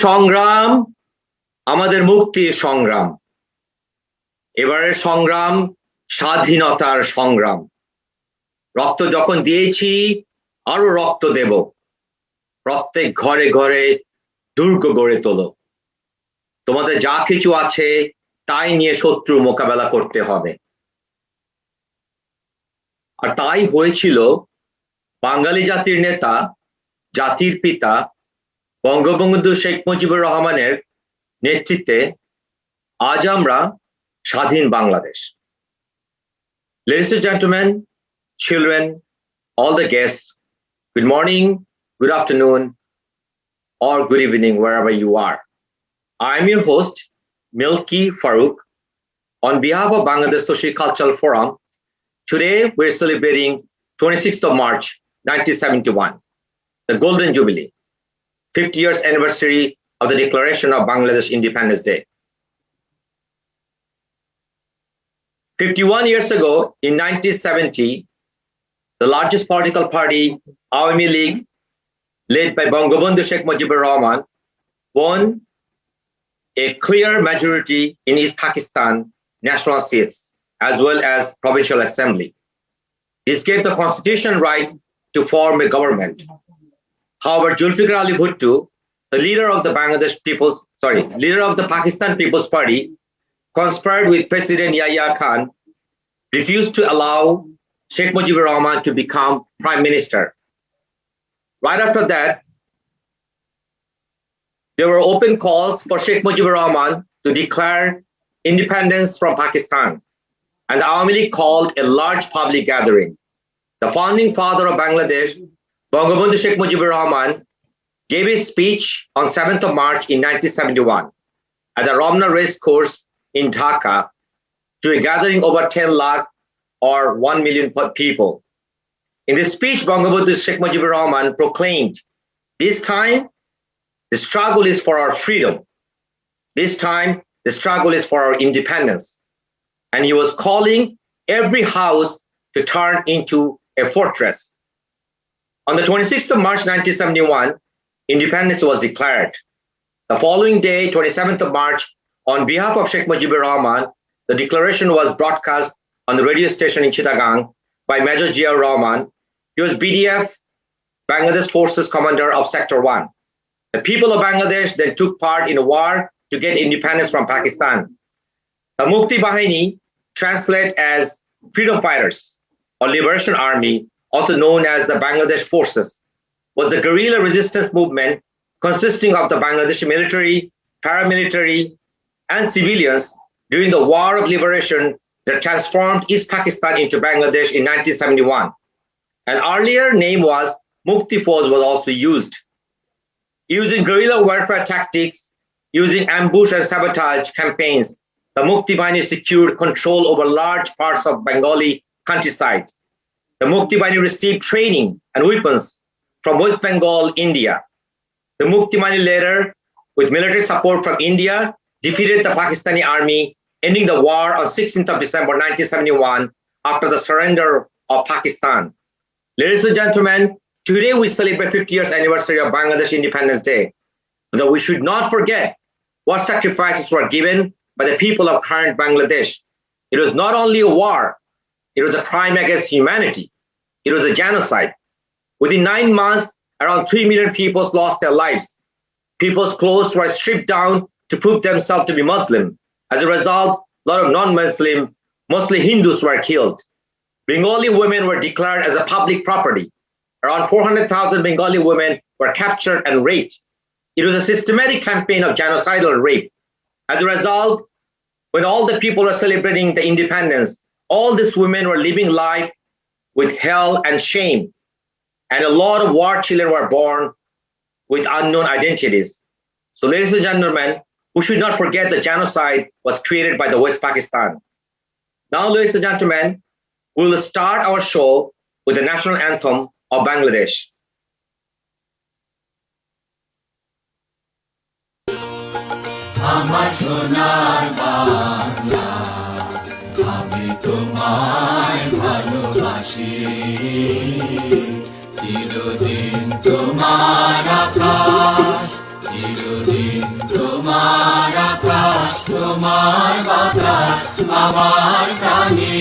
সংগ্রাম আমাদের মুক্তির সংগ্রাম, এবারের সংগ্রাম স্বাধীনতার সংগ্রাম। রক্ত যখন দিয়েছি আরো রক্ত দেব, প্রত্যেক ঘরে ঘরে দুর্গ গড়ে তোলো। তোমাদের যা কিছু আছে তাই নিয়ে শত্রু মোকাবেলা করতে হবে। আর তাই হয়েছিল বাঙালি জাতির নেতা, জাতির পিতা বঙ্গবন্ধু শেখ মুজিবুর রহমানের নেতৃত্বে আজ আমরা স্বাধীন Bangladesh. Ladies and gentlemen, children, all the guests, good morning, good afternoon, or good evening, wherever you are. I am your host, Milky Farouk. On behalf of Bangladesh Socio-Cultural Forum, today we're celebrating 26th of March, 1971, the Golden Jubilee, 50 years anniversary of the declaration of Bangladesh Independence Day. 51 years ago, in 1970, the largest political party, Awami League, led by Bangabandhu Sheikh Mujibur Rahman, won a clear majority in East Pakistan national seats, as well as provincial assembly. This gave the constitution right to form a government. However, Zulfikar Ali Bhutto, the leader of the leader of the Pakistan People's Party, conspired with President Yahya Khan, refused to allow Sheikh Mujibur Rahman to become prime minister. Right after that, there were open calls for Sheikh Mujibur Rahman to declare independence from Pakistan, and the Awami League called a large public gathering. The founding father of Bangladesh, Bangabandhu Sheikh Mujibur Rahman, gave a speech on 7th of March in 1971 at the Ramna Race Course in Dhaka to a gathering over 10 lakh or 1 million people. In this speech, Bangabandhu Sheikh Mujibur Rahman proclaimed, "This time, the struggle is for our freedom. This time, the struggle is for our independence." And he was calling every house to turn into a fortress. On the 26th of March, 1971, independence was declared. The following day, 27th of March, on behalf of Sheikh Mujibur Rahman, the declaration was broadcast on the radio station in Chittagong by Major Ziaur Rahman. He was BDF, Bangladesh Forces Commander of Sector 1. The people of Bangladesh then took part in a war to get independence from Pakistan. The Mukti Bahini, translated as Freedom Fighters or Liberation Army, also known as the Bangladesh Forces, was the guerrilla resistance movement consisting of the Bangladeshi military, paramilitary, and civilians during the War of Liberation that transformed East Pakistan into Bangladesh in 1971. An earlier name was Mukti Force was also used. Using guerrilla warfare tactics, using ambush and sabotage campaigns, the Mukti Bahini secured control over large parts of Bengali countryside. The Mukti Bahini received training and weapons from West Bengal, India. The Mukti Bahini later, with military support from India, defeated the Pakistani army, ending the war on 16th of December 1971 after the surrender of Pakistan. Ladies and gentlemen, today we celebrate 50 years anniversary of Bangladesh Independence Day. Though we should not forget what sacrifices were given by the people of current Bangladesh. It was not only a war, it was a crime against humanity. It was a genocide. Within 9 months, around 3 million people lost their lives. People's clothes were stripped down to prove themselves to be Muslim. As a result, a lot of non-Muslim, mostly Hindus, were killed. Bengali women were declared as a public property. Around 400,000 Bengali women were captured and raped. It was a systematic campaign of genocidal rape. As a result, when all the people were celebrating the independence, all these women were living life with hell and shame. And a lot of war children were born with unknown identities. So ladies and gentlemen, we should not forget the genocide was created by the West Pakistan. Now, ladies and gentlemen, we will start our show with the national anthem of Bangladesh. আমার সোনার বাংলা, আমি তোমায় ভালোবাসি, চিরদিন তোমার আকাশ, চিরদিন তোমার বাতাস আমার প্রাণে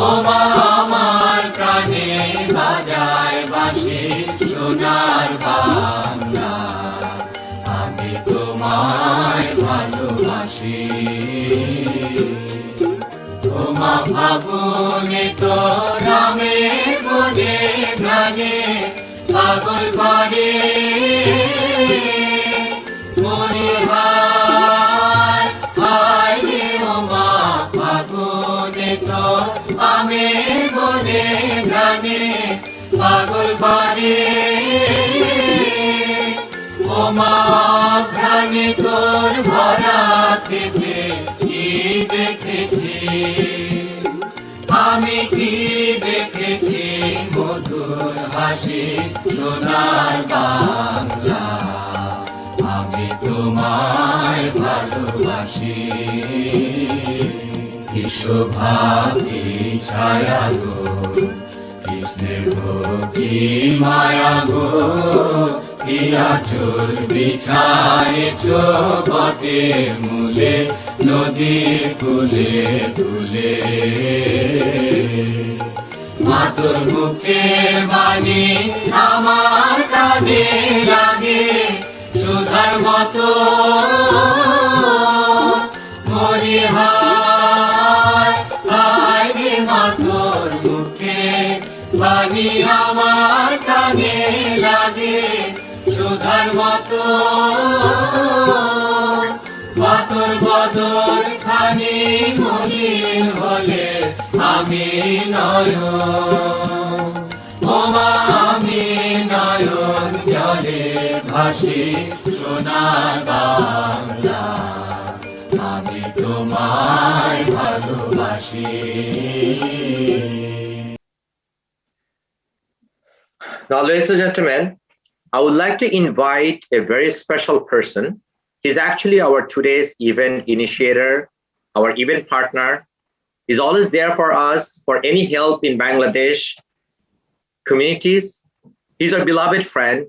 ওমা আমার প্রাণে বাজায় বাঁশি সোনার বাংলা আমি তোমায় ভালোবাসি ওমা ফাগুনে তো রামের মনে প্রাণে পাগল করে মনে হায় হায় রে ওমা ফাগুনে তো আমের মনে প্রাণে পাগল করে ওমা ঘ্রাণে তোর ভরা থেকে কি দেখেছি আমি কি দেখেছি মধুর হাসি সোনার বাংলা আমি তোমায় ভালোবাসি কি শোভা কি ছায়া গো কি স্নেহ কি মায়া গো কি আঁচল বিছায়েছ বটের মূলে নদীর কূলে কূলে মাতর মুখের বাণী আমার কানে লাগে সুধার মতো মরি হায় হায় রে মাতর মুখের বাণী আমার কানে লাগে সুধার মতো মাতর বদর খানি মলিন হলে আমি নয়ন ওমা আমি নয়ন জলে ভাসি সোনার বাংলা আমি তোমায় ভালোবাসি Now, ladies and gentlemen, I would like to invite a very special person. He's actually our today's event initiator, our event partner. He's always there for us for any help in Bangladesh communities. He's our beloved friend.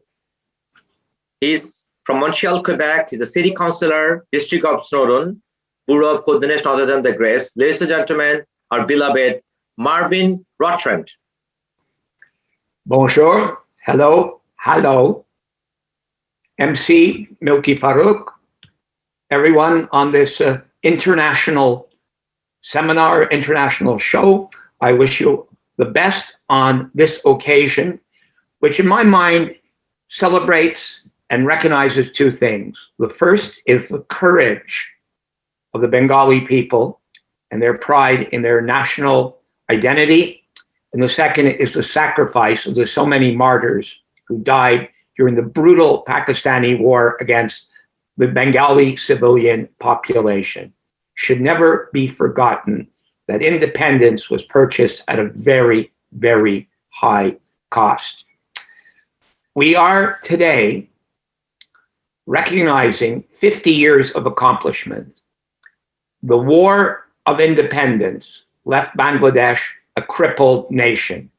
He's from Montreal, Quebec. He's the city councillor, district of Snowdon, Bureau of Coordination other than the Grace. Ladies and gentlemen, our beloved Marvin Rotrand. Bonjour, hello, hello. MC Milky Farouk, everyone on this international seminar, international show. I wish you the best on this occasion, which in my mind celebrates and recognizes two things. The first is the courage of the Bengali people and their pride in their national identity. And the second is the sacrifice of the so many martyrs who died during the brutal Pakistani war against the Bengali civilian population. Should never be forgotten that independence was purchased at a very, very high cost. We are today recognizing 50 years of accomplishment. The war of independence left Bangladesh a crippled nation.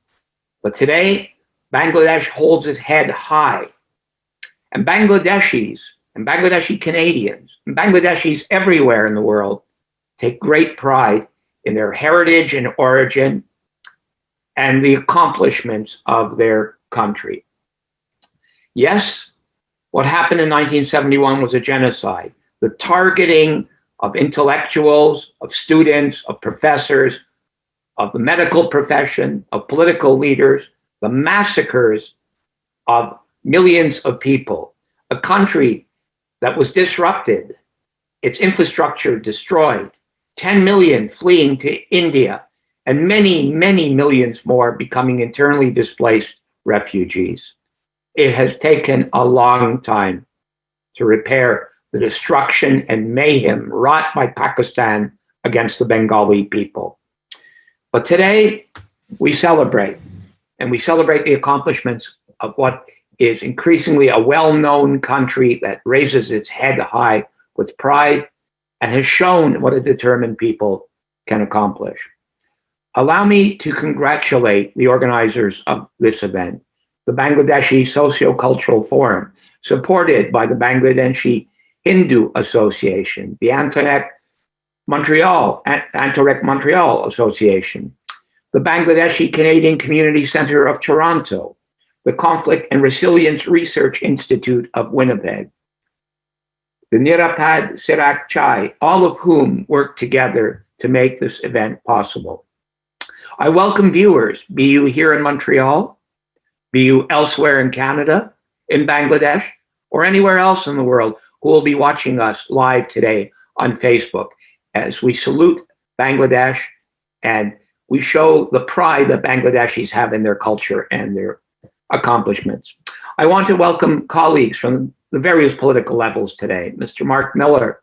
But today, Bangladesh holds its head high. And Bangladeshis and Bangladeshi Canadians and Bangladeshis everywhere in the world take great pride in their heritage and origin and the accomplishments of their country. Yes, what happened in 1971 was a genocide. The targeting of intellectuals, of students, of professors, of the medical profession, of political leaders, the massacres of millions of people, a country that was disrupted, its infrastructure destroyed, 10 million fleeing to India, and many, many millions more becoming internally displaced refugees. It has taken a long time to repair the destruction and mayhem wrought by Pakistan against the Bengali people. But today, we celebrate, and we celebrate the accomplishments of what is increasingly a well-known country that raises its head high with pride and has shown what a determined people can accomplish. Allow me to congratulate the organizers of this event, the Bangladeshi Socio-Cultural Forum, supported by the Bangladeshi Hindu Association, the Antoinette Montreal, Antorek Montreal Association, the Bangladeshi Canadian Community Center of Toronto, the Conflict and Resilience Research Institute of Winnipeg, the Nirapad Sarak Chai, all of whom work together to make this event possible. I welcome viewers, be you here in Montreal, be you elsewhere in Canada, in Bangladesh, or anywhere else in the world who will be watching us live today on Facebook as we salute Bangladesh and we show the pride that Bangladeshis have in their culture and their accomplishments. I want to welcome colleagues from the various political levels today. Mr. Marc Miller,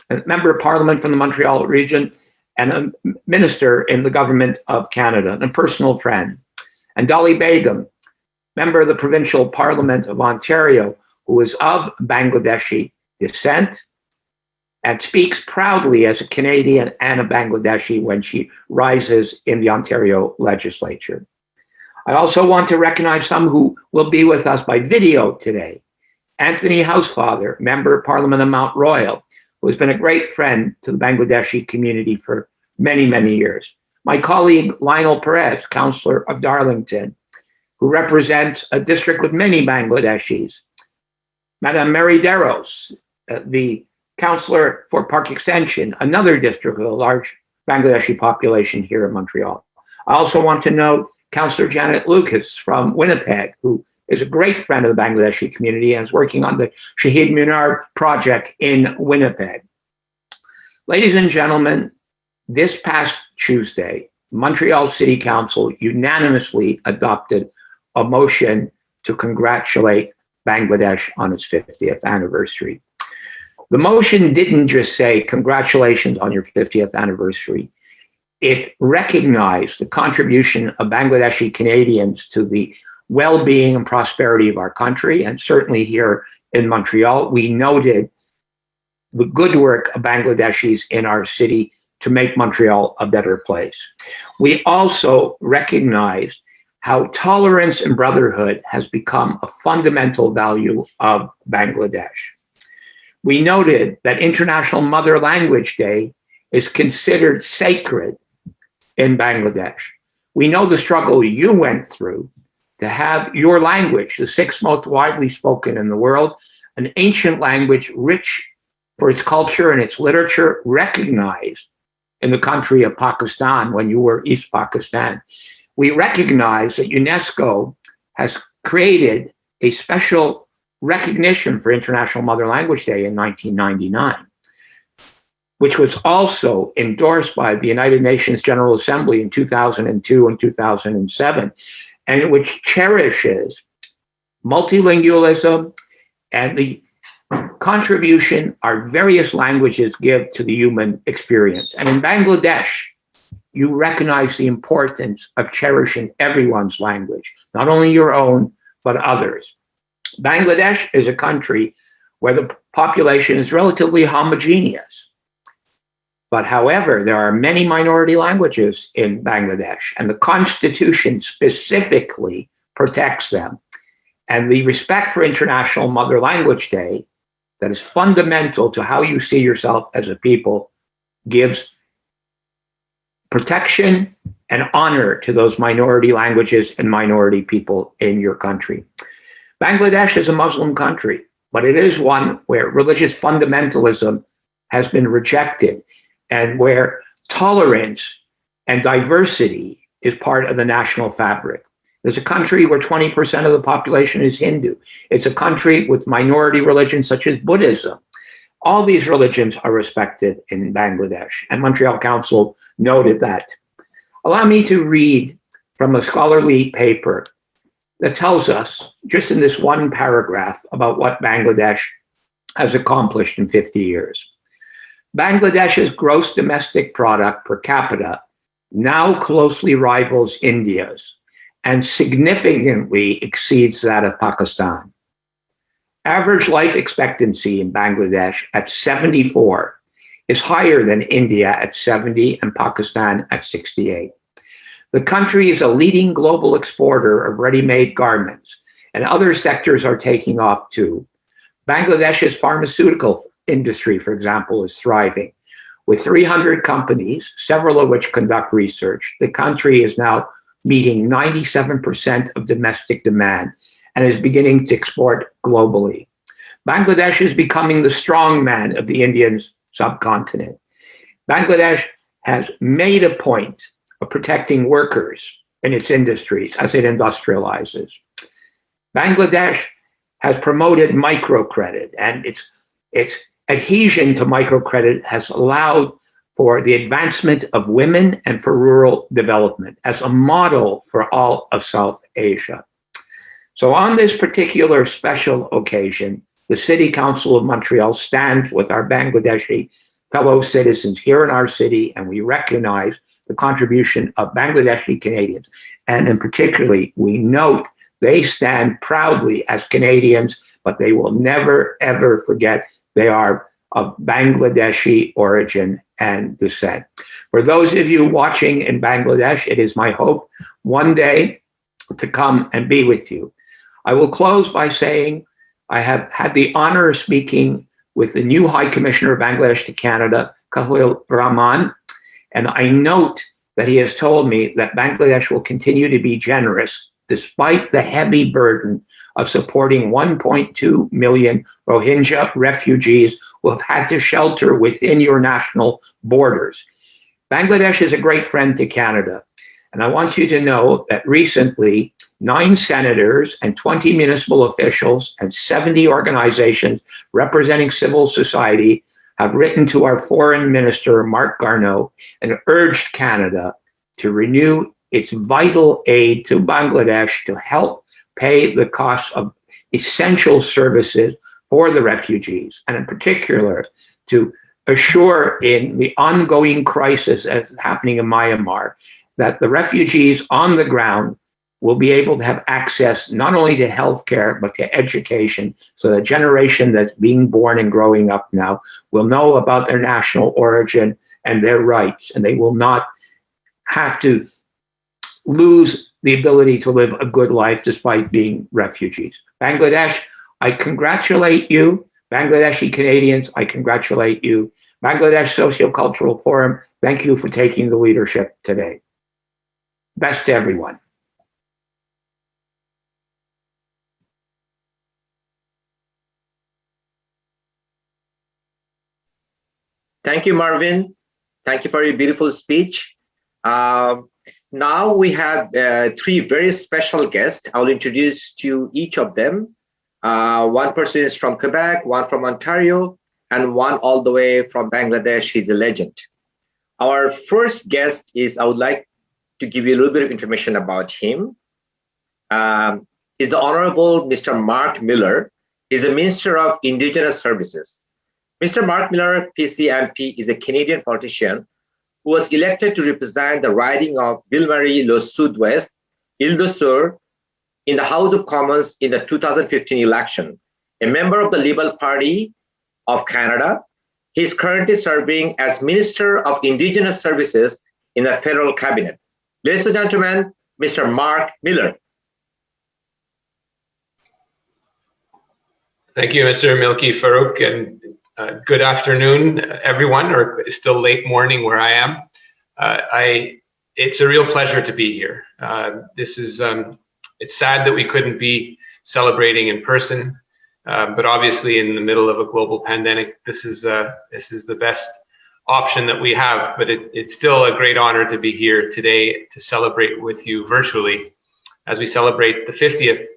a member of Parliament from the Montreal region and a minister in the government of Canada, and a personal friend. And Doly Begum, member of the provincial Parliament of Ontario, who is of Bangladeshi descent and speaks proudly as a Canadian and a Bangladeshi when she rises in the Ontario legislature. I also want to recognize some who will be with us by video today. Anthony Housefather, member of Parliament of Mount Royal, who has been a great friend to the Bangladeshi community for many, many years. My colleague Lionel Perez, councillor of Darlington, who represents a district with many Bangladeshis. Madame Mary Deros, the councillor for Park Extension, another district with a large Bangladeshi population here in Montreal. I also want to note Councillor Janet Lucas from Winnipeg, who is a great friend of the Bangladeshi community and is working on the Shahid Munar project in Winnipeg. Ladies and gentlemen, this past Tuesday, Montreal City Council unanimously adopted a motion to congratulate Bangladesh on its 50th anniversary. The motion didn't just say, congratulations on your 50th anniversary. It recognized the contribution of Bangladeshi Canadians to the well-being and prosperity of our country, and certainly here in Montreal, we noted the good work of Bangladeshis in our city to make Montreal a better place. We also recognized how tolerance and brotherhood has become a fundamental value of Bangladesh. We noted that International Mother Language Day is considered sacred in Bangladesh. We know the struggle you went through to have your language, the sixth most widely spoken in the world, an ancient language rich for its culture and its literature, recognized in the country of Pakistan when you were East Pakistan. We recognize that UNESCO has created a special recognition for International Mother Language Day in 1999, which was also endorsed by the United Nations General Assembly in 2002 and 2007, and which cherishes multilingualism and the contribution our various languages give to the human experience. And in Bangladesh, you recognize the importance of cherishing everyone's language, not only your own, but others. Bangladesh is a country where the population is relatively homogeneous. But however, there are many minority languages in Bangladesh, and the Constitution specifically protects them. And the respect for International Mother Language Day, that is fundamental to how you see yourself as a people, gives protection and honor to those minority languages and minority people in your country. Bangladesh is a Muslim country, but it is one where religious fundamentalism has been rejected and where tolerance and diversity is part of the national fabric. It's a country where 20% of the population is Hindu. It's a country with minority religions such as Buddhism. All these religions are respected in Bangladesh, and Montreal Council noted that. Allow me to read from a scholarly paper that tells us, just in this one paragraph, about what Bangladesh has accomplished in 50 years. Bangladesh's gross domestic product per capita now closely rivals India's and significantly exceeds that of Pakistan. Average life expectancy in Bangladesh at 74 is higher than India at 70 and Pakistan at 68. The country is a leading global exporter of ready-made garments, and other sectors are taking off too. Bangladesh's pharmaceutical industry, for example, is thriving, With 300 companies, several of which conduct research, the country is now meeting 97% of domestic demand and is beginning to export globally. Bangladesh is becoming the strongman of the Indian subcontinent. Bangladesh has made a point of protecting workers in its industries as it industrializes. Bangladesh has promoted microcredit, and its adhesion to microcredit has allowed for the advancement of women and for rural development as a model for all of South Asia. So on this particular special occasion, the City Council of Montreal stands with our Bangladeshi fellow citizens here in our city, and we recognize the contribution of Bangladeshi Canadians. And in particularly, we note they stand proudly as Canadians, but they will never, ever forget they are of Bangladeshi origin and descent. For those of you watching in Bangladesh, it is my hope one day to come and be with you. I will close by saying I have had the honor of speaking with the new High Commissioner of Bangladesh to Canada, Khalil Rahman, and I note that he has told me that Bangladesh will continue to be generous despite the heavy burden of supporting 1.2 million Rohingya refugees who have had to shelter within your national borders. Bangladesh is a great friend to Canada, and I want you to know that recently 9 senators and 20 municipal officials and 70 organizations representing civil society have written to our foreign minister, Marc, and urged Canada to renew its vital aid to Bangladesh to help pay the costs of essential services for the refugees, and in particular to assure in the ongoing crisis that's happening in Myanmar that the refugees on the ground will be able to have access not only to healthcare, but to education, so the generation that's being born and growing up now will know about their national origin and their rights, and they will not have to lose the ability to live a good life despite being refugees. Bangladesh, I congratulate you. Bangladeshi Canadians, I congratulate you. Bangladesh Socio-Cultural Forum, thank you for taking the leadership today. Best to everyone. Thank you, Marvin. Thank you for your beautiful speech. Now we have 3 very special guests. I'll introduce to you each of them. One person is from Quebec, one from Ontario, and one all the way from Bangladesh. He's a legend. Our first guest is, I would like to give you a little bit of information about him. Is the Honorable Mr. Marc Miller. He's a Minister of Indigenous Services. Mr. Marc Miller, PCMP, is a Canadian politician who was elected to represent the riding of Ville-Marie-le Sud-Ouest, Ile-de-Sur, in the House of Commons in the 2015 election. A member of the Liberal Party of Canada, he is currently serving as Minister of Indigenous Services in the federal cabinet. Ladies and gentlemen, Mr. Marc Miller. Thank you, Mr. Milky Farouk, and good afternoon, everyone, or it's still late morning where I am. It's a real pleasure to be here. It's sad that we couldn't be celebrating in person, but obviously in the middle of a global pandemic, this is the best option that we have. But it's still a great honor to be here today to celebrate with you virtually as we celebrate the 50th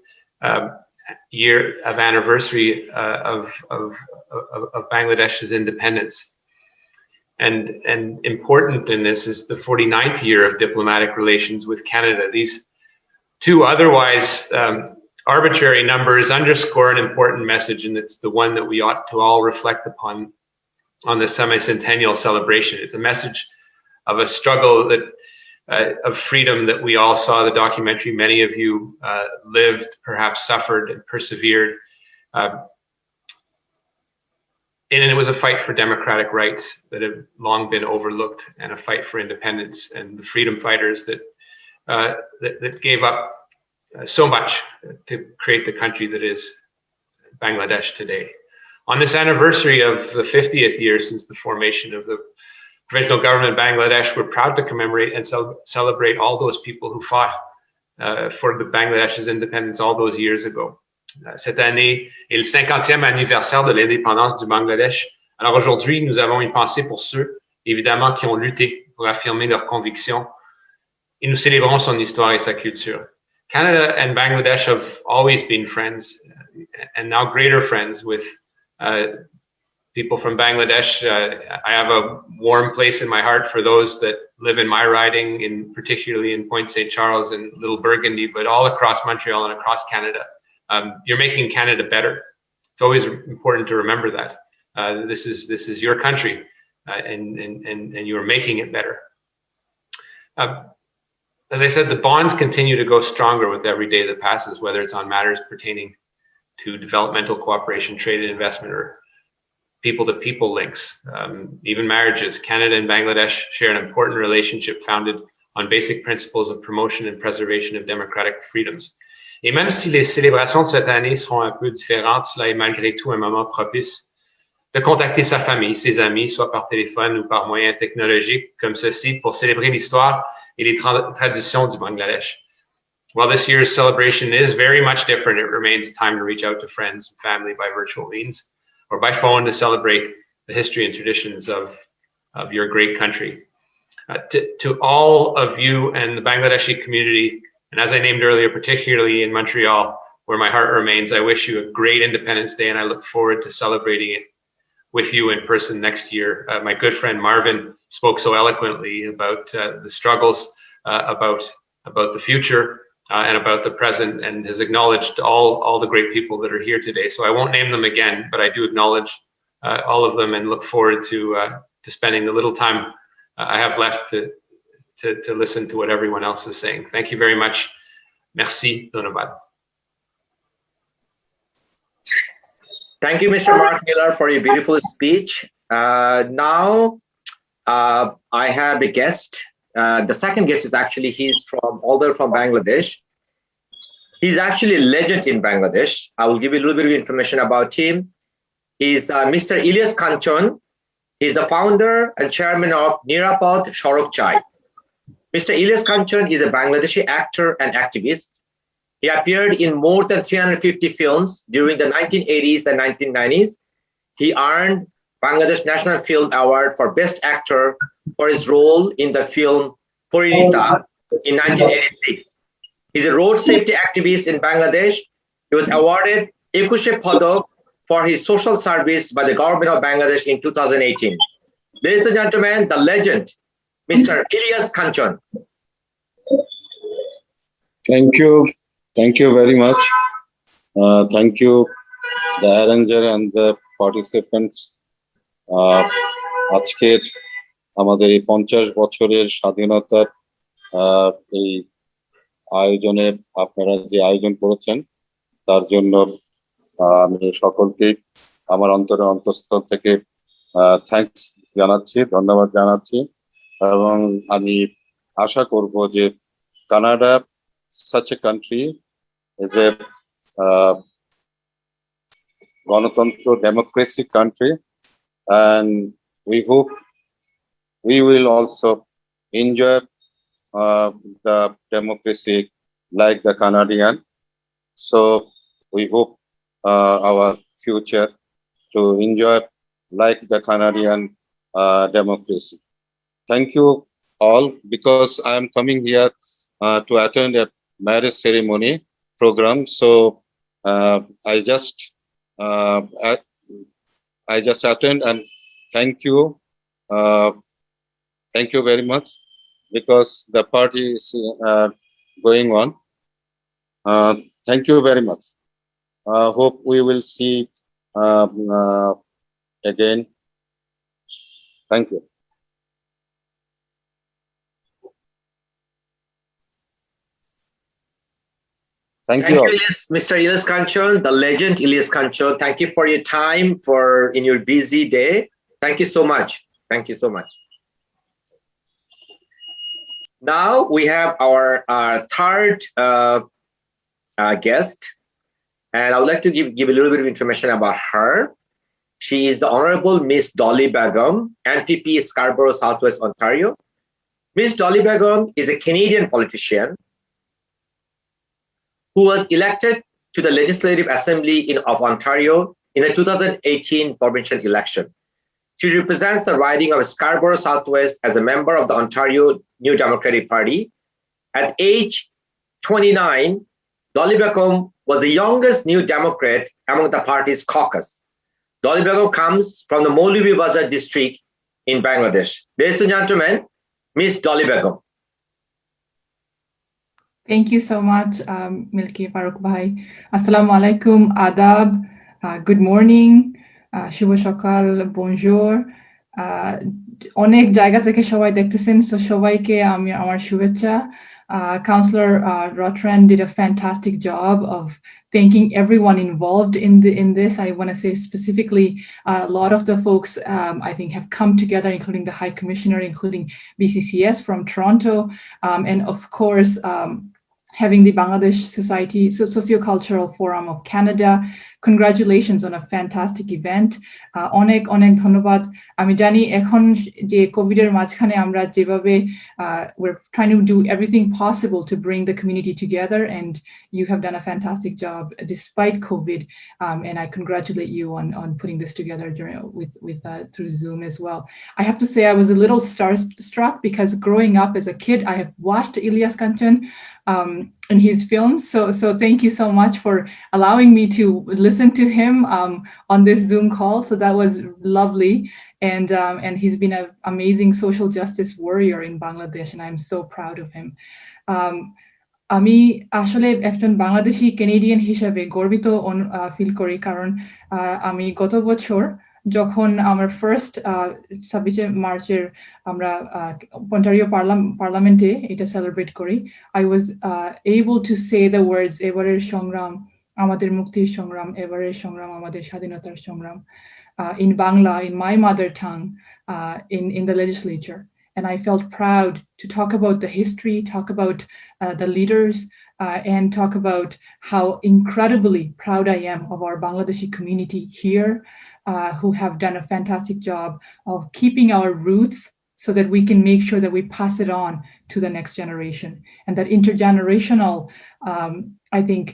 year of anniversary of Bangladesh's independence. And important in this is the 49th year of diplomatic relations with Canada. These 2 otherwise arbitrary numbers underscore an important message, and it's the one that we ought to all reflect upon on the semi-centennial celebration. It's a message of a struggle of freedom that we all saw the documentary. Many of you lived, perhaps suffered and persevered. And it was a fight for democratic rights that have long been overlooked, and a fight for independence, and the freedom fighters that gave up so much to create the country that is Bangladesh today. On this anniversary of the 50th year since the formation of the provincial government of Bangladesh, we're proud to commemorate and celebrate all those people who fought for the Bangladesh's independence all those years ago. Cette année est le 50e anniversaire de l'indépendance du Bangladesh. Alors aujourd'hui, nous avons une pensée pour ceux, évidemment, qui ont lutté pour affirmer leurs convictions, et nous célébrons son histoire et sa culture. Canada and Bangladesh have always been friends, and now greater friends with people from Bangladesh. I have a warm place in my heart for those that live in my riding, particularly in Point St. Charles and Little Burgundy, but all across Montreal and across Canada. You're making Canada better. It's always important to remember that. This is your country, and you're making it better. As I said, the bonds continue to go stronger with every day that passes, whether it's on matters pertaining to developmental cooperation, trade and investment, or people-to-people links, even marriages. Canada and Bangladesh share an important relationship founded on basic principles of promotion and preservation of democratic freedoms. Et même si les célébrations de cette année seront un peu différentes, cela est malgré tout un moment propice de contacter sa famille, ses amis, soit par téléphone ou par moyens technologiques comme ceci, pour célébrer l'histoire et les traditions du Bangladesh. While this year's celebration is very much different, it remains a time to reach out to friends and family by virtual means or by phone to celebrate the history and traditions of your great country. To all of you and the Bangladeshi community, and as I named earlier, particularly in Montreal, where my heart remains, I wish you a great Independence Day, and I look forward to celebrating it with you in person next year. My good friend Marvin spoke so eloquently about the struggles, about the future, and about the present, and has acknowledged all the great people that are here today. So I won't name them again, but I do acknowledge all of them and look forward to spending the little time I have left to listen to what everyone else is saying. Thank you very much. Merci, Nirapad. Thank you, Mr. Marc Miller, for your beautiful speech. Now, I have a guest. The second guest is actually, he's all the way from Bangladesh. He's actually a legend in Bangladesh. I will give you a little bit of information about him. He's Mr. Ilias Kanchon. He's the founder and chairman of Nirapad Sarak Chai. Mr. Ilias Kanchon is a Bangladeshi actor and activist. He appeared in more than 350 films during the 1980s and 1990s. He earned Bangladesh National Film Award for Best Actor for his role in the film Porinita in 1986. He's a road safety activist in Bangladesh. He was awarded Ekushe Padak for his social service by the government of Bangladesh in 2018. Ladies and gentlemen, the legend, Mr. Ilias Kanchon. Thank you. Thank you very much. Thank you, the arranger and the participants. আজকের আমাদের এই 50 বছরের স্বাধীনতার এই আয়োজনে আপনারা যে আয়োজন করেছেন তার জন্য আমি সকলকে আমার অন্তঃস্থল থেকে থ্যাঙ্কস জানাচ্ছি, ধন্যবাদ জানাচ্ছি, এবং আমি আশা করব যে Canada such a country is a Ganatantra democracy country, and we hope we will also enjoy the democracy like the Canadian. So we hope our future to enjoy like the Canadian democracy. Thank you all, because I am coming here to attend a marriage ceremony program. So I just attend, and thank you very much, because the party is going on. Thank you very much. Hope we will see again. Thank you. Thank you, Mr. Ilias Kanchon, the legend Ilias Kanchon. Thank you for your time in your busy day. Thank you so much. Thank you so much. Now we have our third guest, and I would like to give a little bit of information about her. She is the Honorable Miss Doly Begum, MPP-Scarborough, Southwest Ontario. Miss Doly Begum is a Canadian politician who was elected to the Legislative Assembly of Ontario in the 2018 provincial election. She represents the riding of Scarborough Southwest as a member of the Ontario New Democratic Party. At age 29, Doly Begum was the youngest New Democrat among the party's caucus. Doly Begum comes from the Moulibazar district in Bangladesh. Ladies and gentlemen, Miss Doly Begum. Thank you so much, Milky Farooq Bhai. Assalamu alaikum, adab, good morning, শুভ সকাল, bonjour. অনেক জায়গা থেকে সবাই দেখতেছেন, so সবাইকে আমি আমার শুভেচ্ছা. Councillor Rotrand did a fantastic job of thanking everyone involved in this. I want to say specifically, a lot of the folks I think have come together, including the High Commissioner, including BCCS from Toronto, and of course, having the Bangladesh Society Socio-Cultural Forum of Canada. Congratulations on a fantastic event. অনেক অনেক ধন্যবাদ. আমি জানি এখন যে কোভিডের মাঝখানে আমরা যেভাবে we're trying to do everything possible to bring the community together, and you have done a fantastic job despite COVID, and I congratulate you on putting this together through Zoom as well. I have to say I was a little starstruck because growing up as a kid I have watched Ilias Kanchon in his films, so thank you so much for allowing me to listen to him on this Zoom call. So that was lovely, and he's been an amazing social justice warrior in Bangladesh, and I'm so proud of him. আমি আসলে একজন Bangladeshi Canadian হিসেবে গর্বিত feel করি, কারণ আমি গত বছর যখন আমার ফার্স্ট 26 মার্চের আমরা অন্টারিও পার্লামেন্টে এটা সেলিব্রেট করি, I was able to say the words এবারের সংগ্রাম আমাদের মুক্তির সংগ্রাম, এবারের সংগ্রাম আমাদের স্বাধীনতার সংগ্রাম, in Bangla, in my mother tongue, in the legislature. And I felt proud to talk about the history, talk about the leaders, and talk about how incredibly proud I am of our Bangladeshi community here, who have done a fantastic job of keeping our roots so that we can make sure that we pass it on to the next generation. And that intergenerational, I think,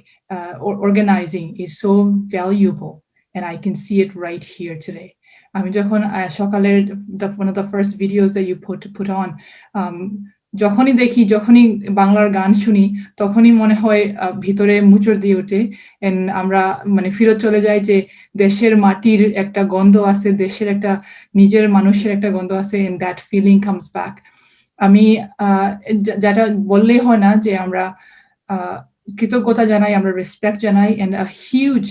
organizing is so valuable, and I can see it right here today. আমি যখন সকালের one of the first videos that you put on, যখনই দেখি, যখনই বাংলার গান শুনি, তখনই মনে হয় ভিতরে মুচড় দিয়ে ওঠে, এন্ড আমরা মানে ফিরত চলে যাই যে দেশের মাটির একটা গন্ধ আছে, দেশের একটা নিজের মানুষের একটা গন্ধ আছে, and that feeling comes back. আমি যেটা বললেই হয় না যে আমরা কৃতজ্ঞতা জানাই, আমরা রেসপেক্ট জানাই, and a huge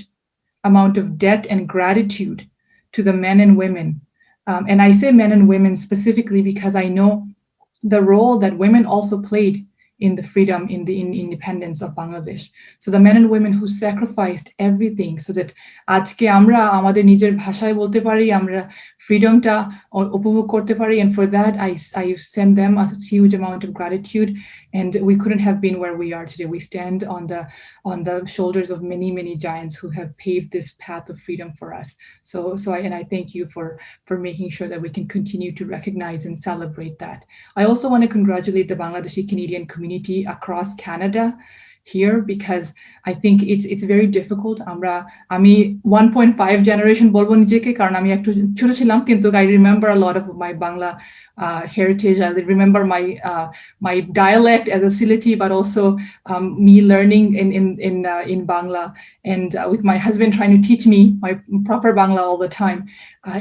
amount of debt and gratitude to the men and women. And I say men and women specifically because I know the role that women also played in the freedom, in the independence of Bangladesh. So the men and women who sacrificed everything so that আজকে আমরা আমাদের নিজের ভাষায় বলতে পারি, আমরা freedomটা উপভোগ করতে পারি, and for that I send them a huge amount of gratitude, and we couldn't have been where we are today. We stand on the shoulders of many giants who have paved this path of freedom for us. So I thank you for making sure that we can continue to recognize and celebrate that. I also want to congratulate the Bangladeshi Canadian community across Canada here, because I think it's very difficult. আমি 1.5 generation বলবো নিজেকে, কারণ আমি একটু ছোট ছিলাম, কিন্তু I remember a lot of my Bangla heritage. I remember my dialect as a Sylheti, but also me learning in Bangla, and with my husband trying to teach me my proper Bangla all the time.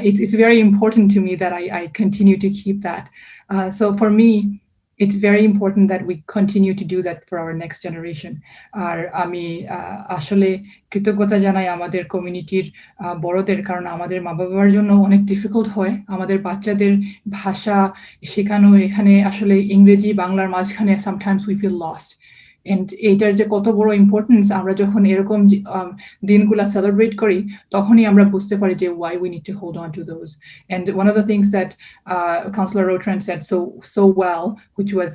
It's very important to me that I continue to keep that. So for me, it's very important that we continue to do that for our next generation. আর আমি আসলে কৃতজ্ঞতা জানাই আমাদের কমিউনিটির বড়দের, কারণ আমাদের মা বাবার জন্য অনেক ডিফিকাল্ট হয় আমাদের বাচ্চাদের ভাষা শেখানো। এখানে আসলে ইংরেজি বাংলার মাঝখানে sometimes we feel lost. And এটার যে কত বড় ইম্পর্টেন্স, আমরা যখন এরকম দিনগুলা সেলিব্রেট করি তখনই আমরা বুঝতে পারি যে why we need to hold on to those. And one of the things that Councillor Rotrand said so well, which was,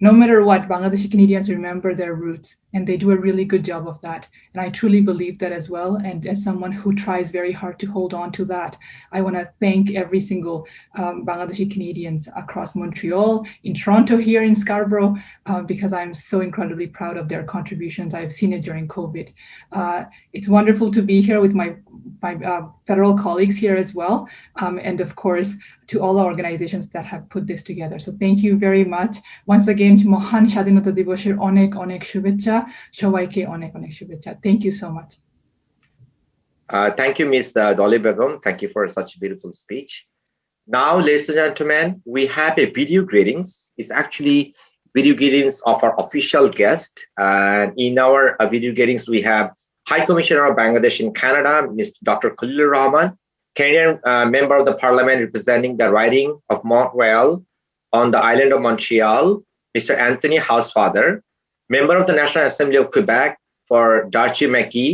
no matter what, Bangladeshi Canadians remember their roots, and they do a really good job of that. And I truly believe that as well. And as someone who tries very hard to hold on to that, I want to thank every single Bangladeshi Canadians across Montreal, in Toronto, here in Scarborough, because I'm so incredibly proud of their contributions. I've seen it during COVID. It's wonderful to be here with my federal colleagues here as well, and of course to all our organizations that have put this together. So thank you very much. Once again, মহান স্বাধীনতা দিবসের অনেক অনেক শুভেচ্ছা, সবাইকে অনেক অনেক শুভেচ্ছা. Thank you so much. Thank you, Ms. Doly Begum. Thank you for such a beautiful speech. Now, ladies and gentlemen, we have a video greetings. It's actually video greetings of our official guest. And in our video greetings, we have High Commissioner of Bangladesh in Canada, Mr. Dr. Khalilur Rahman, Canadian member of the Parliament representing the riding of Montreal on the island of Montreal, Mr. Anthony Housefather, member of the National Assembly of Quebec for Darcy McKee,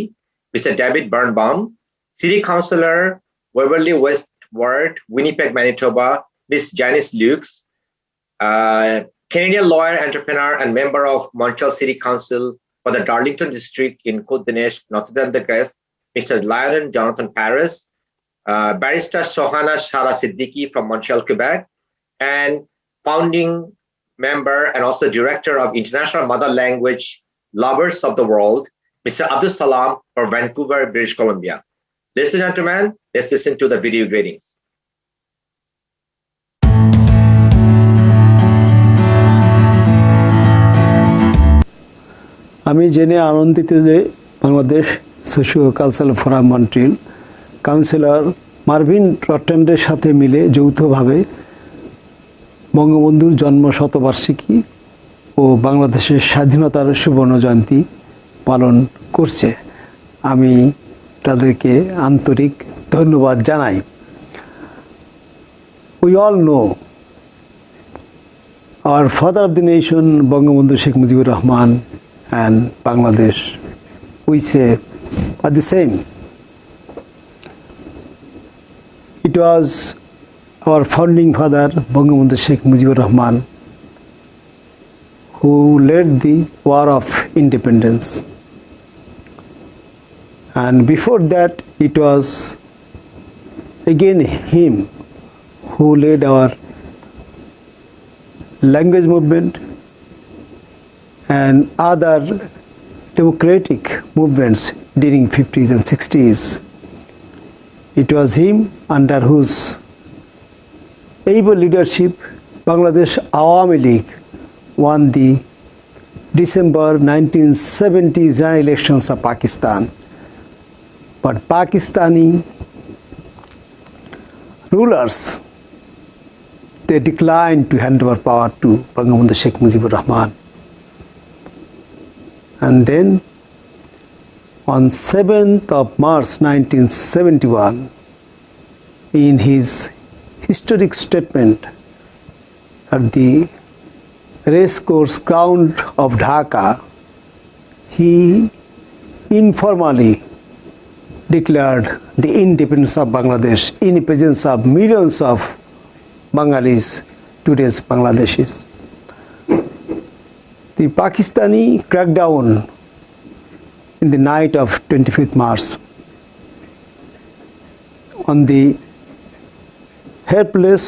Mr. David Birnbaum, City Councillor, Waverly Westward, Winnipeg, Manitoba, Ms. Janice Lukes, Canadian lawyer, entrepreneur, and member of Montreal City Council for the Darlington District in Côte-d'Ivoire, Notre-Dame-de-Grâce, Mr. Lionel Jonathan Paris, Barrister Sohana Shara Siddiqui from Montreal, Quebec, and founding member and also director of International Mother Language Lovers of the World, Mr. Abdul Salam from Vancouver, British Columbia. Ladies and gentlemen, let's listen to the video greetings. আমি জেনে আনন্দিত যে Bangladesh socio cultural forum Montreal councillor Marvin রট্র্যান্ডের সাথে মিলে যৌথভাবে বঙ্গবন্ধুর জন্ম শতবার্ষিকী ও বাংলাদেশের স্বাধীনতার সুবর্ণ জয়ন্তী পালন করছে। আমি তাদেরকে আন্তরিক ধন্যবাদ জানাই। We all know our father of the nation, Bangabandhu Sheikh Mujibur Rahman, and Bangladesh, we say, are the same. It was our founding father, Bangabandhu Sheikh Mujibur Rahman, who led the War of Independence. And before that, it was again him who led our language movement and other democratic movements during 50s and 60s. It was him under whose able leadership Bangladesh Awami League won the December 1970 general elections of Pakistan. But Pakistani rulers, they declined to hand over power to Bangabandhu Sheikh Mujibur Rahman. And then on 7th of March 1971, in his historic statement at the racecourse ground of Dhaka, he informally declared the independence of Bangladesh in the presence of millions of Bengalis, today's Bangladeshis. The Pakistani crackdown in the night of 25th March on the helpless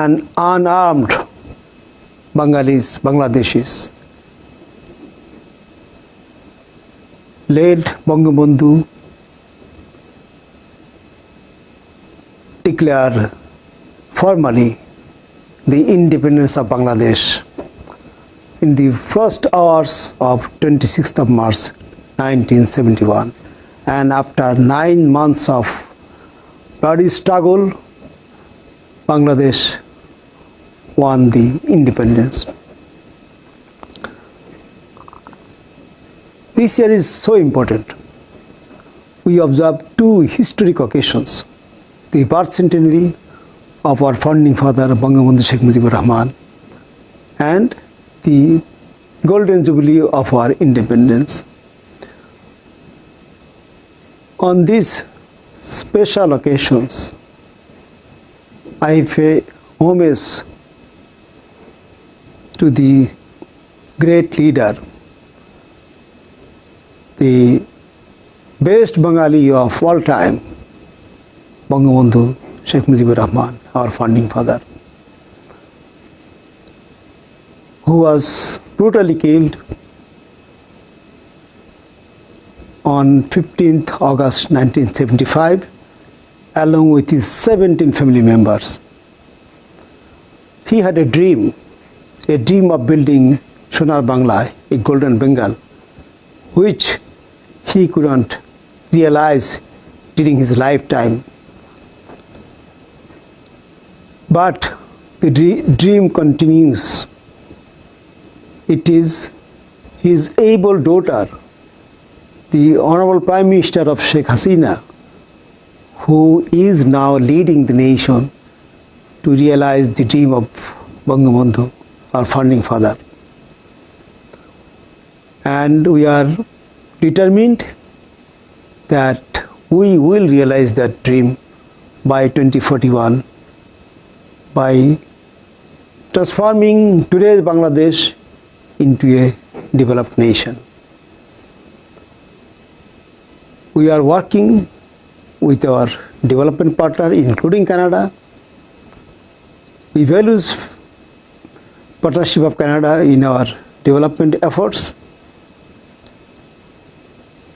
and unarmed Bangladeshis led Bangabandhu declare formally the independence of Bangladesh in the first hours of 26th of March 1971, and after 9 months of bloody struggle, Bangladesh won the independence. This year is so important. We observe two historic occasions: the birth centenary of our founding father Bangabandhu Sheikh Mujibur Rahman and the golden jubilee of our independence. On these special occasions, I pay homage to the great leader the best Bengali of all time, Bangabandhu Sheikh Mujibur Rahman, our founding father, who was brutally killed on 15th August 1975 along with his 17 family members. He had a dream of building Sonar Bangla, a golden Bengal, which he couldn't realize during his lifetime. But the dream continues. It is his able daughter, the Honorable Prime Minister of Sheikh Hasina, who is now leading the nation to realize the dream of Bangabandhu, our founding father. And we are determined that we will realize that dream by 2041 by transforming today's Bangladesh into a developed nation. We are working with our development partner, including Canada. We value partnership of Canada in our development efforts,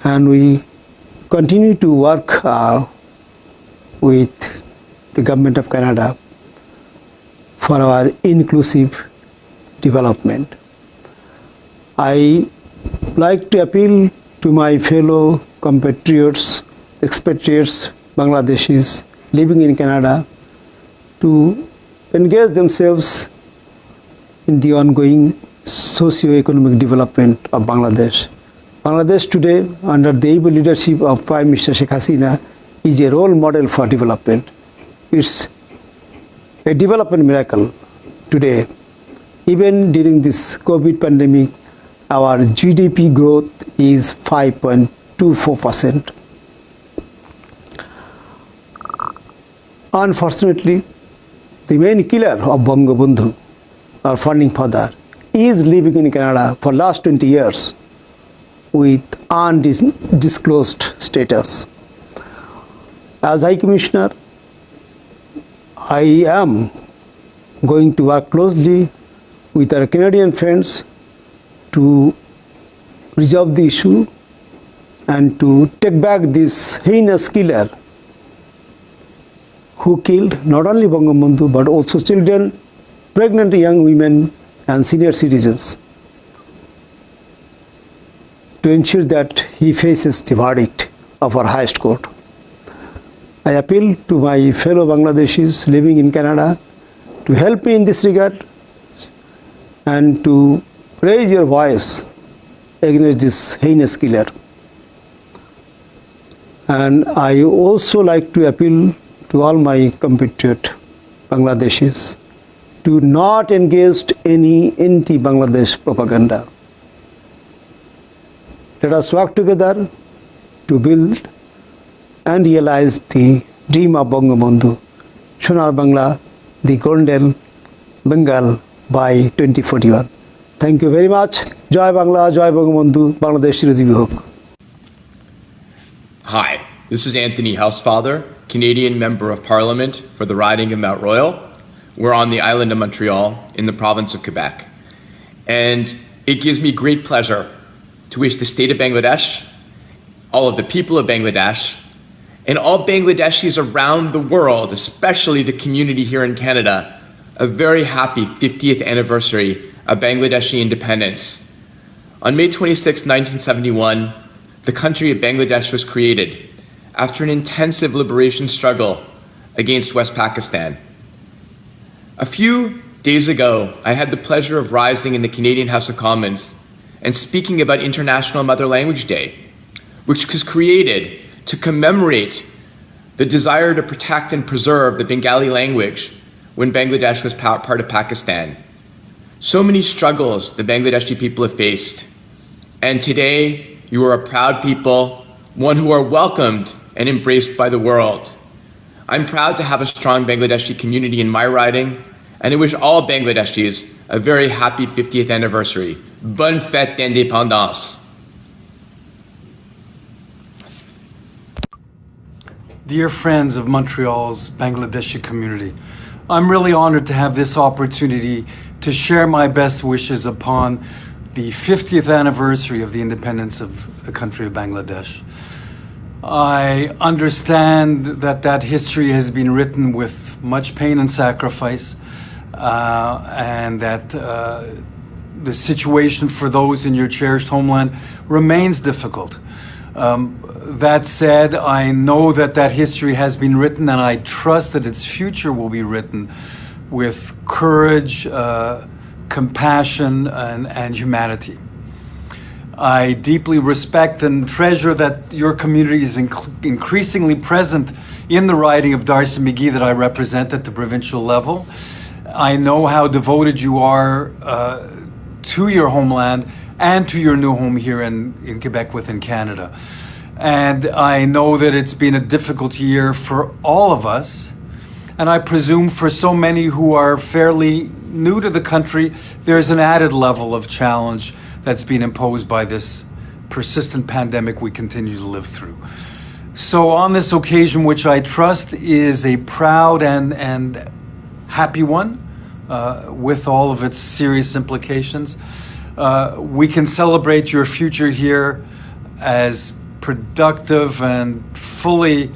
and we continue to work with the government of Canada for our inclusive development. I like to appeal to my fellow compatriots, expatriates, Bangladeshis living in Canada to engage themselves in the ongoing socio-economic development of Bangladesh. Bangladesh today, under the able leadership of Prime Minister Sheikh Hasina, is a role model for development. It's a development miracle today. Even during this COVID pandemic, our GDP growth is 5.24%. Unfortunately, the main killer of Bangabandhu, our founding father, is living in Canada for last 20 years with undisclosed status. As High Commissioner, I am going to work closely with our Canadian friends to resolve the issue and to take back this heinous killer who killed not only Bangabandhu but also children, pregnant young women and senior citizens, to ensure that he faces the verdict of our highest court. I appeal to my fellow Bangladeshis living in Canada to help me in this regard and to raise your voice against this heinous killer. And I also like to appeal to all my compatriot Bangladeshis to not engage any anti-Bangladesh propaganda. Let us work together to build and realize the dream of Bangabandhu, Sonar Bangla, the golden Bengal by 2041. Thank you very much. Jai Bangla, Jai Bangabandhu, Bangladesh Chiranjeevi Hok. Hi, this is Anthony Housefather, Canadian Member of Parliament for the riding of Mount Royal. We're on the island of Montreal in the province of Quebec. And it gives me great pleasure to wish the state of Bangladesh, all of the people of Bangladesh, and all Bangladeshis around the world, especially the community here in Canada, a very happy 50th anniversary of Bangladeshi independence. On May 26, 1971, the country of Bangladesh was created after an intensive liberation struggle against West Pakistan. A few days ago, I had the pleasure of rising in the Canadian House of Commons and speaking about International Mother Language Day, which was created to commemorate the desire to protect and preserve the Bengali language when Bangladesh was part of Pakistan. So many struggles the Bangladeshi people have faced. And today, you are a proud people, one who are welcomed and embraced by the world. I'm proud to have a strong Bangladeshi community in my riding, and I wish all Bangladeshis a very happy 50th anniversary. Bonne fête d'indépendance. dear friends of Montreal's Bangladeshi community. I'm really honored to have this opportunity to share my best wishes upon the 50th anniversary of the independence of the country of Bangladesh. I understand that history has been written with much pain and sacrifice, and that the situation for those in your cherished homeland remains difficult. That said, I know that history has been written, and I trust that its future will be written with courage, compassion, and humanity. I deeply respect and treasure that your community is increasingly present in the riding of Darcy McGee that I represent at the provincial level. I know how devoted you are to your homeland and to your new home here in Quebec within Canada. And I know that it's been a difficult year for all of us. And I presume for so many who are fairly new to the country, there's an added level of challenge that's been imposed by this persistent pandemic we continue to live through. So on this occasion, which I trust is a proud and happy one, with all of its serious implications, we can celebrate your future here as productive and fully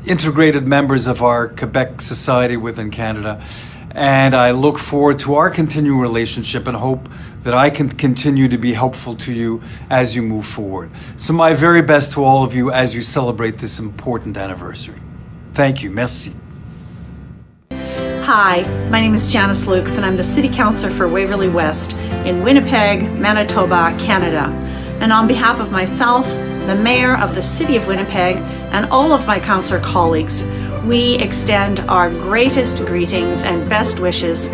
integrated members of our Quebec society within Canada. And I look forward to our continued relationship and hope that I can continue to be helpful to you as you move forward. So my very best to all of you as you celebrate this important anniversary. Thank you. Merci. Hi, my name is Janice Lukes, and I'm the City Councillor for Waverly West in Winnipeg, Manitoba, Canada. And on behalf of myself, the Mayor of the City of Winnipeg, and all of my councillor colleagues, we extend our greatest greetings and best wishes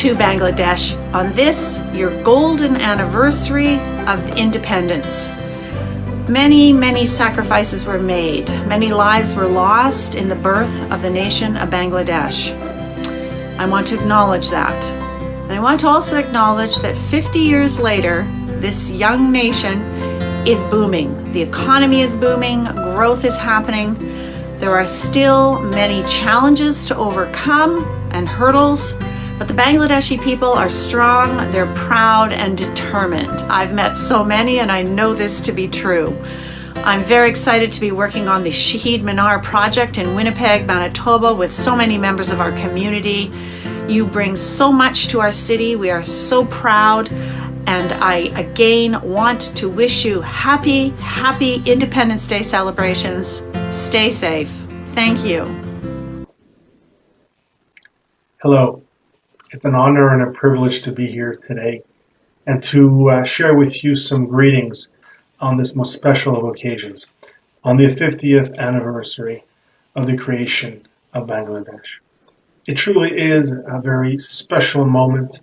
to Bangladesh on this, your golden anniversary of independence. Many, many sacrifices were made. Many lives were lost in the birth of the nation of Bangladesh. I want to acknowledge that. And I want to also acknowledge that 50 years later, this young nation is booming. The economy is booming, growth is happening. There are still many challenges to overcome and hurdles, but the Bangladeshi people are strong, they're proud and determined. I've met so many and I know this to be true. I'm very excited to be working on the Shahid Minar project in Winnipeg, Manitoba with so many members of our community. You bring so much to our city. We are so proud. And I again want to wish you happy Independence Day celebrations. Stay safe. Thank you. Hello. It's an honor and a privilege to be here today and to share with you some greetings on this most special of occasions, on the 50th anniversary of the creation of Bangladesh. It truly is a very special moment.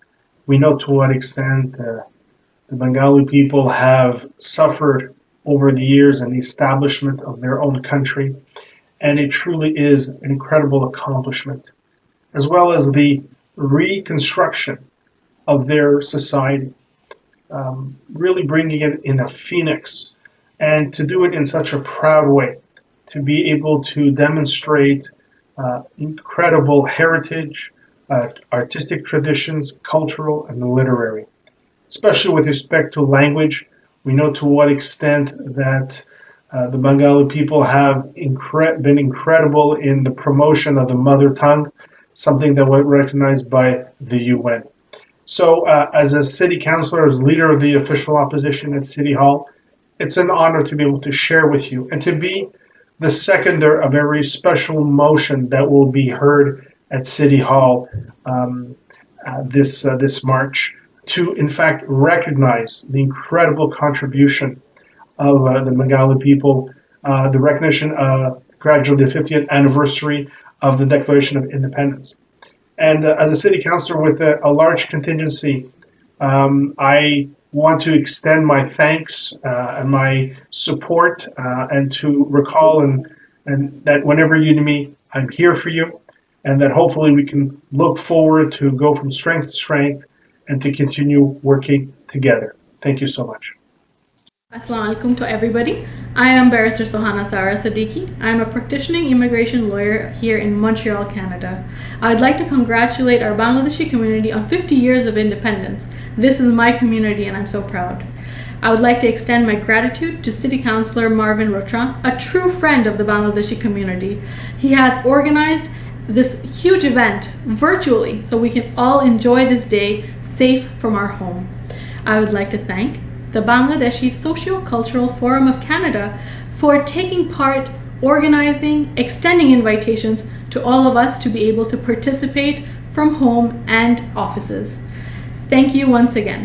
We know to what extent the Bengali people have suffered over the years in the establishment of their own country, and it truly is an incredible accomplishment, as well as the reconstruction of their society, really bringing it in a phoenix, and to do it in such a proud way, to be able to demonstrate incredible heritage, artistic traditions, cultural and literary. Especially with respect to language, we know to what extent that the Bengali people have been incredible in the promotion of the mother tongue, something that was recognized by the UN. So as a city councillor, as leader of the official opposition at City Hall, it's an honor to be able to share with you and to be the seconder of a very special motion that will be heard at City Hall this March, to in fact recognize the incredible contribution of the Bengali people, the recognition gradually the 50th anniversary of the Declaration of Independence. And as a city councillor with a large contingency, I want to extend my thanks and my support and to recall and that whenever you need me, I'm here for you, and that hopefully we can look forward to go from strength to strength and to continue working together. Thank you so much. Assalamu alaikum to everybody. I am Barrister Sohana Sara Siddiqui. I am a practicing immigration lawyer here in Montreal, Canada. I would like to congratulate our Bangladeshi community on 50 years of independence. This is my community and I'm so proud. I would like to extend my gratitude to City Councillor Marvin Rotrand, a true friend of the Bangladeshi community. He has organized this huge event virtually so we can all enjoy this day safe from our home. I would like to thank the Bangladeshi Socio-Cultural Forum of Canada for taking part, organizing, extending invitations to all of us to be able to participate from home and offices. Thank you once again.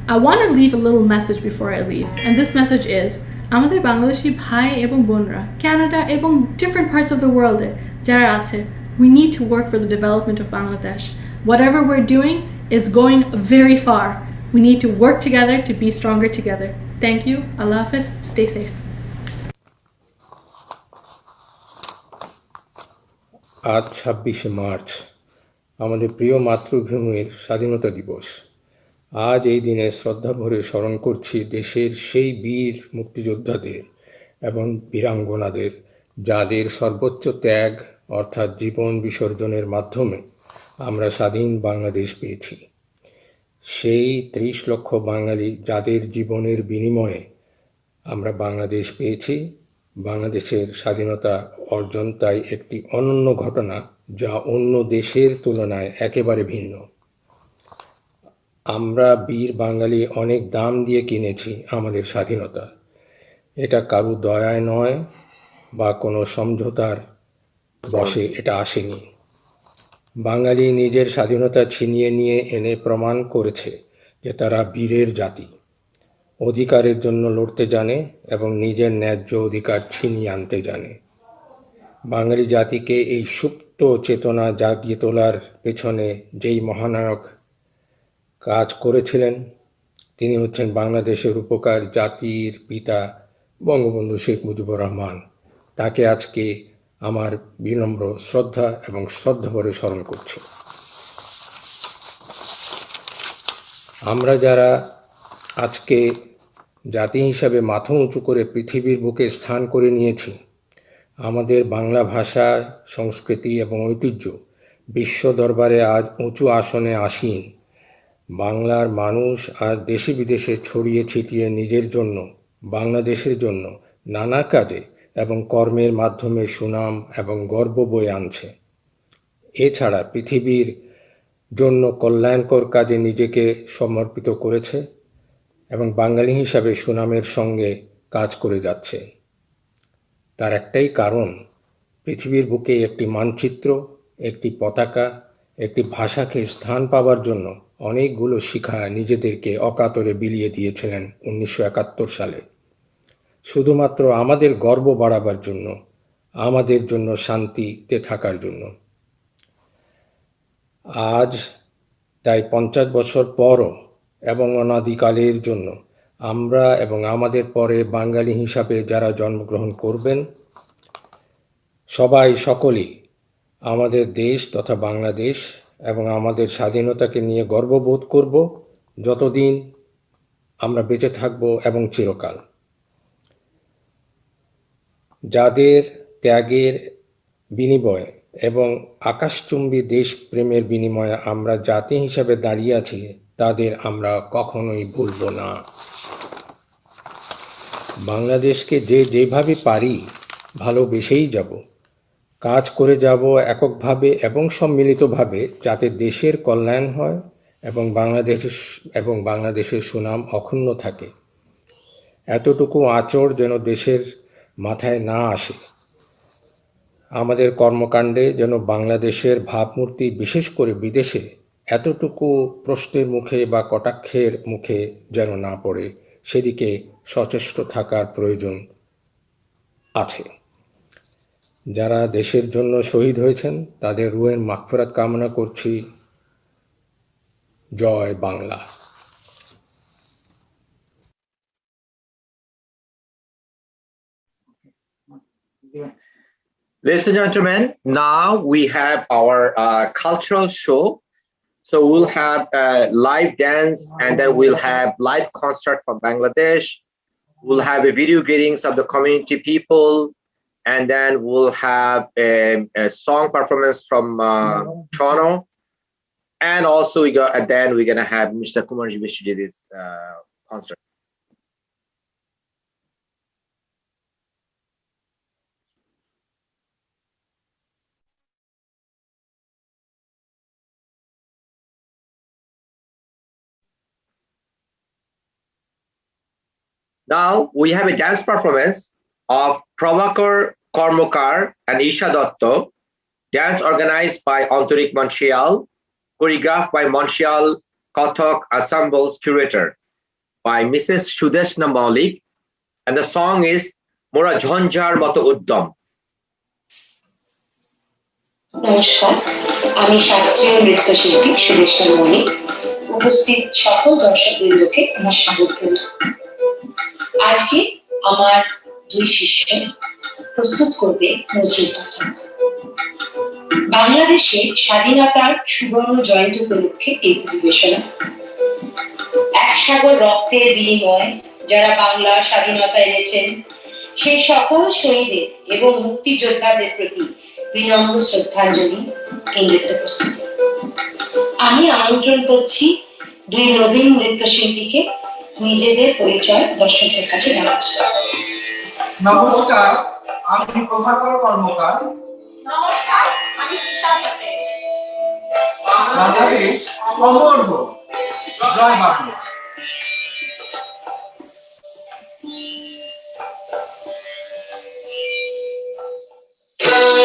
I want to leave a little message before I leave, and this message is আমাদের বাংলাদেশি ভাই এবং বোনরা Canada এবং different parts of the world যারা আছে, we need to work for the development of Bangladesh. Whatever we're doing is going very far. We need to work together to be stronger together. Thank you. Allah Hafiz. Stay safe. আজ 26শে March আমাদের প্রিয় মাতৃভূমির স্বাধীনতা দিবস। আজ এই দিনে শ্রদ্ধা ভরে স্মরণ করছি দেশের সেই বীর মুক্তিযোদ্ধাদের এবং বীরাঙ্গনাদের যাদের সর্বোচ্চ ত্যাগ অর্থাৎ জীবন বিসর্জনের মাধ্যমে আমরা স্বাধীন বাংলাদেশ পেয়েছি। সেই 30 লক্ষ বাঙালি যাদের জীবনের বিনিময়ে আমরা বাংলাদেশ পেয়েছি। বাংলাদেশের স্বাধীনতা অর্জন তাই একটি অনন্য ঘটনা যা অন্য দেশের তুলনায় একেবারে ভিন্ন। আমরা বীর বাঙালি অনেক দাম দিয়ে কিনেছি আমাদের স্বাধীনতা। এটা কারো দয়ায় নয় বা কোনো সমঝোতার বশে এটা আসেনি। বাঙালি নিজের স্বাধীনতা ছিনিয়ে নিয়ে এনে প্রমাণ করেছে যে তারা বীরের জাতি, অধিকারের জন্য লড়তে জানে এবং নিজের ন্যায্য অধিকার ছিনিয়ে আনতে জানে। বাঙালি জাতিকে এই সুপ্ত চেতনা জাগিয়ে তোলার পেছনে যেই মহানায়ক কাজ করেছিলেন তিনি হচ্ছেন বাংলাদেশের উপকার জাতির পিতা বঙ্গবন্ধু শেখ মুজিবুর রহমান। তাকে আজকে আমার বিনম্র শ্রদ্ধা এবং শ্রদ্ধাভরে স্মরণ করছি। আমরা যারা আজকে জাতি হিসাবে মাথা উঁচু করে পৃথিবীর বুকে স্থান করে নিয়েছি, আমাদের বাংলা ভাষা, সংস্কৃতি এবং ঐতিহ্য বিশ্ব দরবারে আজ উঁচু আসনে আসীন। বাংলার মানুষ আর দেশে বিদেশে ছড়িয়ে ছিটিয়ে নিজের জন্য, বাংলাদেশের জন্য নানা কাজে এবং কর্মের মাধ্যমে সুনাম এবং গর্ব বয়ে আনছে। এছাড়া পৃথিবীর জন্য কল্যাণকর কাজে নিজেকে সমর্পিত করেছে এবং বাঙালি হিসাবে সুনামের সঙ্গে কাজ করে যাচ্ছে। তার একটাই কারণ, পৃথিবীর বুকে একটি মানচিত্র, একটি পতাকা, একটি ভাষাকে স্থান পাওয়ার জন্য অনেকগুলো শিখা নিজেদেরকে অকাতরে বিলিয়ে দিয়েছিলেন 1971 সালে, শুধুমাত্র আমাদের গর্ব বাড়াবার জন্য, আমাদের জন্য শান্তিতে থাকার জন্য। আজ তাই 50 বছর পরও এবং অনাদিকালের জন্য আমরা এবং আমাদের পরে বাঙালি হিসাবে যারা জন্মগ্রহণ করবেন সকলেই আমাদের দেশ তথা বাংলাদেশ এবং আমাদের স্বাধীনতাকে নিয়ে গর্ববোধ করব যতদিন আমরা বেঁচে থাকব এবং চিরকাল। যাদের ত্যাগের বিনিময়ে এবং আকাশচুম্বী দেশপ্রেমের বিনিময়ে আমরা জাতি হিসাবে দাঁড়িয়ে আছি, তাদের আমরা কখনোই ভুলব না। বাংলাদেশকে যেভাবে পারি ভালোবেসেই যাব, কাজ করে যাব এককভাবে এবং সম্মিলিতভাবে, যাতে দেশের কল্যাণ হয় এবং বাংলাদেশের সুনাম অক্ষুণ্ণ থাকে। এতটুকু আঁচড় যেন দেশের মাথায় না আসে। আমাদের কর্মকাণ্ডে যেন বাংলাদেশের ভাবমূর্তি, বিশেষ করে বিদেশে, এতটুকু প্রশ্নের মুখে বা কটাক্ষের মুখে যেন না পড়ে, সেদিকে সচেষ্ট থাকার প্রয়োজন আছে। যারা দেশের জন্য শহীদ হয়েছেন তাদের রুহের মাগফিরাত কামনা করছি। জয় Bangla. Ladies and gentlemen, now we have our cultural show. So we'll have a live dance and then we'll have live concert from Bangladesh. We'll have a video greetings of the community people, and then we'll have a song performance from Toronto. And also at the end, we're gonna have Mr. Kumar Bishwajit's concert. Now we have a dance performance of Prabhakar Kormokar and Isha Dotto, dance organized by Antorik Montreal, choreographed by Montreal Kathak Ensemble's curator by Mrs. Sudeshna Maulik, and the song is Mora Jhonjar Moto Uddam. নমস্কার, আমি শাস্ত্রীয় নৃত্যশিল্পী সুদেশনা মৌলিক। উপস্থিত সকল দর্শকবৃন্দকে আমার স্বাগত। আজকে আমার দুই শিষ্য প্রস্তুত করবে নজরুল কথা। বাংলাদেশের স্বাধীনতার সুবর্ণ জয়ন্তী উপলক্ষে এই পরিবেশনা। এক সাগর রক্তের বিনিময়ে যারা বাংলার স্বাধীনতা এনেছেন, সেই সকল শহীদের এবং মুক্তিযোদ্ধাদের প্রতি বিনম্র শ্রদ্ধাঞ্জলি এই নৃত্য প্রস্তুতি। আমি আমন্ত্রণ করছি দুই নবীন নৃত্যশিল্পীকে নিজেদের পরিচয় দর্শকের কাছে দেওয়ার জন্য। নমস্কার, আমি প্রভাকর কর্মকার। নমস্কার, আমি কিশোর হতে। বাংলাদেশ অমর হোক, জয় Bangla. Thank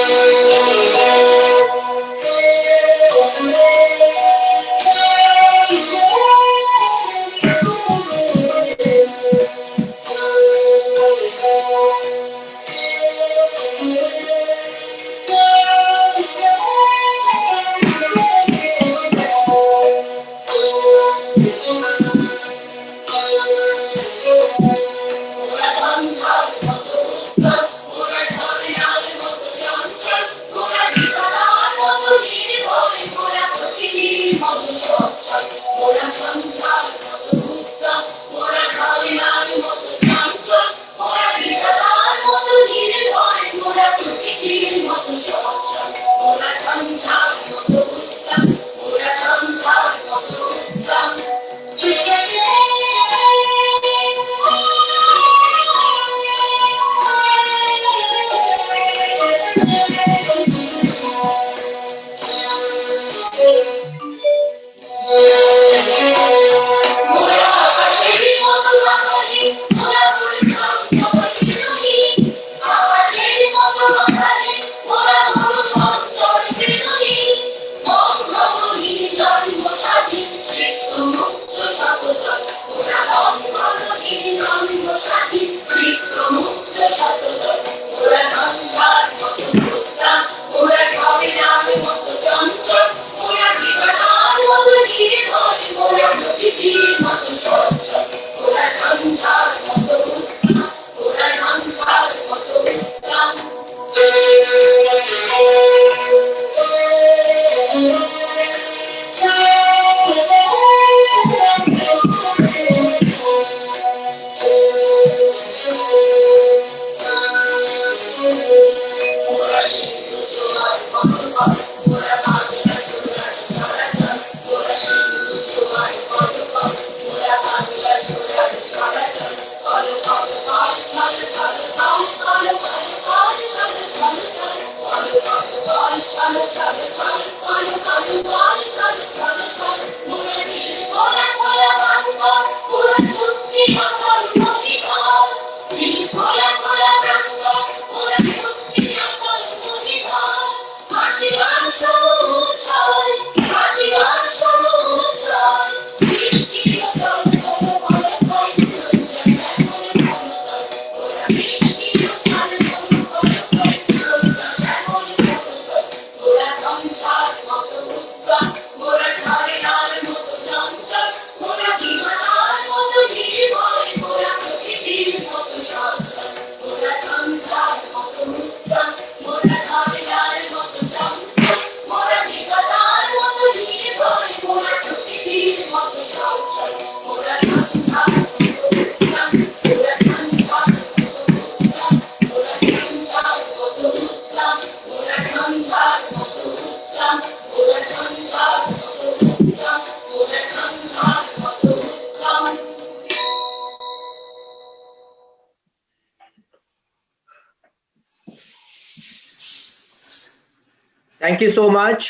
you. Thank you so much.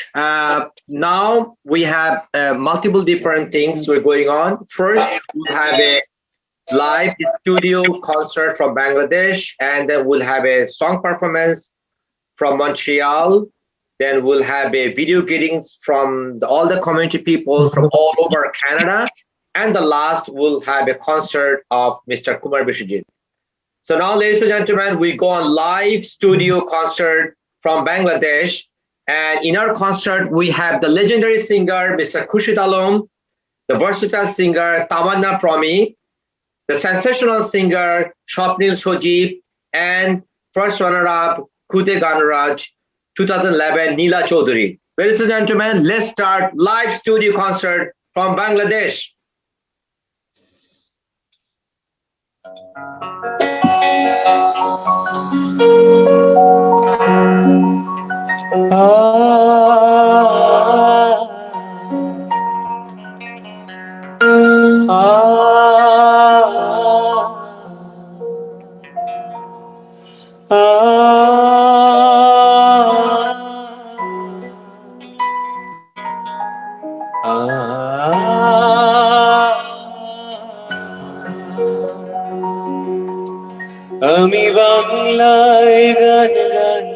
Now we have multiple different things we're going on. First, we'll have a live studio concert from Bangladesh, and then we'll have a song performance from Montreal. Then we'll have a video greetings from all the community people from all over Canada. And the last, we'll have a concert of Mr. Kumar Bishwajit. So now, ladies and gentlemen, we go on live studio concert from Bangladesh. And in our concert, we have the legendary singer, Mr. Khurshid, the versatile singer, Tamanna Prome, the sensational singer, Swapnil Shojib, and first runner-up, Khute Ganraj, 2011, Neela Chaudhary. Ladies and gentlemen, let's start live studio concert from Bangladesh. আমি বাংলায় গান গাই,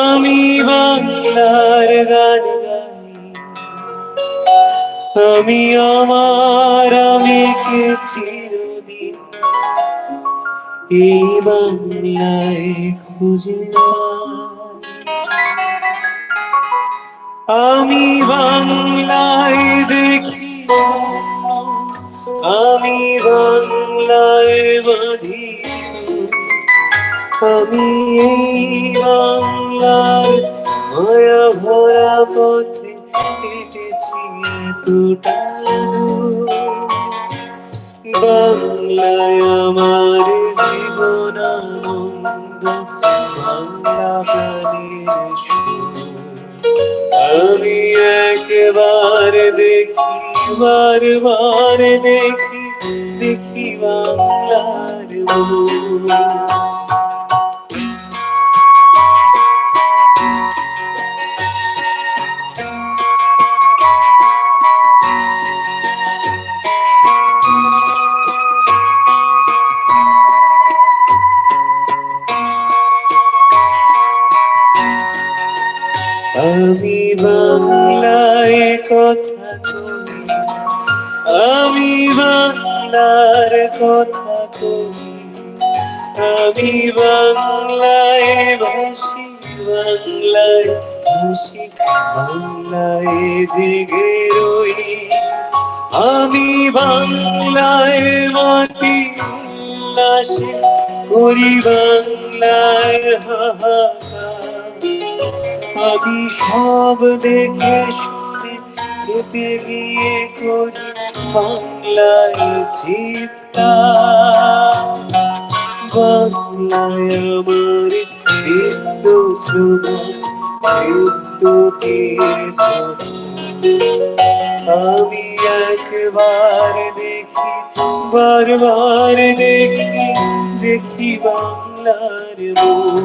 আমি বাংলার গান গাই, আমি আমার আমিকে চিরদিন এই বাংলায় খুঁজে পাই। আমি বাংলায় দেখি, আমি বাংলায় বাঁধি, আমি এই বাংলার মায়া ভরা পথে হেঁটেছি এতটা দূর। বাংলায় আমার জীবন আনন্দ, বাংলা প্রাণের সুর। আমি একবার দেখি, বারবার দেখি, দেখি বাংলার মোর। আমি বাংলায় কথা কই, আমি বাংলার কথা কই, আমি বাংলায় ভাসি, বাংলায় ভাসি, বাংলায় জেগে রই। আমি বাংলায় মাটি উল্লাসে করি, বাংলায় হাহাকার। আমি সব দেখে শুনে খেতে গিয়ে করি বাংলায় চিৎকার। বাংলায় আমার হিন্দুস্তান বিদ্যুতের, আমি একবার দেখি, বারবার দেখি, দেখি বাংলার মোর।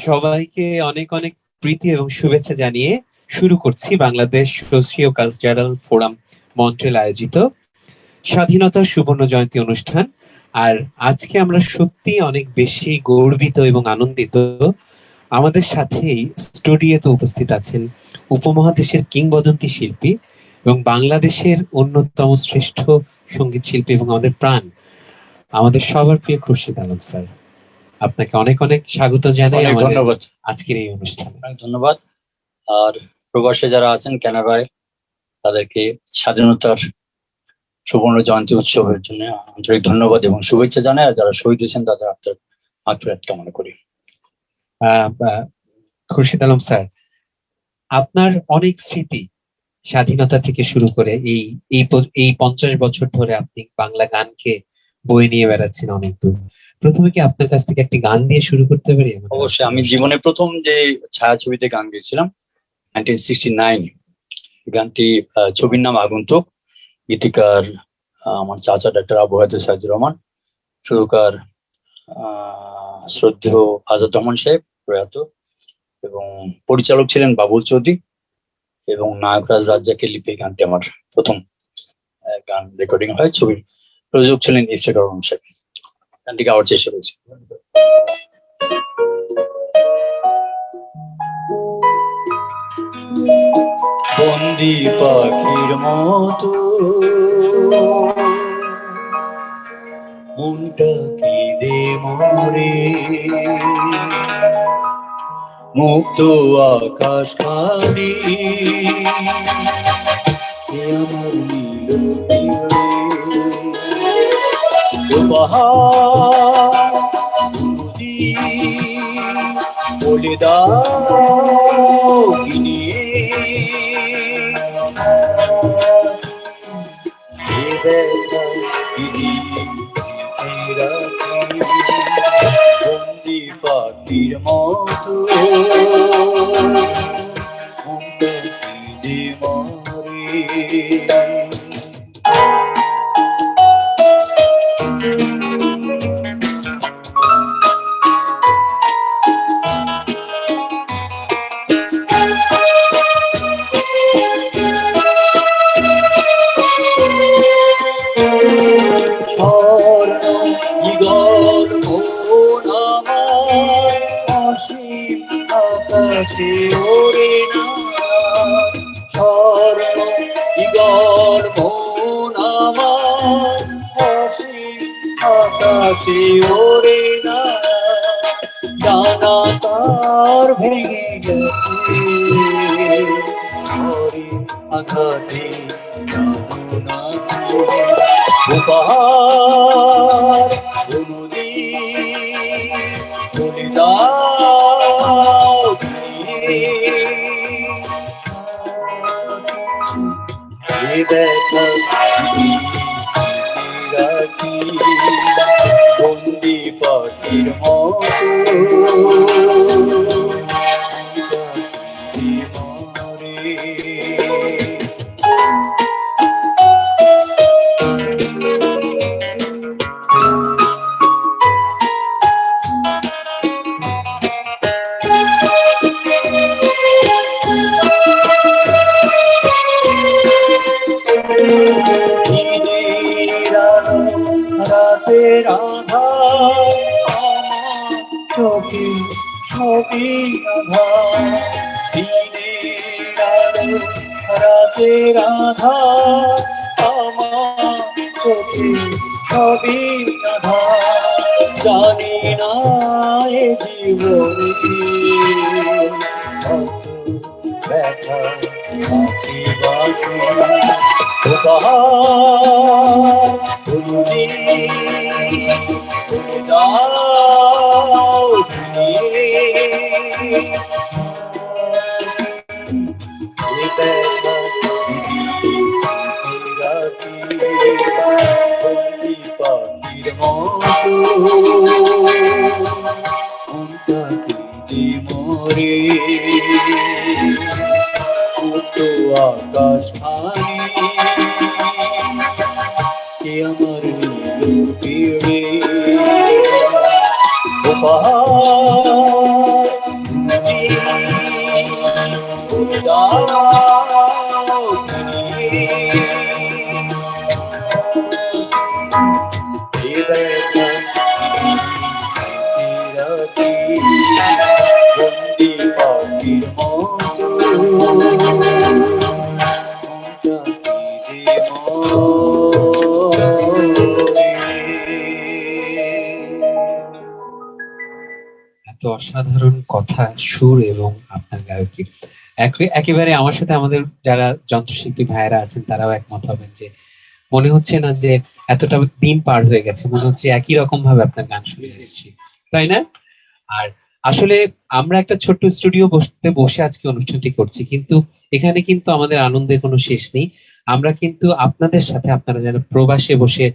সবাইকে অনেক অনেক প্রীতি এবং শুভেচ্ছা জানিয়ে শুরু করছি বাংলাদেশ সোশিও-কালচারাল ফোরাম মন্ট্রিয়াল আয়োজিত স্বাধীনতা সুবর্ণ জয়ন্তী অনুষ্ঠান। আর আজকে আমরা সত্যি অনেক বেশি গর্বিত এবং আনন্দিত। আমাদের সাথেই স্টুডিওতে উপস্থিত আছেন উপমহাদেশের কিংবদন্তি শিল্পী এবং বাংলাদেশের অন্যতম শ্রেষ্ঠ সঙ্গীত শিল্পী এবং আমাদের প্রাণ, আমাদের সবার প্রিয় খুরশিদ আলম স্যার। আপনাকে অনেক অনেক স্বাগত জানাই অনেক আমাদের ধন্যবাদ আজকের এই অনুষ্ঠানে। অনেক ধন্যবাদ। আর প্রবাসে যারা আছেন কানাডায়, তাদেরকে স্বাধীনতার সুবর্ণ জয়ন্তী উৎসবের জন্য আন্তরিক ধন্যবাদ এবং শুভেচ্ছা জানাই। আর যারা শহীদ হয়েছেন তাদের আত্মার মাগফিরাত কামনা করি। খুরশিদ আলম স্যার, আপনার অনেক স্মৃতি স্বাধীনতা থেকে শুরু করে এই 50 বছর ধরে আপনি বাংলা গানকে বয়ে নিয়ে বেড়াচ্ছেন অনেক দূর। প্রথমে কি আপনার কাছ থেকে একটি গান দিয়ে শুরু করতে পারি? অবশ্যই। আমি জীবনে প্রথম যে ছায়াছবিতে গান গেয়েছিলাম 1969, গানটি ছবির নাম আগন্তুক, গীতিকার আমার চাচা ডাক্তার আবু হায়দার সাইদুর রহমান, সুরকার শ্রদ্ধেয় আজাদ রহমান সাহেব প্রয়াত, এবং পরিচালক ছিলেন বাবুল চৌধুরী, এবং নায়করাজ রাজ্জাকের লিপি গানটি আমার প্রথম গান রেকর্ডিং হয়। ছবির প্রযোজক ছিলেন ইফতেখার রহমান সাহেব। গানটি গাওয়ার চেষ্টা করেছি। বন্দি পাখির মতো মনটা কেঁদে মরে, মুক্ত আকাশ খানি আমার নীল বলে দাও বন্দি পাখির মতো আকাশে ওরে না স্বর্ণ ইগল মন আমার, আকাশে ওরে না জানা তার ভেঙে গেছে আঘাতে উপহার বলে দাও বন্দি পাখির রাতের আধার আমার চোখে ছবি আধার, দিনের আলো রাতের আধার আমার চোখে ছবি আধার, জানি না এ জীবনে কত ব্যথা আছে বাকি উপহার বলে দাও বন্দি পাখির মতো মরে আকাশ খানি আমার পেড়ে বন্দি পাখির মতো এত অসাধারণ কথা, সুর এবং আপনার গায়কী একেবারে আমার সাথে আমাদের যারা যন্ত্রশিল্পী ভাইয়েরা আছেন তারাও একমত হবেন যে মনে হচ্ছে না যে এতটা দিন পার হয়ে গেছে, মনে হচ্ছে একই রকম ভাবে আপনার গান শুনে এসেছি, তাই না? আর আসলে আমরা একটা ছোট্ট স্টুডিও বসে আজকে অনুষ্ঠানটি করছি, কিন্তু এখানে কিন্তু আমাদের আনন্দের কোনো শেষ নেই। আমরা কিন্তু আপনাদের সাথে, আপনারা যারা প্রবাসে বসে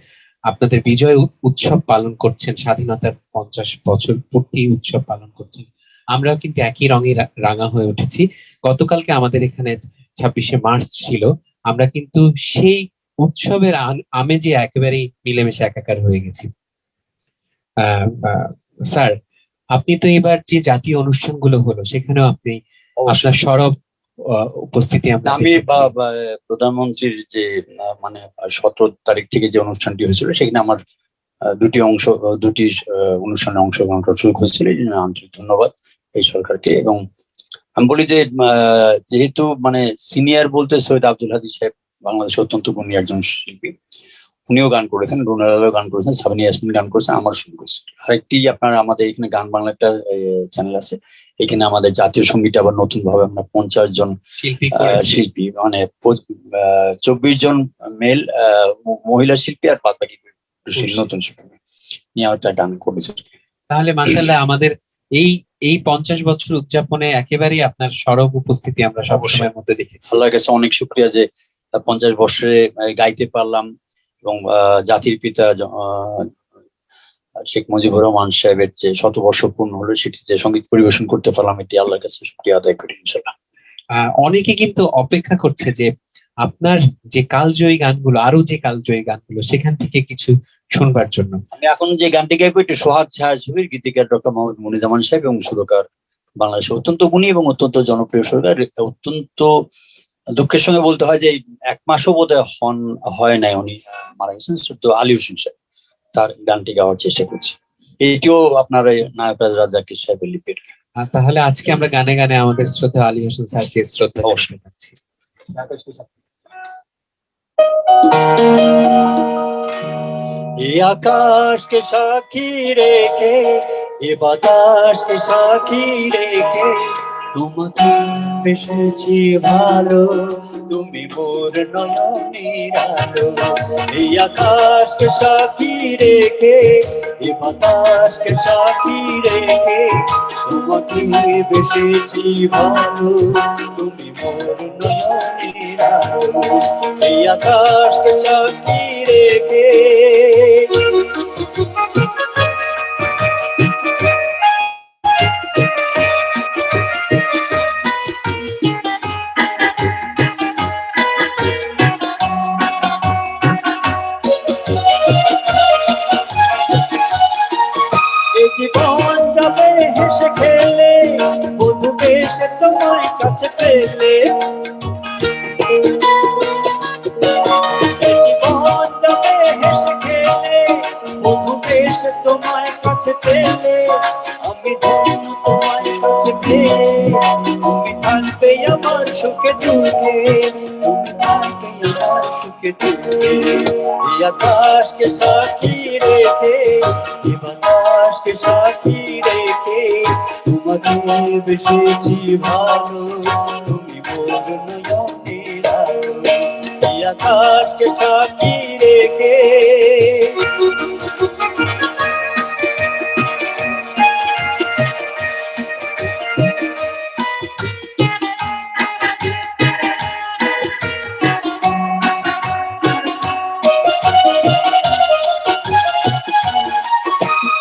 আপনাদের বিজয় উৎসব পালন করছেন, স্বাধীনতার 50 বছর পূর্তি উৎসব পালন করছেন, আমরাও কিন্তু একই রঙে রাঙা হয়ে উঠেছি। গতকালকে আমাদের এখানে 26শে মার্চ ছিল, আমরা কিন্তু সেই উৎসবের আমেজে একেবারেই মিলেমিশে একাকার হয়ে গেছি। স্যার, আপনি তো এবার যে জাতীয় অনুষ্ঠানগুলো হলো সেখানেও আপনি আপনার সরব উপস্থিতি আমি প্রধানমন্ত্রীর যে মানে 17 তারিখ থেকে যে অনুষ্ঠানটি হয়েছিল সেখানে আমার দুটি অনুষ্ঠানে অংশগ্রহণ করার সুযোগ হয়েছিল। এই জন্য আন্তরিক ধন্যবাদ এই সরকারকে। এবং আমি বলি যে যেহেতু মানে সিনিয়র বলতে সৈয়দ আব্দুল হাদী সাহেব বাংলাদেশের অত্যন্ত গুণী একজন শিল্পী, উনিও গান করেছেন, রুনালাও গান করেছেন, সাবিনা ইয়াসমিন গান করেছেন, আমার শুরু করেছে। আরেকটি আপনার আমাদের এখানে গান বাংলা একটা চ্যানেল আছে, এখানে আমাদের জাতীয় সঙ্গীত আবার নতুন ভাবে আমরা 50 জন শিল্পী মানে 24 জন মেল মহিলা শিল্পী আর বাদ বাকি নতুন শিল্পী নিয়ে একটা গান করেছে। তাহলে মাশাআল্লাহ আমাদের এই 50 বছর উদযাপনে একেবারেই আপনার সরব উপস্থিতি আমরা সবসময়ের মধ্যে দেখেছি। আল্লাহর কাছে অনেক শুকরিয়া যে 50 বছরে গাইতে পারলাম এবং জাতির পিতা শেখ মুজিবুর রহমান সাহেবের যে 100 বর্ষ পূর্ণ হলো সেটিতে সঙ্গীত পরিবেশন করতে পারলাম, এটি আল্লাহর কাছে শুকরিয়া আদায় করি ইনশাআল্লাহ। অনেকে কিন্তু অপেক্ষা করছে যে আপনার যে কালজয়ী গানগুলো, আরো যে কালজয়ী গানগুলো সেখান থেকে কিছু শুনবার জন্য। আমি এখন যে গানটি গাইবো একটু সোহাগ ছায়াছবির, গীতিকার ডক্টর মোহাম্মদ মনিজামান সাহেব এবং সুরকার বাংলাদেশের অত্যন্ত গুণী এবং অত্যন্ত জনপ্রিয় সুরকার। অত্যন্ত দুঃখের সঙ্গে বলতে হয় যে 1 মাসও বোধহয় হয় নাই উনি মারা গেছেন, তো আলী হোসেন সাহেব, তার গানটি গাওয়ার চেষ্টা করছি। এটিও আপনার নায়করাজ রাজ্জাকের সাহেবের লিপির। তাহলে আজকে আমরা গানে গানে আমাদের শ্রদ্ধা আলী হোসেন স্যারকে শ্রদ্ধা জানাচ্ছি। ये आकाश के साक्षी रेखे, ये বাতাস के साक्षी रेखे, তোমাকে বেসেছি ভালো, তুমি মোর নয়নের আলো। এই আকাশকে সাক্ষী রেখে, এই বাতাসকে সাক্ষী রেখে, তোমাকে বেসেছি ভালো, তুমি মোর নয়নের আলো। এই আকাশকে সাক্ষী রেখে জীবন যাবে হেসে খেলে, বধু বেশে তোমায় কাছে পেলে। জীবন যাবে হেসে খেলে, বধু বেশে তোমায় কাছে পেলে। আমি ধন্য তোমায় কাছে পেয়ে, তুমি থাকবে আমার সুখে দুঃখে, তুমি থাকবে আমার সুখে দুঃখে। এই আকাশকে সাক্ষী রেখে, এই বাতাসকে সাক্ষী রেখে, তোমাকে বেসেছি ভালো, তুমি মোর নয়নের আলো। এই আকাশকে সাক্ষী রেখে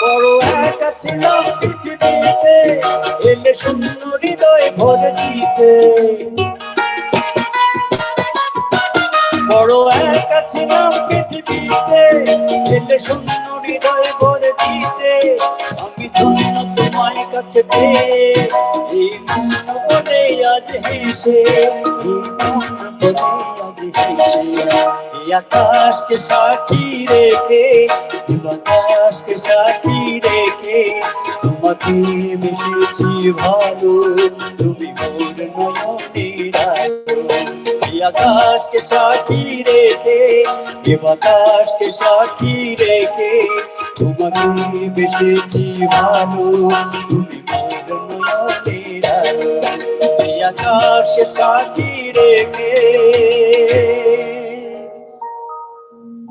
বড় একা ছিলাম পৃথিবীতে, এলে শূন্য হৃদয় ভরে দিতে। বড় একা ছিলাম পৃথিবীতে, এলে শূন্য হৃদয় ভরে দিতে। আমি ধন্য তোমায় কাছে পেয়ে, এই মন বলে আজ হেসে, এই মন বলে আজ হেসে। এই আকাশকে সাক্ষী রেখে, বাতাসকে সাক্ষী রেখে, তোমাকে বেসেছি ভালো, তুমি মোর নয়নের আলো। এই আকাশকে সাক্ষী রেখে, এ বাতাসকে সাক্ষী রেখে, তোমাকে বেসেছি ভালো, তুমি সে সাথী রেখে।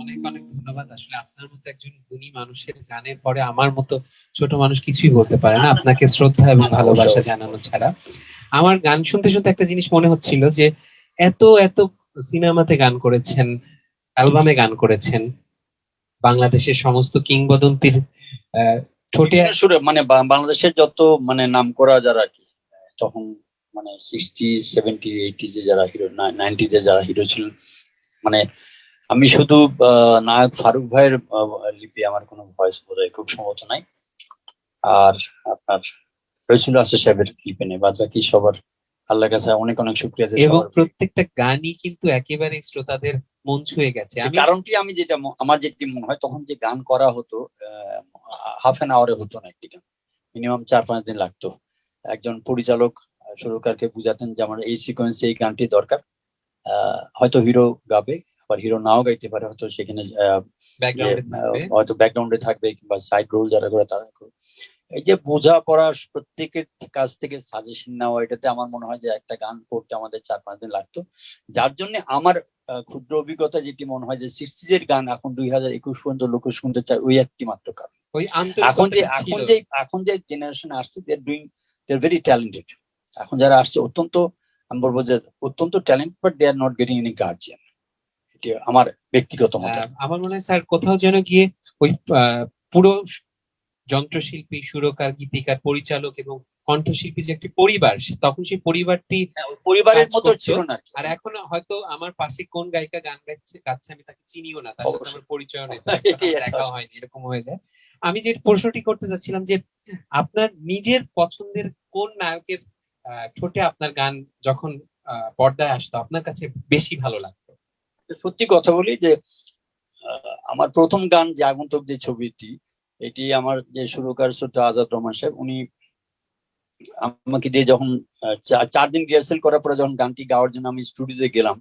অনেক অনেক ধন্যবাদ। আসলে আপনার মতো একজন গুণী মানুষের গানের পরে আমার মতো ছোট মানুষ কিছুই বলতে পারে না, আপনাকে শ্রদ্ধা এবং ভালোবাসা জানানো ছাড়া। আমার গান শুনতে শুনতে একটা জিনিস মনে হচ্ছিল যে এত এত সিনেমাতে গান করেছেন, অ্যালবামে গান করেছেন, বাংলাদেশের সমস্ত কিংবদন্তির ঠোঁটে সুরে মানে বাংলাদেশের যত মানে নাম করা যারা আর কি তখন মানে 60, 70, 80 যে যারা হিরো, 90 যে যারা হিরো ছিলেন, মানে আমি শুধু নায়ক ফারুক ভাইয়ের লিপি আমার কোনো ভয়েস বোধহয় খুব সম্ভবত নাই, আর আপনার রসুল আসে সাহেবের লিপি নেই, বাদ বাকি সবার আল্লাহর কাছে অনেক অনেক শুকরিয়া। এবং প্রত্যেকটা গানই কিন্তু একেবারে শ্রোতাদের মন ছুঁয়ে গেছে। কারণটি আমি যেটা আমার যেটি মনে হয় তখন যে গান করা হতো হাফ অ্যান আওয়ারে হতো না, একটি গান মিনিমাম 4-5 দিন লাগতো। একজন পরিচালক সুরকারকে বুঝাতেন যে আমার এই সিকোয়েন্সে এই গানটি দরকার, হয়তো হিরো গাবে আবার হিরো নাও গাইতে পারে, হয়তো সেখানে হয়তো ব্যাকগ্রাউন্ডে থাকবে কিংবা সাইড রোল যারা করে তারা। এই যে বোঝাপড়া, প্রত্যেকের কাছ থেকে সাজেশন নেওয়া, এটাতে আমার মনে হয় যে একটা গান করতে আমাদের 4-5 দিন লাগতো। যার জন্য আমার ক্ষুদ্র অভিজ্ঞতা যেটি মনে হয় যে 60s গান এখন 2021 পর্যন্ত লোক শুনতে চায়, ওই একটি মাত্র কারণ। এখন যে জেনারেশন আসছে they are doing, they are very talented. এখন যারা আসছে অত্যন্ত, আমি বলবো যে অত্যন্ত talent, but they are not getting any guardian. এটি আমার ব্যক্তিগত মত। আমার মনে হয় স্যার কোথাও যেন গিয়ে ওই পুরো যন্ত্রশিল্পী, সুরকার, গীতিকার, পরিচালক এবং কণ্ঠশিল্পী যে একটি পরিবার, তখন সেই পরিবারটি পরিবারের মতো ছিল না। আর এখন হয়তো আমার পাশে কোন গায়িকা গান গাচ্ছে আমি তাকে চিনিও না, তার সাথে আমার পরিচয় নেই, দেখা হয়নি, এরকম হয়ে যায়। আমি যে প্রশ্নটি করতে চাচ্ছিলাম যে আপনার নিজের পছন্দের কোন নায়কের ঠোঁটে আপনার গান যখন পর্দায় আসতো আপনার কাছে বেশি ভালো লাগতো? সত্যি কথা বলি যে আমার প্রথম গান যে আগন্তুক যে ছবিটি, এটি আমার যে সুরকার শ্রদ্ধা আজাদ রহমান সাহেব, উনি আমাকে দিয়ে যখন 4 দিন রিহার্সেল করার পরে যখন গানটি গাওয়ার জন্য আমি স্টুডিওতে গেলাম,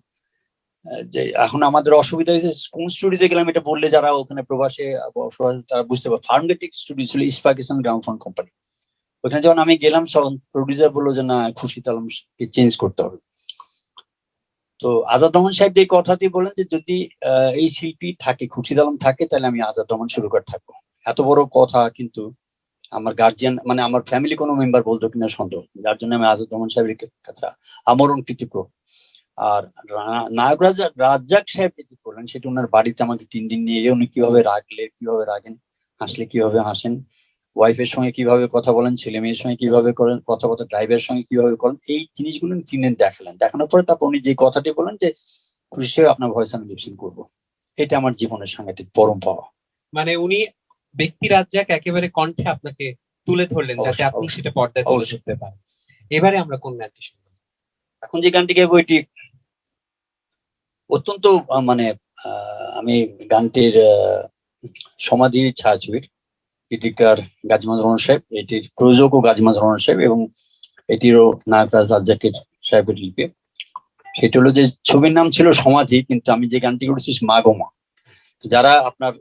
যে এখন আমাদের অসুবিধা হয়েছে কোন স্টুডিওতে গেলাম এটা বললে যারা ওখানে প্রবাসে তারা বুঝতে পারে। ফার্মগেটিক স্টুডিও ছিল, ইস্ট পাকিস্তান গ্রামোফোন কোম্পানি। ওখানে যখন আমি গেলাম প্রডিউসার বললো যে না, খুরশিদ আলমকে চেঞ্জ করতে হবে। তো আজাদ রহমান সাহেব এই কথাটি বলেন যে যদি এই শিল্পী থাকে, খুরশিদ আলম থাকে, তাহলে আমি আজাদ রহমান সুরকার থাকবো। এত বড় কথা কিন্তু আমার গার্জিয়ান মানে আমার ফ্যামিলি কোনো মেম্বার বলতো কিনা সন্দেহ, যার জন্য আমি আজাদ রহমান সাহেবের কাছে আমরণ কৃতজ্ঞ। আর নায়ক রাজ্জাক সাহেব যেটি করলেন সেটা ওনার বাড়িতে আমাকে 3 দিন নিয়ে উনি কিভাবে কিভাবে রাখেন, হাসলে কিভাবে হাসেন, ওয়াইফের সঙ্গে কিভাবে কথা বলেন, ছেলে মেয়ের সঙ্গে কিভাবে করেন কথাবার্তা, ড্রাইভারের সঙ্গে কিভাবে করেন, এই জিনিসগুলো 3 দিন দেখালেন। দেখানোর পরে তারপর উনি যে কথাটি বলেন যে খুশি হয়ে আপনার ভয়েস আমি লিপসিং করবো, এটা আমার জীবনের সাংঘাতিক পরম পাওয়া। মানে উনি ব্যক্তি রাজ্জাক একেবারে কণ্ঠে আপনাকে তুলে ধরলেন যাতে আপনি সেটা পর্দায় তুলে ধরতে পারেন। এবারে আমরা কোন গানটি শুনব? এখন যে গানটি গাইবো এটি অত্যন্ত মানে আমি গানটির সমাধি ছায়াছবির গীতিকার গাজী মাজহারুল রহমান সাহেব, এটির প্রযোজকও গাজী মাজহারুল রহমান সাহেব এবং এটিরও নায়ক রাজ্জাকের সাহেবের লিপি। সেটা হলো যে ছবির নাম ছিল সমাধি, কিন্তু আমি যে গানটি করেছি মা গো মা। যারা আপনার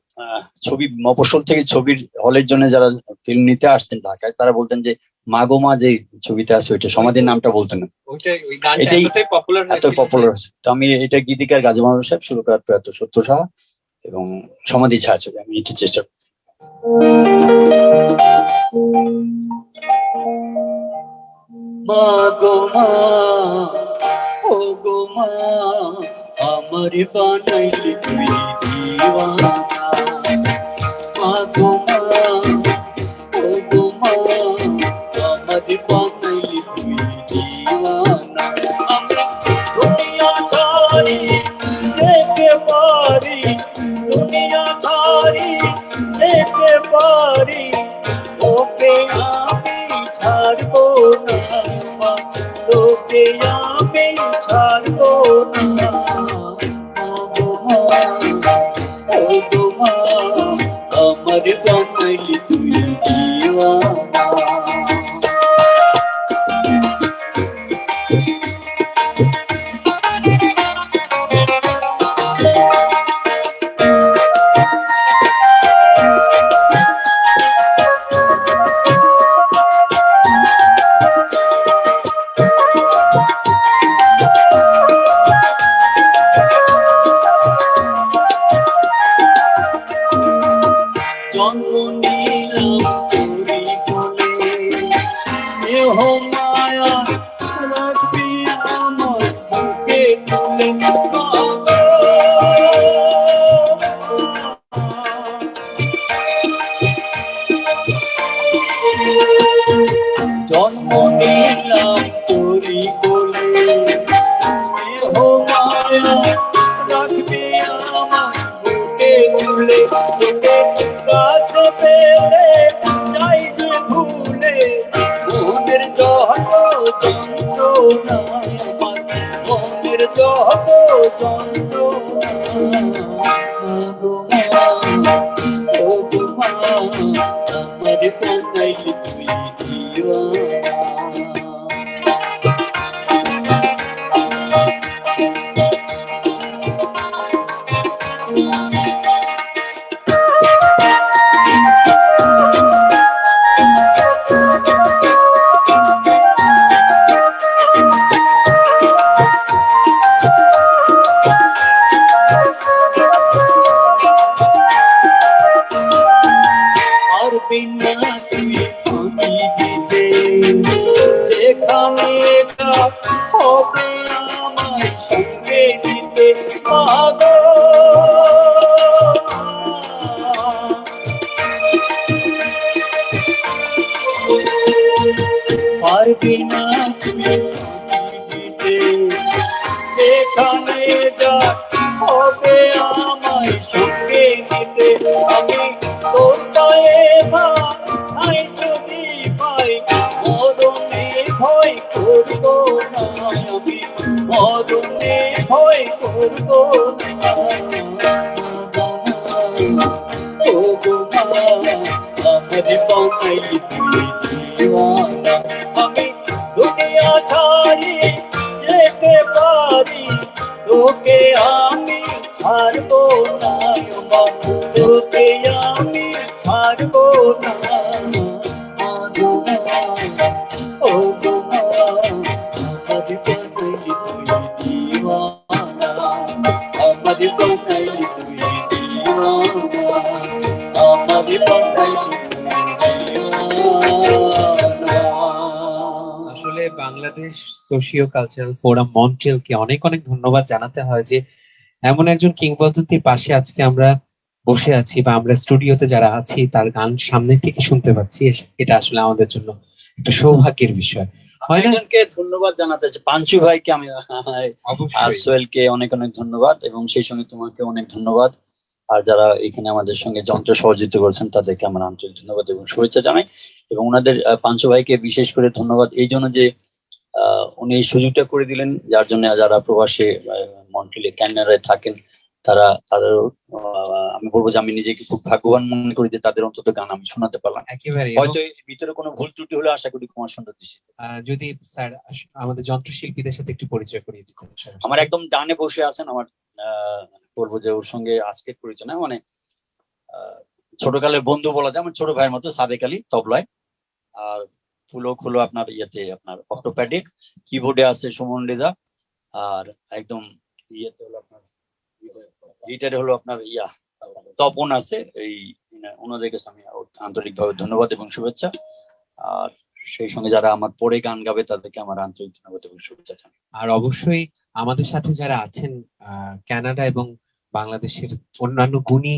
ছবি মফস্বল থেকে ছবির হলের জন্য যারা ফিল্ম নিতে আসতেন ঢাকায়, তারা বলতেন যে মা গো মা যে ছবিটা আছে ওইটা সমাধির নামটা বলতেন না, এটাই এত পপুলার হয়েছে। তো আমি এটা গীতিকার গাজী মাজহারুল সাহেব, সুরকার প্রয়াত সত্য সাহা এবং সমাধি ছায়াছবি, আমি এটি চেষ্টা করছি। মা গো মা, ও গো মা, আমার বানাইলি তুই দিওয়ানা। মা গো মা, ও গো মা, আমার বানাইলি তুই দিওয়ানা। আমি দুনিয়া ছাড়ি যেতে পারি, দুনিয়া ছাড়ি যেতে পারি, ওকে আমি ছাড়বো না, তোকে আমি ছাড়বো না। ও গো মা, ও গো মা, আমার বানাইলি তুই দিওয়ানা। মায়া রাখবি আমার বুকে তুলে জন্ম নিলাম তোরি কোলে মায়া রাখবি আমার বুকে তুলে তোকে কাছে পেলে যাই যে ভুলে মনের যত যন্ত্রণা আমার মনের যত যন্ত্রণা ও তোমা আমার কান্নাইলে তুই পারবি না তুমি দিতে যেখানে যা হবে আমায় সঙ্গে নিতে আমি তোর পায়ে ভাই যদি পাই মরণে ভয় করবো না আমি মরণে ভয় করবো না ও গোমা আমারে বানাইলি তুই দিওয়ানা আমি দুনিয়া ছাড়ি যেতে পারি তোকে আমি ছাড়বো না তোকে আমি ছাড়বো না ও গোমা আমারে বানাইলি তুই দিওয়ানা আমারে বানাইলি তুই দিওয়ানা আমারে বানাইলি বাংলাদেশ সোশিও কালচারাল ফোরাম মন্ট্রিয়ালকে অনেক অনেক ধন্যবাদ জানাতে হয় যে এমন একজন কিংবদন্তির পাশে আজকে আমরা বসে আছি বা আমরা স্টুডিওতে যারা আছি তার গান সামনে থেকে শুনতে পাচ্ছি। এটা আসলে আমাদের জন্য একটা সৌভাগ্যের বিষয়। অনেকজনকে ধন্যবাদ জানাতে চাই, পাঞ্চু ভাইকে আমি আর সোহেলকে অনেক অনেক ধন্যবাদ এবং সেই সঙ্গে তোমাকে অনেক ধন্যবাদ। আর যারা এখানে আমাদের সঙ্গে যন্ত্র সহযোগিতা করেছেন তাদেরকে আমার আন্তরিক ধন্যবাদ এবং শুভেচ্ছা জানাই। এবং ওনাদের পাঞ্চু ভাইকে বিশেষ করে ধন্যবাদ এই জন্য যে উনি এই সুযোগটা করে দিলেন, যার জন্য যারা প্রবাসী মন্ট্রিলে ক্যানাডায় থাকেন তাদের আমি বলবো যে আমি নিজেকে খুব ভাগ্যবান মনে করি যে তাদের অন্তত গান আমি শোনাতে পারলাম। একেবারে হয়তো এর ভিতরে কোনো ভুল ত্রুটি হলে আশা করি কুমার সুন্দর দৃষ্টি যদি স্যার আমাদের যন্ত্রশিল্পীদের সাথে একটু পরিচয় করিয়ে দিতেন। আমার একদম ডানে বসে আছেন আমার বলবো যে ওর সঙ্গে আজকের পরিচয় না, মানে ছোটকালের বন্ধু বলা যায়, আমার ছোট ভাইয়ের মতো সাদেক আলী তবলায়, আর ফুলো খুলো আপনার ইয়েতে আপনার অক্টোপ্যাডিক, কিবোর্ডে আছে সুমন রেজা, আর একদম ইয়েতে হলো আপনার গিটারে হলো আপনার তপন আছে। এই ওনাদের কাছে আমি আন্তরিকভাবে ধন্যবাদ এবং শুভেচ্ছা। আর সেই সঙ্গে যারা আমার পরে গান গাবে তাদেরকে আমার আন্তরিক ধন্যবাদ এবং শুভেচ্ছা জানাই। আর অবশ্যই আমাদের সাথে যারা আছেন কানাডা এবং বাংলাদেশের অন্যান্য গুণী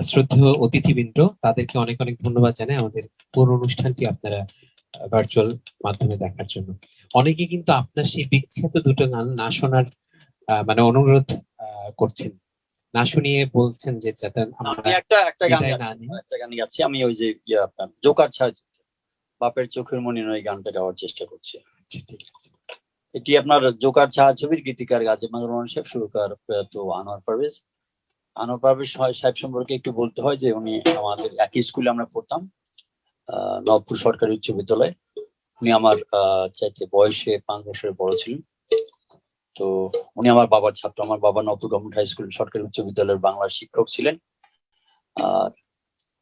শ্রদ্ধেয় অতিথিবৃন্দ, তাদেরকে অনেক অনেক ধন্যবাদ জানাই আমাদের পুরো অনুষ্ঠানটি আপনারা ভার্চুয়াল মাধ্যমে দেখার জন্য। অনেকে কিন্তু আপনার সেই বিখ্যাত দুটো গান না শোনার মানে অনুরোধ করছেন, না শুনিয়ে বলছেন যে যাতে আমি একটা গান গাচ্ছি। আমি ওই যে আপনার জোকার ছাড় বাপের চোখের মনি নয় গানটা গাওয়ার চেষ্টা করছি। ঠিক আছে। এটি আপনার জোকার ছাড় ছবির গীতিকার গাজী মাজহারুল রহমান সাহেব, সুরকার প্রয়াত আনোয়ার পারভেজ। আনোয়ার পারভেজ সাহেব সম্পর্কে একটু বলতে হয় যে উনি আমাদের একই স্কুলে আমরা পড়তাম, নবপুর সরকারি উচ্চ বিদ্যালয়। উনি আমার চাইতে বয়সে 5 বছরের বড় ছিলেন। তো উনি আমার বাবার ছাত্র। আমার বাবা নবপুর গভর্নমেন্ট হাই স্কুল সরকারি উচ্চ বিদ্যালয়ের বাংলার শিক্ষক ছিলেন। আর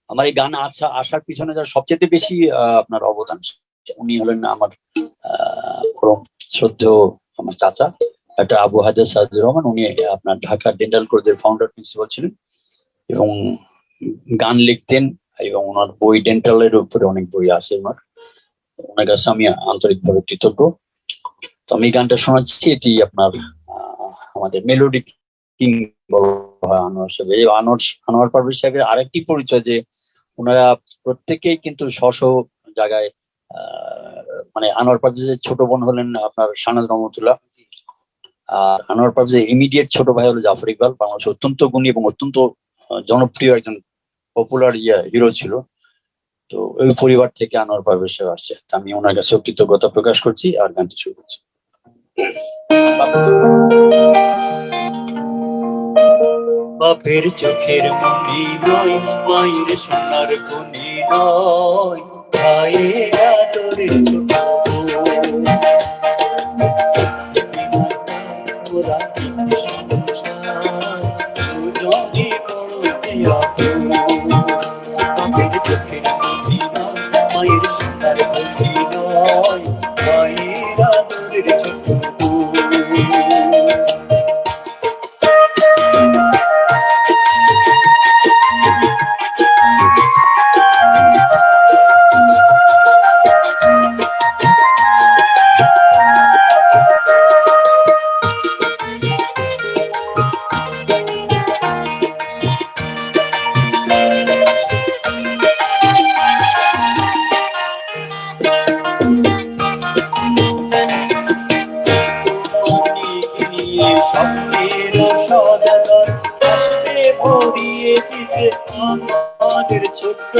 আমার এই গান আসার পিছনে যার সবচেয়ে বেশি আপনার অবদান, উনি হলেন আমার পরম শ্রদ্ধেয় আমার চাচা, একটা আবু হাজার সাইদুর রহমান। উনি আপনার ঢাকা ডেন্টাল কলেজের ফাউন্ডার প্রিন্সিপাল ছিলেন এবং গান লিখতেন এবং ওনার বই ডেন্টালের উপরে অনেক বই আছে ওনার। ওনার কাছে আমি আন্তরিকভাবে কৃতজ্ঞ। তো আমি এই গানটা শোনাচ্ছি, এটি আপনার আমাদের মেলোডি কিং বলা হয় আনোয়ার সাহেব। এই আনোয়ার পারভেজ সাহেবের আরেকটি পরিচয় যে ওনারা প্রত্যেকেই কিন্তু স্ব জায়গায় মানে আনোয়ার পারভেজের ছোট বোন হলেন আপনার শাহনাজ রহমতুল্লাহ, আর আনোয়ার পারভেজের ইমিডিয়েট ছোট ভাই হলো জাফর ইকবাল। বাংলাদেশ অত্যন্ত গুণী এবং অত্যন্ত জনপ্রিয় একজন পপুলার হিরো ছিল। তো ওই পরিবার থেকে আনোয়ার পারভেজ সাহেব আসছে। আমি ওনার কাছে কৃতজ্ঞতা প্রকাশ করছি আর গানটি শুরু করছি। বাপের চোখের মনি নয়, মায়ের সোনার খনি নয়, ভাইয়ের আদরের ছোট ওরা দুজনই বড় প্রিয়। বাপের চোখের মনি নয়, মায়ের সোনার খনি নয়, ভাইয়ের আদরের ছোট আমাদের ছোট্ট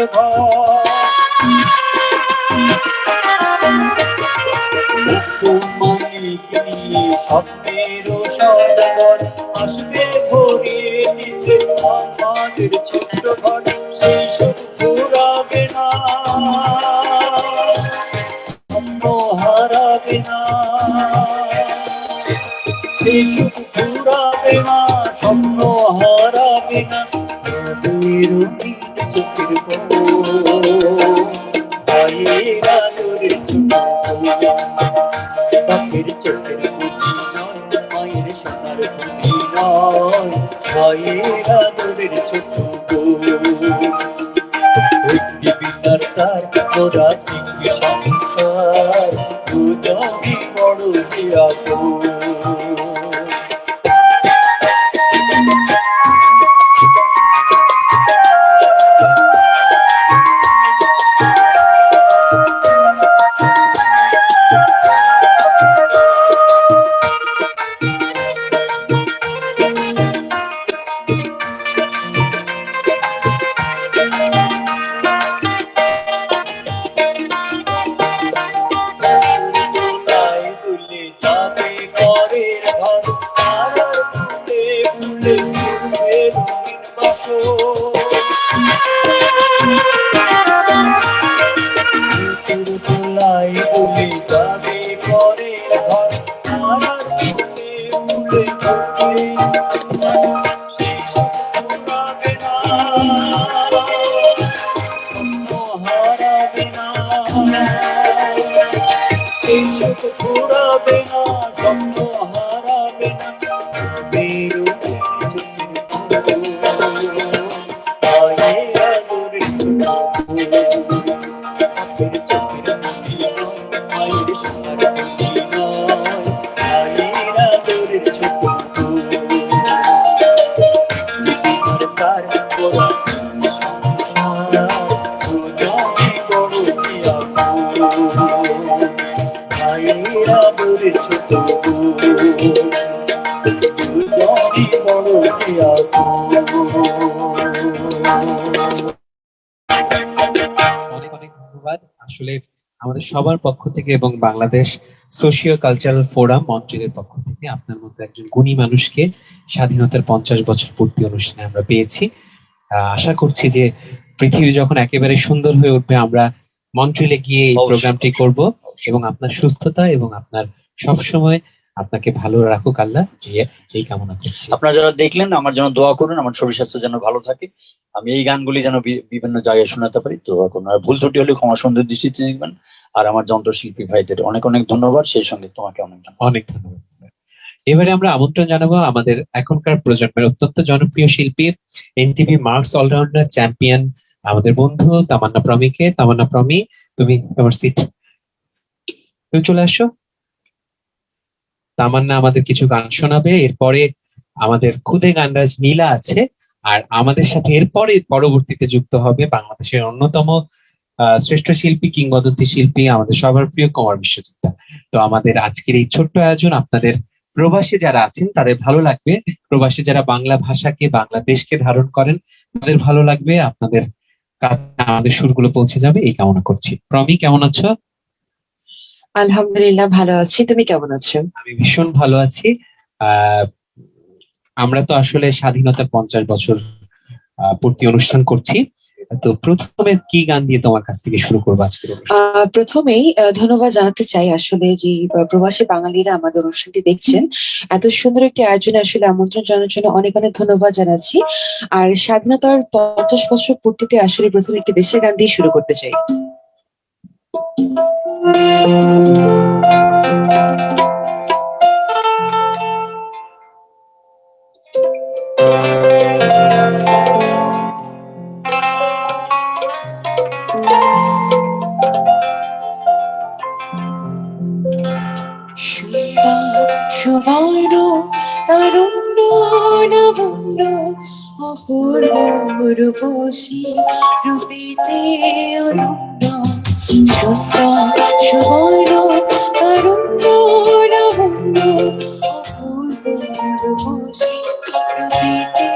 স্বপ্নের সদাগর আসবে ভরিয়ে দিতে আমাদের ছোট্ট ঘর। সেই সব ঘুরাবে না, স্বপ্ন হারাবে না, সেই সব ঘুরাবে না, স্বপ্ন হারাবে না। চোখের ভাইয়ের আদরের বাপের চোখের মায়ের সোনার খুনি নয়, ভাইয়ের আদরের ছোট একটি পিতার তার ওরা একটি সংসার, দুজনই বড় জিয়া। আসলে আমাদের সবার পক্ষ থেকে এবং বাংলাদেশ সোশিও-কালচারাল ফোরাম মন্ট্রিয়ালের পক্ষ থেকে আপনার মতো একজন গুণী মানুষকে স্বাধীনতার 50 বছর পূর্তি অনুষ্ঠানে আমরা পেয়েছি। আশা করছি যে পৃথিবী যখন একেবারে সুন্দর হয়ে উঠবে আমরা মন্ট্রিয়ালে গিয়ে এই প্রোগ্রামটি করব এবং আপনার সুস্থতা এবং আপনার সবসময় আপনাকে ভালো রাখুক আল্লাহ, এই কামনা করছি। আপনারা যারা দেখলেন আমার জন্য দোয়া করুন, আমার শরীর স্বাস্থ্য যেন ভালো থাকে, আমি এই গানগুলি যেন বিভিন্ন জায়গায় শোনাতে পারি। দোয়া করুন, আর ভুল ত্রুটি হলে ক্ষমা সুন্দর দৃষ্টিতে দেখবেন। আর আমার যন্ত্রশিল্পী ভাইদের অনেক অনেক ধন্যবাদ, সেই সঙ্গে তোমাকে অনেক ধন্যবাদ। এবারে আমরা আমন্ত্রণ জানাবো আমাদের এখনকার প্রজন্মের অত্যন্ত জনপ্রিয় শিল্পী, এনটিভি মার্কস অলরাউন্ডার চ্যাম্পিয়ন আমাদের বন্ধু তামান্না প্রমিকে। তামান্না প্রমি, তুমি তোমার সিট কেউ চলে আসো। তামান্না আমাদের কিছু গান শোনাবে, এরপরে আমাদের খুদে গানরাজ নীলা আছে, আর আমাদের সাথে এরপরে পরবর্তীতে যুক্ত হবে বাংলাদেশের অন্যতম শ্রেষ্ঠ শিল্পী, কিংবদন্তি শিল্পী, আমাদের সবার প্রিয় কুমার বিশ্বজিৎ। তো আমাদের আজকের এই ছোট্ট আয়োজন আপনাদের প্রবাসী যারা আছেন তাদের ভালো লাগবে, প্রবাসী যারা বাংলা ভাষাকে, বাংলাদেশকে ধারণ করেন তাদের ভালো লাগবে, আপনাদের কাছে আমাদের সুরগুলো পৌঁছে যাবে এই কামনা করছি। প্রমি, কেমন আছো? আলহামদুলিল্লাহ ভালো আছি, তুমি কেমন আছো? আমি ভীষণ ভালো আছি। আমরা তো আসলে স্বাধীনতার 50 বছর পূর্তি অনুষ্ঠান করছি, তো প্রথমে কি গান দিয়ে তোমার কাছ থেকে শুরু করবো আজকে? প্রথমেই ধন্যবাদ জানাতে চাই আসলে যে প্রবাসী বাঙালিরা আমাদের অনুষ্ঠানটি দেখছেন, এত সুন্দর একটি আয়োজনে আসলে আমন্ত্রণ জানানোর জন্য অনেক অনেক ধন্যবাদ জানাচ্ছি। আর স্বাধীনতার 50 বছর পূর্তিতে আসলে প্রথমে একটি দেশের গান দিয়ে শুরু করতে চাই। সুবর্ণ তারুণ্য নবন্য অপূর্ব রূপসী রূপেতে অনন্য, সুন্দর সুবর্ণ তারুণ্য নবন্য অপূর্ব রূপসী রূপেতে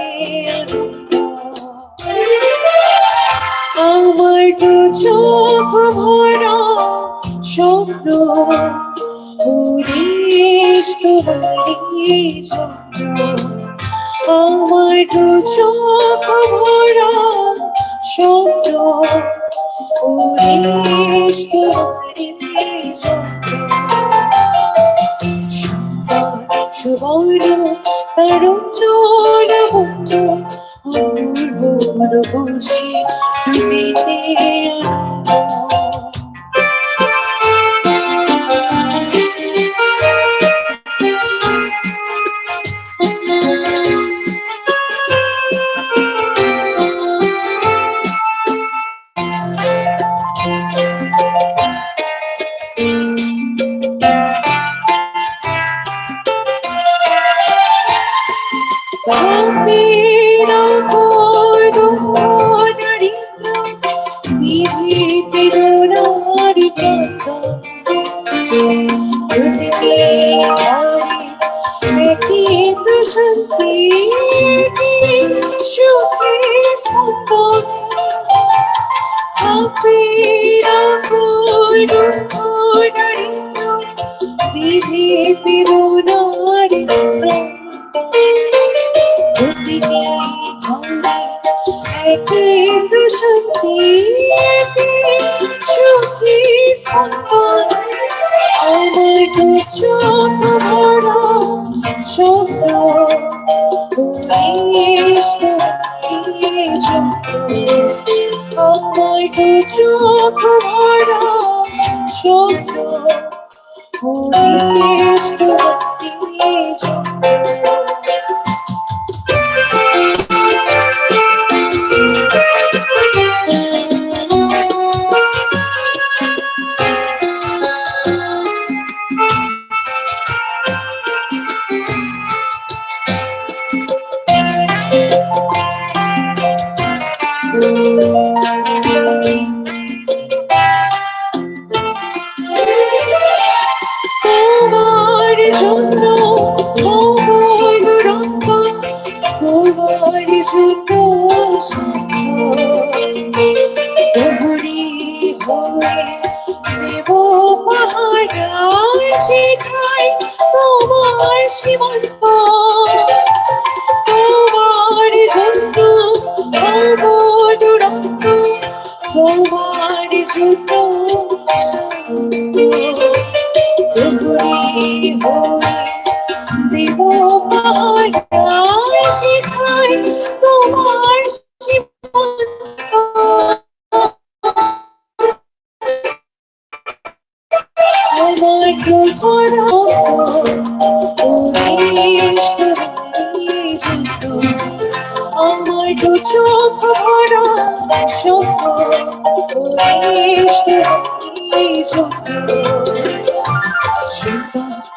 অনন্য। আমার দু চোখ ভরা স্বপ্ন উড়িস তোমারি চন্দ্র, আমার দু চোখ ভরা স্বপ্ন উড়িস তোমারি চন্দ্র, সুন্দর সুবর্ণ তারুণ্য লাবণ্য অপূর্ব রূপসী রূপেতে অনন্য।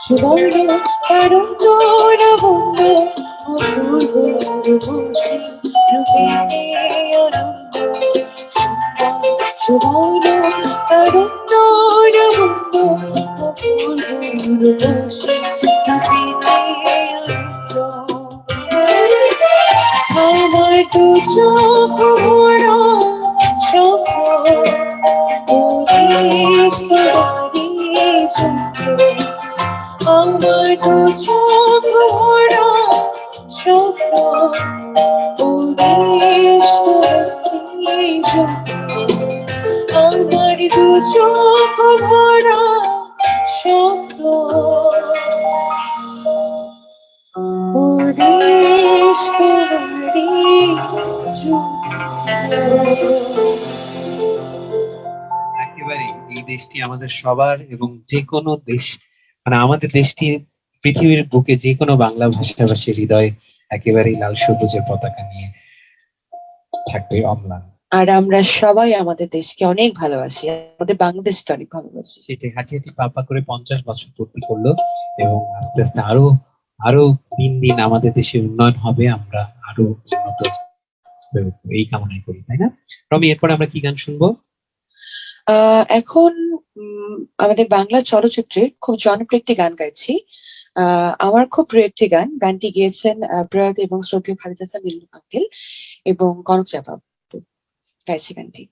সুবর্ণ তারুণ্য নবন্দ অপূর্ব রূপসী রূপেতে অনন্ত সুবর্ণ তারুণ্য নবন্দ অপূর্ব রূপসী রূপেতে অনন্ত আমার দু চোখ ভরা স্বপ্ন উদিস করি চন্দ্র আমার দু চোখ ভরা স্বপ্ন উদিস করি চন্দ্র আমার দু চোখ ভরা স্বপ্ন উদিস করি একেবারে এই দেশটি আমাদের সবার এবং যে কোনো দেশ মানে আমাদের দেশটি পৃথিবীর বুকে যে কোনো বাংলা ভাষাভাষীর হৃদয়ে একেবারেই লাল সবুজের পতাকা নিয়ে থাকবে অম্লান। আর আমরা সবাই আমাদের দেশকে অনেক ভালোবাসি, আমাদের বাংলাদেশকে অনেক ভালোবাসি। সেটাই হাঁটি হাঁটি পা পা করে 50 বছর পূর্তি করলো এবং আস্তে আস্তে আরো আরো দিন দিন আমাদের দেশের উন্নয়ন হবে, আমরা আরো উন্নত এই কামনাই করি, তাই না? রমি, এরপর আমরা কি গান শুনবো? এখন আমাদের বাংলা চলচ্চিত্রের খুব জনপ্রিয় একটি গান গাইছি। আমার খুব প্রিয় একটি গান, গানটি গেয়েছেন প্রয়াত এবং শ্রদ্ধেয় খালিদ হাসান আঙ্কেল এবং কনক চাপা গাইছি গানটি।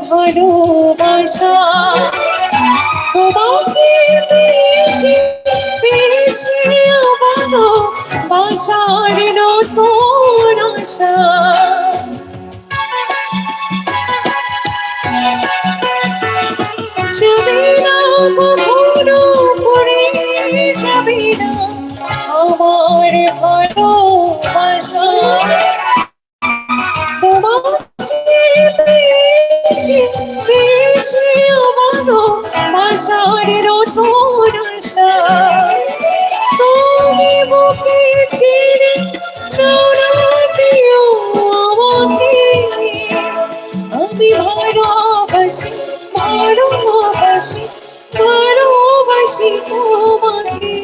ভালোবাসা তোমাকে পেয়েছি পেয়েছি ভালোবাসার নতুন আশা যাবে না কখনো পড়ে যাবে না আমার ভালোবাসা তোমাকে পেয়েছি পেয়েছি ভালোবাসার নতুন আশা তুমি বুকে টেনে নাও না প্রিয় আমাকে আমি ভালোবাসি ভালোবাসি ভালোবাসি তোমাকে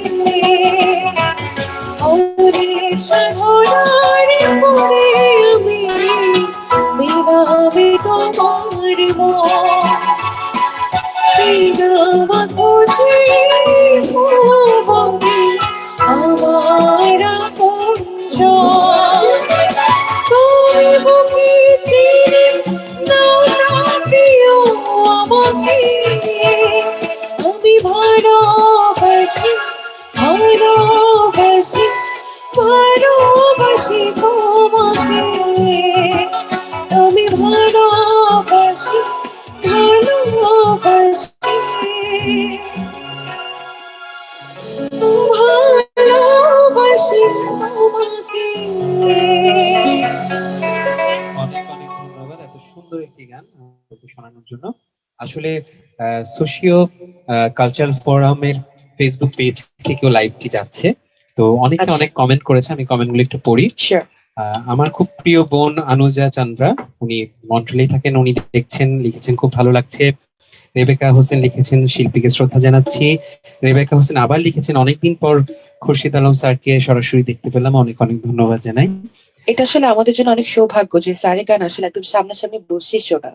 অনেক সাধনার পরে আমি বেরাবে তোমার বেরাবা খুঁজে ভুবনে আমার কুঞ্জন তুমি বুকে টেনে নাও না প্রিয় আমাকে আমি ভালোবাসি ভালোবাসি ভালোবাসি তোমাকে আমি ভালোবাসি ভালোবাসি ভালোবাসি তোমাকে অনেক অনেক ধন্যবাদ এত সুন্দর একটি গান আমাদেরকে শোনানোর জন্য। আসলে সোশিও কালচারাল ফোরামের ফেসবুক পেজ থেকেও লাইভটি যাচ্ছে, তো অনেকে অনেক কমেন্ট করেছে, আমি কমেন্টগুলো একটু পড়ি। আমার খুব প্রিয় বোন আনুজা চন্দ্রা, উনি মন্ট্রিলে থাকেন, উনি দেখছেন, লিখেছেন খুব ভালো লাগছে। রেবেকা হোসেন লিখেছেন শিল্পীকে শ্রদ্ধা জানাচ্ছি। রেবেকা হোসেন আবার লিখেছেন অনেকদিন পর খুরশিদ আলম স্যারকে সরাসরি দেখতে পেলাম, অনেক অনেক ধন্যবাদ জানাই। এটা আসলে আমাদের জন্য অনেক সৌভাগ্য যে স্যারের গান আসলে একদম সামনাসামনি বসে শোনা।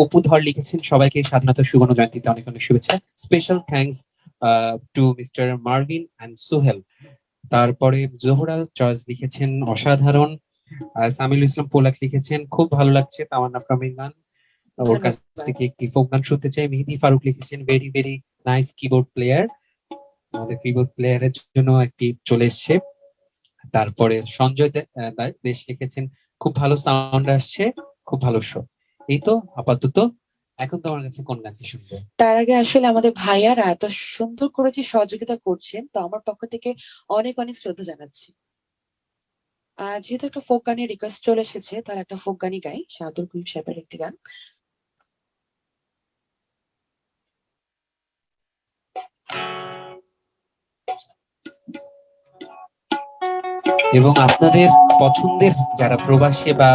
অপু ধর লিখেছেন সবাইকে স্বাধীনতা সুবর্ণ জয়ন্তীতে অনেক অনেক শুভেচ্ছা। Special thanks to mister Marvin and Sohel. তারপরে জোহরা চয়েস লিখেছেন অসাধারণ। সামিল ইসলাম পোলাক লিখেছেন খুব ভালো লাগছে তামান্না প্রমের গান, ওর কাছ থেকে একটি ফোক গান শুনতে চাই। মেহেদি ফারুক লিখেছেন very very nice keyboard player, আমাদের কিবোর্ড প্লেয়ারের জন্য একটি চলে এসছে। তারপরে সঞ্জয় দেশ লিখেছেন খুব ভালো সাউন্ড আসছে, খুব ভালো শো। এই তো আপাতত। এখন তোমার কাছে কোন গানটি শুনবে? তার আগে আসলে আমাদের ভাইয়ারা এত সুন্দর করে যে সহযোগিতা করছেন, তো আমার পক্ষ থেকে অনেক অনেক শ্রদ্ধা জানাচ্ছি। যেহেতু একটা ফোক গানের রিকোয়েস্ট চলে এসেছে, তার একটা ফোক গানই গাই, শাহাদুল করিম সাহেবের একটি গান। এবং আপনাদের পছন্দের যারা প্রবাসী বা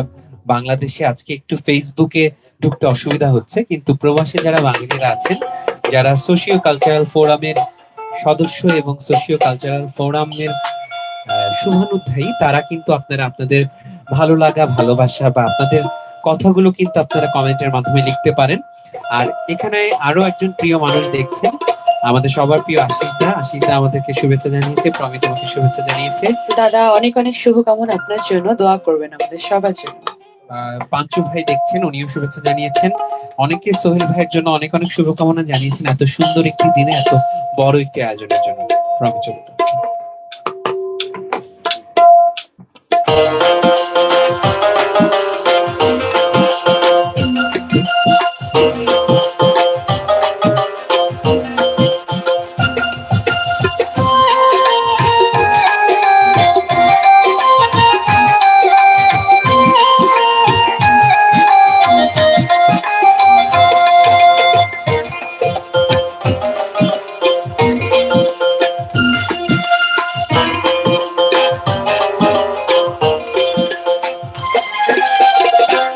বাংলাদেশে আজকে একটু ফেসবুকে ঢুকতে অসুবিধা হচ্ছে, কিন্তু প্রবাসী যারা বাঙালিরা আছেন, যারা সোশিও কালচারাল ফোরামের সদস্য এবং সোশিও কালচারাল ফোরামের শুভানুধ্যায়ী, তারা কিন্তু আপনারা আপনাদের ভালো লাগা ভালোবাসা বা আপনাদের কথাগুলো কিন্তু আপনারা কমেন্টের মাধ্যমে লিখতে পারেন। আর এখানে আরো একজন প্রিয় মানুষ দেখছেন, আমাদের সবার প্রিয় আশিস দা আমাদেরকে শুভেচ্ছা জানিয়েছে, প্রমে তোমাকে শুভেচ্ছা জানিয়েছে। দাদা অনেক অনেক শুভকামনা আপনার জন্য, দোয়া করবেন আমাদের সবার জন্য। পাঞ্চু ভাই দেখছেন, উনিও শুভেচ্ছা জানিয়েছেন। অনেকে সোহেল ভাইয়ের জন্য অনেক অনেক শুভকামনা জানিয়েছেন এত সুন্দর একটি দিনে এত বড় একটি আয়োজনের জন্য। প্রমে চলে যাচ্ছে।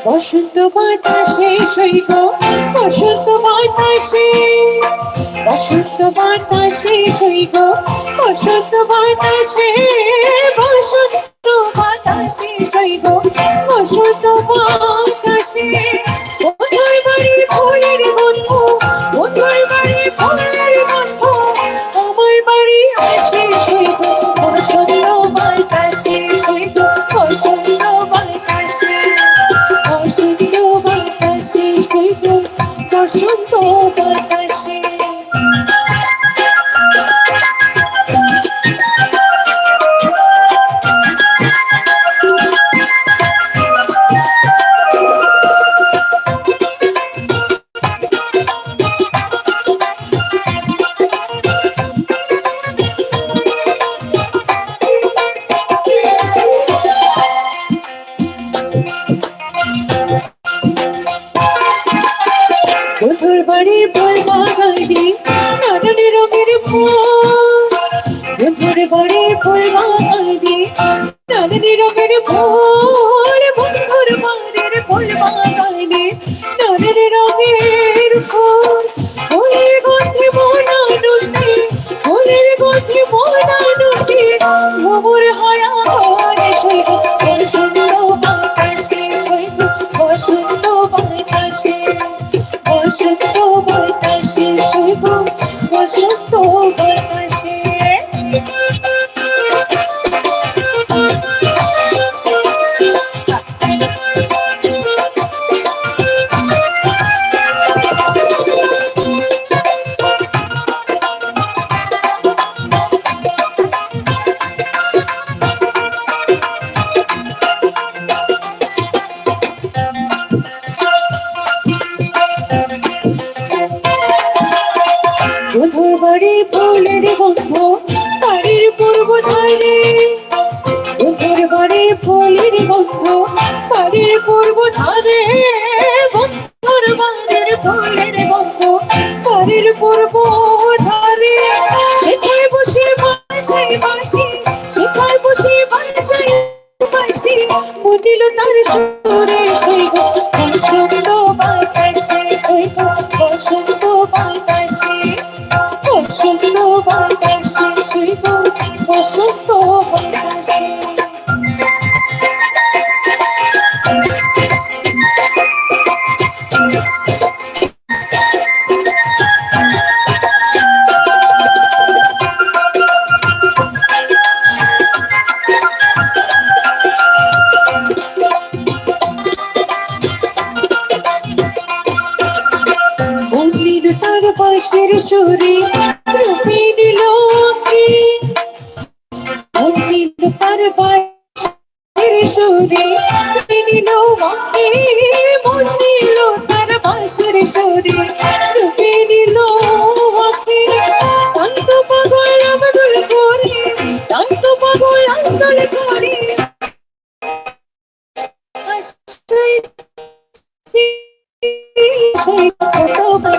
বসন্ত বাতাসে সইব, বসন্ত বাতাসে, বসন্ত বাতাসে সইব, বসন্ত বাতাসে, বসন্ত বাতাসে সইব, বসন্ত বাতাসে। বন্ধুর বাড়ি ফুলের গন্ধ, বন্ধুর বাড়ি ফুলের গন্ধ, আমার বাড়ি আসে সইব, বসন্ত বাতাসে সইব, বসন্ত বাতাসে, বসন্ত বাতাসে। বন্ধুর বাড়ি ফুল বাগানে নানান রঙের ফুল, বন্ধুর বাড়ির ফুল বাগানে নানান রঙের ফুল, ফুলের গন্ধে মন আনন্দে, ফুলের গন্ধে মন আনন্দে ভ্রমর হয় আমার সৈব বসন্ত বাতাসে, সৈব বসন্ত বাতাসে, বসন্ত বাতাসে, সৈব বসন্ত বাতাসে। বন্ধুর বাড়ি ফুলের গন্ধ বাড়ির পূর্ব ধারে, বন্ধুর বাড়ি ফুলের গন্ধ বাড়ির পূর্ব ধারে, বন্ধুর বাড়ির ফুলের গন্ধ বাড়ির পূর্ব ধারে, সেখানে বসে বাজাই বাঁশি, সেখানে বসে বাজাই বাঁশি, মনিল তার সুরে সৈব বসন্ত বাতাসে, সৈব বসন্ত বাতাসে, বসন্ত বাতাসে, সৈব বসন্ত বাতাসে। অগ্নির তার বাঁশির সুরে রূপে নিল আঁখি, অগ্নির তার বাঁশির সুরে রূপে নিল আঁখি, মন নিল তার বাঁশির সুরে রূপে নিল আঁখি, তাই তো পাগল আব্দুল করে, তাই তো পাগল আব্দুল করে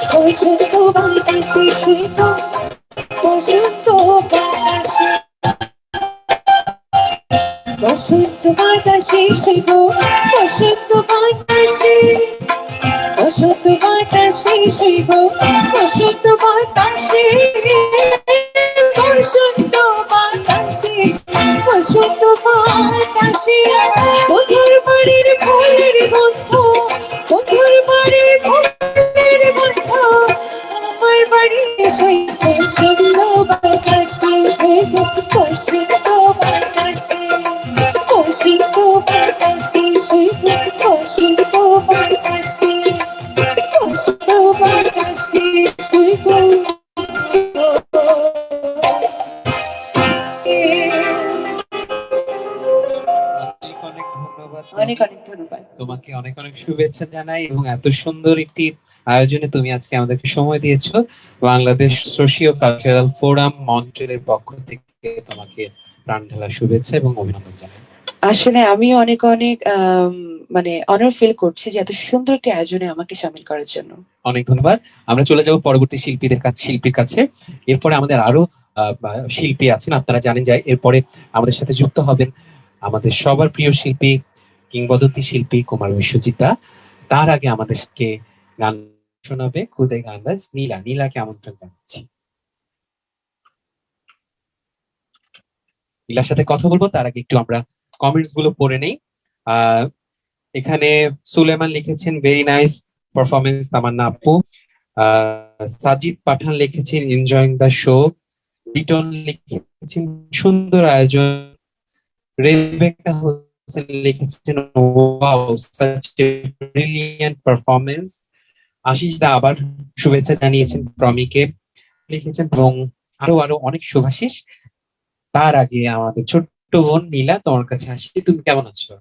বসন্ত বাতাসে, সৈব বসন্ত বাতাসে, বসন্ত বাতাসে, সৈব বসন্ত বাতাসে, বসন্ত বাতাসে, সৈব বসন্ত বাতাসে, বসন্ত বাতাসে, বসন্ত বাতাসে, বন্ধুর বাড়ির ফুলের গন্ধ, বন্ধুর বাড়ির ফুলের গন্ধ আমার বাড়ি সৈব বসন্ত বাতাসে, সৈব বসন্ত বাতাসে, বসন্ত বাতাসে, সৈব বসন্ত বাতাসে, বসন্ত বাতাসে, সৈব। অনেক অনেক ধন্যবাদ তোমাকে, অনেক অনেক শুভেচ্ছা জানাই এবং এত সুন্দর একটি আয়োজনে তুমি আজকে আমাদেরকে সময় দিয়েছো। বাংলাদেশ সোশিও কালচারাল ফোরাম মন্ট্রিয়ালের পক্ষ থেকে তোমাকে প্রাণ ঢালা শুভেচ্ছা এবং অভিনন্দন জানাই। আসলে আমি অনেক অনেক মানে অনার ফিল করছি যে এত সুন্দর একটি আয়োজনে আমাকে শামিল করার জন্য। অনেক ধন্যবাদ। আমরা চলে যাব পরবর্তী শিল্পীর কাছে। এরপরে আমাদের আরো শিল্পী আছেন, আপনারা জানেন যে এরপরে আমাদের সাথে যুক্ত হবেন আমাদের সবার প্রিয় শিল্পী, কিংবদন্তি শিল্পী কুমার বিশ্বজিৎ। তার আগে আমাদেরকে গান শোনাবে খুদে গানবাজ নীলা। নীলাকে আমন্ত্রণ জানাচ্ছি। নীলার সাথে কথা বলবো তার আগে একটু আমরা কমেন্টস গুলো পড়ে নেই। এখানে সুলেমান লিখেছেন ভেরি নাইস পারফরমেন্স তামান্না আপু। সাজিদ পাঠান লিখেছেন এনজয়িং দ্য শো। লিটন লিখেছেন সুন্দর আয়োজন। রেবেকা হোসেন লিখেছেন wow such a brilliant performance. Ashish da আবার শুভেচ্ছা জানিয়েছেন প্রমিকে লিখেছেন এবং আরো আরো অনেক শুভাশিস। তার আগে আমাদের ছোট্ট বোন নীলা, তোমার কাছে আসি, তুমি কেমন আছো?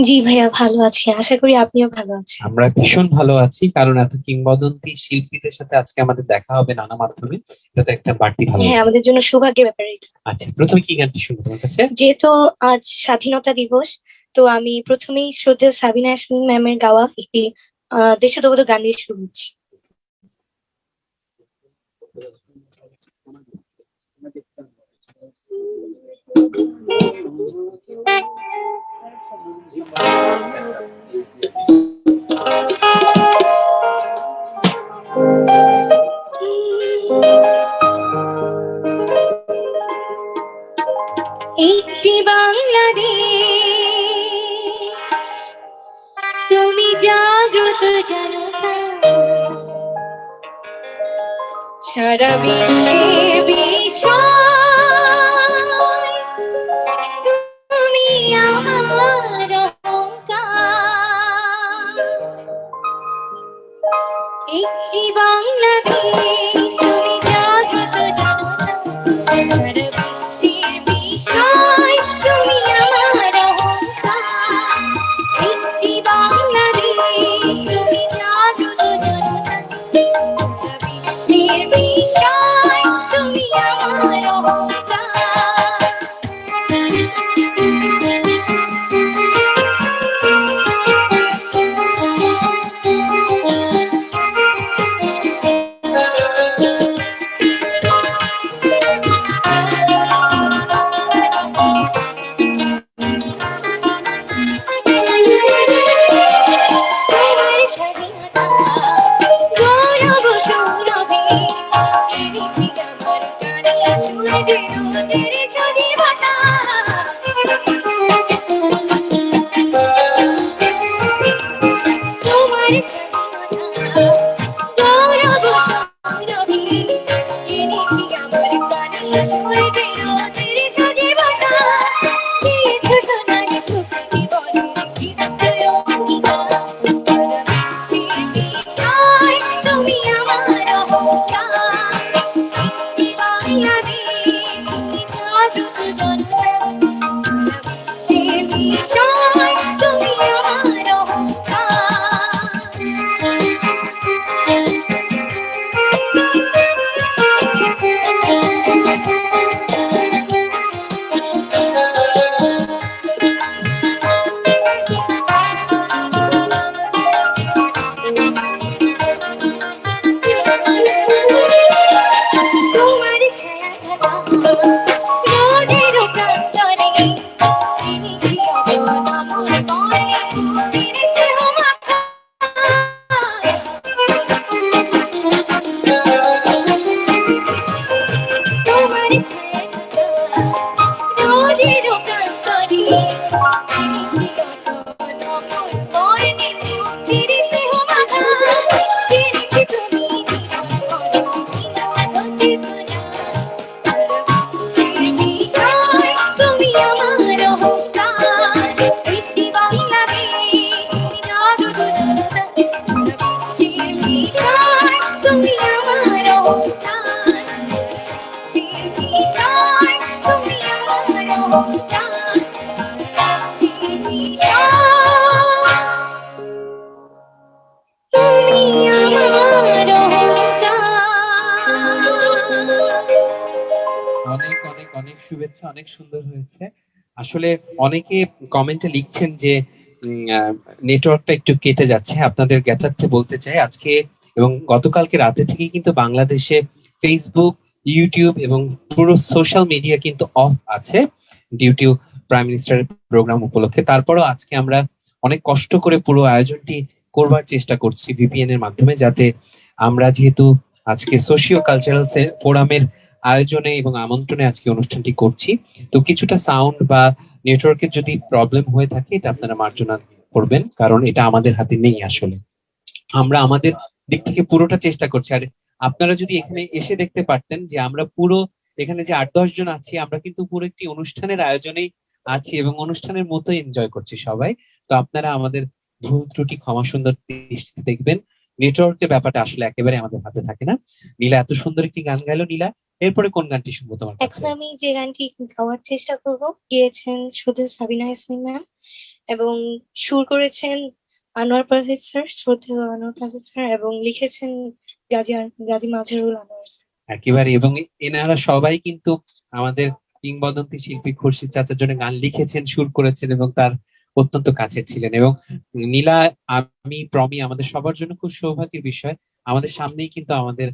জি ভাইয়া ভালো আছি, আশা করি আপনিও ভালো আছেন। আমরা ভীষণ ভালো আছি, কারণ এত কিংবদন্তি শিল্পীদের সাথে আজকে আমাদের দেখা হবে নানা মাধ্যমে, এটা তো একটা বাড়তি ভালো। হ্যাঁ, আমাদের জন্য সৌভাগ্যের ব্যাপার এটা। আচ্ছা, প্রথমে কি গানটি শুনবো তোমার কাছে? যেহেতু আজ স্বাধীনতা দিবস, তো আমি প্রথমেই শ্রদ্ধেয় সাবিনা ইয়াসমিন ম্যামের গাওয়া একটি দেশাত্মবোধক গান দিয়ে শুরু করছি। একটি বাংলাদেশ তুমি জাগ্রত জনতা সারা বিশ্বের বিষয় তুমি আমার অহংকার একটি বাংলাদেশ তুমি জাগ্রত জনতা সারা বিশ্বের বিষয় তুমি আমার অহংকার একটি বাংলাদেশ তুমি জাগ্রত জনতা সারা বিশ্বের বিষয় তুমি আমার অহংকার অনেক শুভেচ্ছা, অনেক সুন্দর হয়েছে। আসলে অনেকে কমেন্টে লিখছেন যে নেটওয়ার্কটা একটু কেটে যাচ্ছে। আপনাদের জ্ঞাতার্থে বলতে চাই আজকে এবং গতকালকে রাতে থেকে কিন্তু বাংলাদেশে ফেসবুক, ইউটিউব এবং পুরো সোশ্যাল মিডিয়া কিন্তু অফ আছে ডিউ টু প্রাইম মিনিস্টারের প্রোগ্রাম উপলক্ষে। তারপরও আজকে আমরা অনেক কষ্ট করে পুরো আয়োজনটি করবার চেষ্টা করছি ভিপিএন এর মাধ্যমে, যাতে আমরা যেহেতু আজকে সোশিও কালচারাল ফোরামের আয়োজনে এবং আমন্ত্রণে আজকে অনুষ্ঠানটি করছি, তো কিছুটা সাউন্ড বা নেটওয়ার্কের যদি প্রবলেম হয়ে থাকে এটা আপনারা মার্জনা করবেন, কারণ এটা আমাদের হাতে নেই। আসলে আমরা আমাদের দিক থেকে পুরোটা চেষ্টা করছি। আর আপনারা যদি এখানে এসে দেখতে পারতেন যে আমরা পুরো এখানে যে 8-10 জন আছি, আমরা কিন্তু পুরো একটি অনুষ্ঠানের আয়োজনেই আছি এবং অনুষ্ঠানের মতো এনজয় করছি সবাই। তো আপনারা আমাদের ভুল ত্রুটি ক্ষমা সুন্দর দৃষ্টিতে দেখবেন। নেটওয়ার্কের ব্যাপারটা আসলে একেবারে আমাদের হাতে থাকে না। নীলা এত সুন্দর একটি গান গাইলো। নীলা, এরপরে কোন গানটি শুনবো তোমার কাছে? এখন আমি যে গানটি গাওয়ার চেষ্টা করব গিয়েছেন শ্রদ্ধেয় সাবিনা ইয়াসমিন ম্যাম এবং সুর করেছেন আনোয়ার পারভেজ স্যার, শ্রদ্ধেয় আনোয়ার পারভেজ স্যার, এবং লিখেছেন গাজী মাজহারুল আনোয়ার স্যার। একেবারে, এবং এনারা সবাই কিন্তু আমাদের কিংবদন্তি শিল্পী খুরশিদ চাচার জন্য গান লিখেছেন, সুর করেছেন এবং তার অত্যন্ত কাছে ছিলেন। এবং নীলা, আমি, প্রমি, আমাদের সবার জন্য খুব সৌভাগ্যের বিষয়, আমাদের সামনেই কিন্তু আমাদের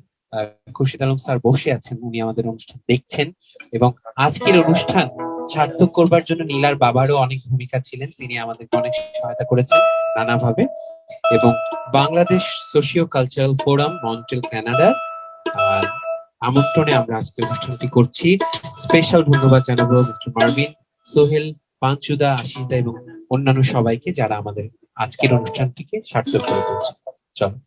খুরশিদ আলম স্যার বসে আছেন, উনি আমাদের অনুষ্ঠান দেখছেন এবং আজকের অনুষ্ঠান সার্থক করবার জন্য নীলার বাবারও অনেক ভূমিকা ছিলেন, তিনি আমাদেরকে অনেক সহায়তা করেছেন নানাভাবে। এবং Bangladesh socio cultural forum Montreal, Canada আমন্ত্রণে আমরা আজকে অনুষ্ঠানটি করছি। স্পেশাল ধন্যবাদ জানাবো মিস্টার মার্ভিন, সোহেল, পাঞ্চুদা, আশিসদা এবং অন্যান্য সবাইকে যারা আমাদের আজকের অনুষ্ঠানটিকে সার্থক করে তুলছে। চলো।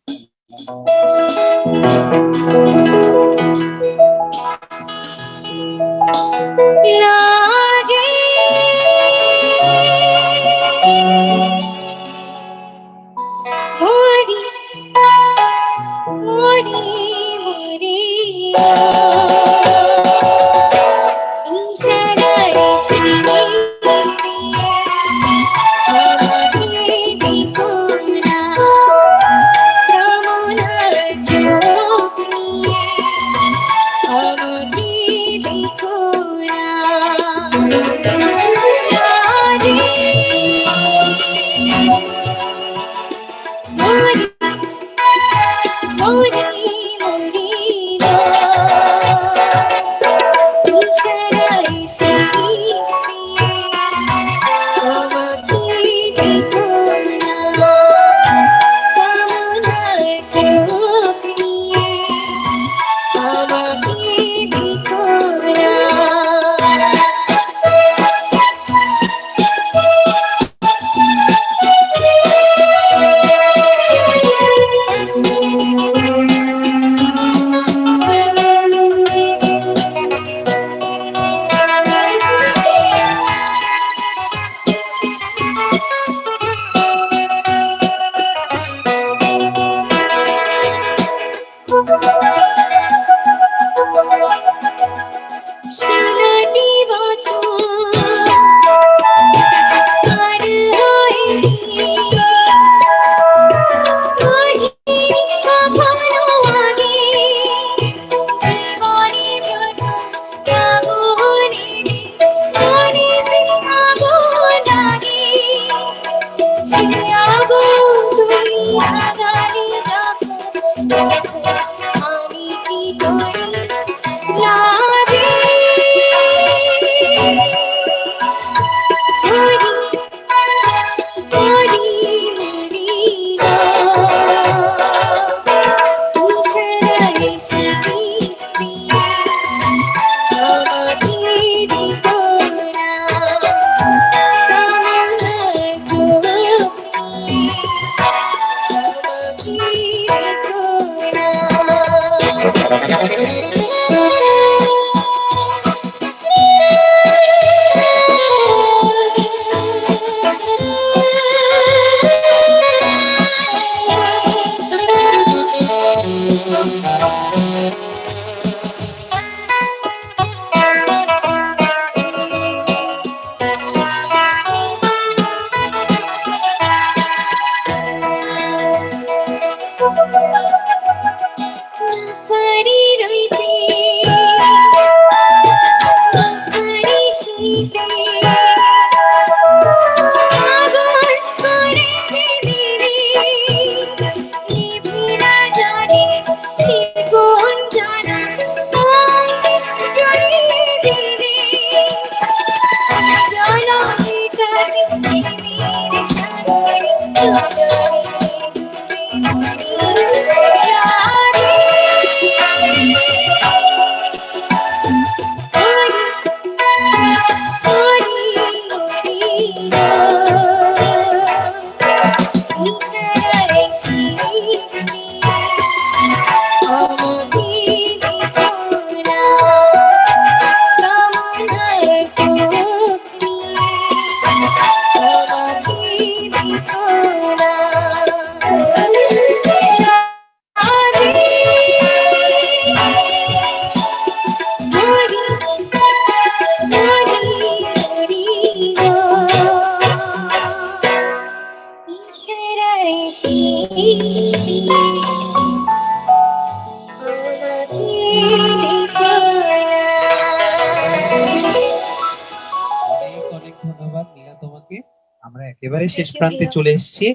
একেবারে শেষ প্রান্তে চলে এসেছি।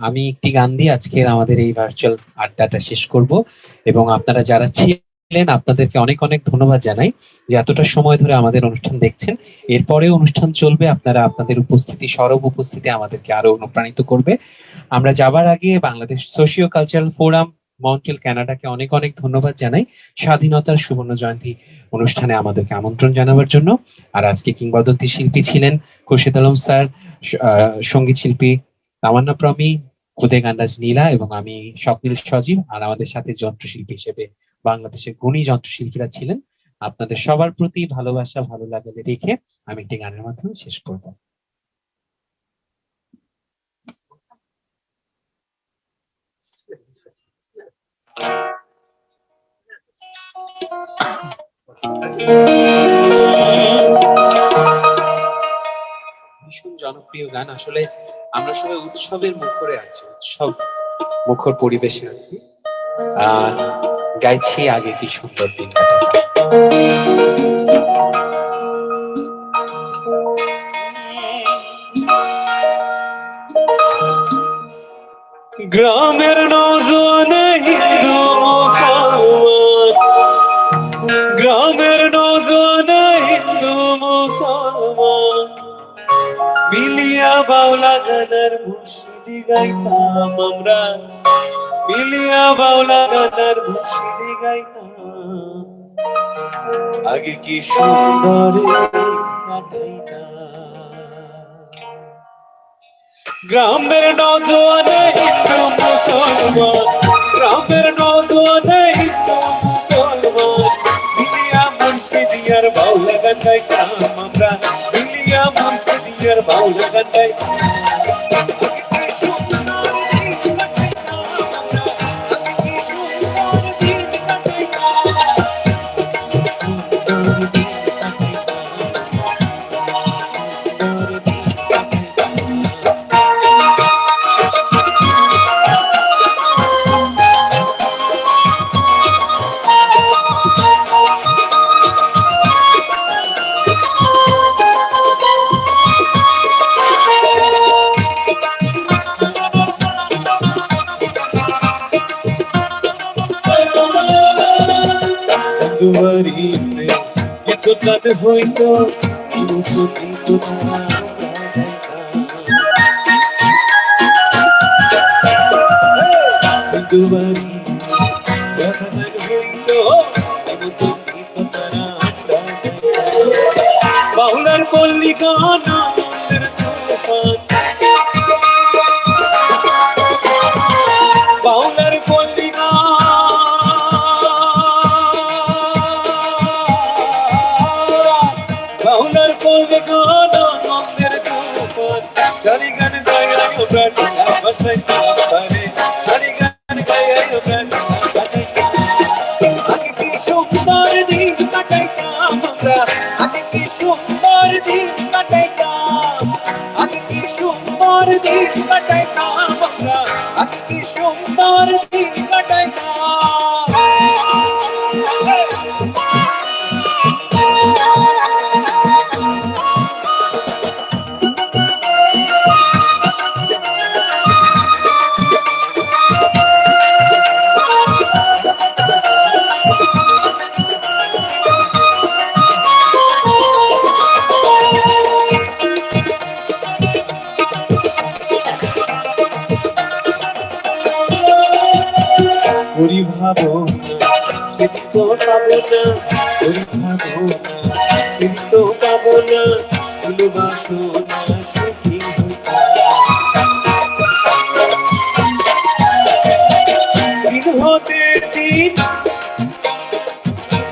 আমি একটি গান দিয়ে আজকের আমাদের এই ভার্চুয়াল আড্ডাটা শেষ করব এবং আপনারা যারা ছিলেন আপনাদেরকে অনেক অনেক ধন্যবাদ জানাই যে এতটা সময় ধরে আমাদের অনুষ্ঠান দেখছেন। এরপরেও অনুষ্ঠান চলবে, আপনারা আপনাদের উপস্থিতি, সরব উপস্থিতি আমাদেরকে আরো অনুপ্রাণিত করবে। আমরা যাবার আগে Bangladesh socio cultural forum Montreal কানাডাকে অনেক অনেক ধন্যবাদ জানাই স্বাধীনতার সুবর্ণ জয়ন্তী অনুষ্ঠানে আমাদেরকে আমন্ত্রণ জানাবার জন্য। আর আজকে কিংবদন্তি শিল্পী ছিলেন খুরশিদ আলম স্যার, সঙ্গীত শিল্পী তামান্না প্রমি, খুদে গান্ডাজ নীলা এবং আমি স্বপ্নিল সজীব। আর আমাদের সাথে যন্ত্রশিল্পী হিসেবে বাংলাদেশের গুণী যন্ত্রশিল্পীরা ছিলেন। আপনাদের সবার প্রতি ভালোবাসা ভালো লাগলে রেখে আমি একটি গানের মাধ্যমে শেষ করব। ভীষণ জনপ্রিয় গান। আসলে আমরা সবাই উৎসবের মুখরে আছি, উৎসব মুখর পরিবেশে আছি। গাইছি আগে কি সুন্দর দিন গ্রামের নৌজওয়ান হিন্দু মুসলমান, গ্রামের নৌজওয়ান হিন্দু মুসলমান মিলিয়া বাউলা গানার মুর্শিদি গাইতাম আমরা, মিলিয়া বাউলা গানার মুর্শিদি গাইতাম। আগে কি সুন্দর কাটাইতাম। গ্রামের নৌজওয়ান হিন্দু মুসলমান, গ্রামের নৌজওয়ান হিন্দু মুসলমান মিলিয়া মুর্শিদিয়ার বাউলা গান গাইতাম আমরা, মিলিয়া মুর্শিদিয়ার বাউলা গান গাইতাম। দুয়ারিতে এত গান হইতো বাউলার পল্লী গান বাউলার পল্লী বাউলার পল্লী গান নন্দের তুফান সারি গান গায় প্রাণ বসাই পারে, সারি গান গায় প্রাণ আগে কি সুন্দর দিন কাটাইতাম আমরা, আগে কি সুন্দর দিন কাটাইতাম, আগে কি সুন্দর দিন কাটাইতাম আমরা, আগে কি সুন্দর দিন কাটাইতাম। ওরি ভাবো সেটি তো পাবো না, ওরি ভাবো সেটি তো পাবো না, ছিল বাসনা সুখী দিন হতে দিন,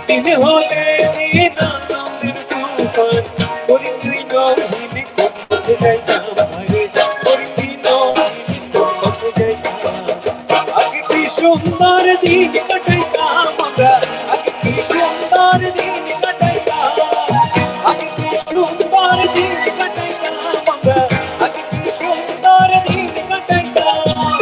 দিন হতে দিন আনন্দের তুফান করি তুই নহিনি করতে যাইতাম আরে, করি তুই নহিনি করতে যাইতাম। আগে কি সুন্দর দিন কাটাইতাম আমরা, আগে কি সুন্দর দিন কাটাইতাম, আগে কি সুন্দর দিন কাটাইতাম আমরা, আগে কি সুন্দর দিন কাটাইতাম।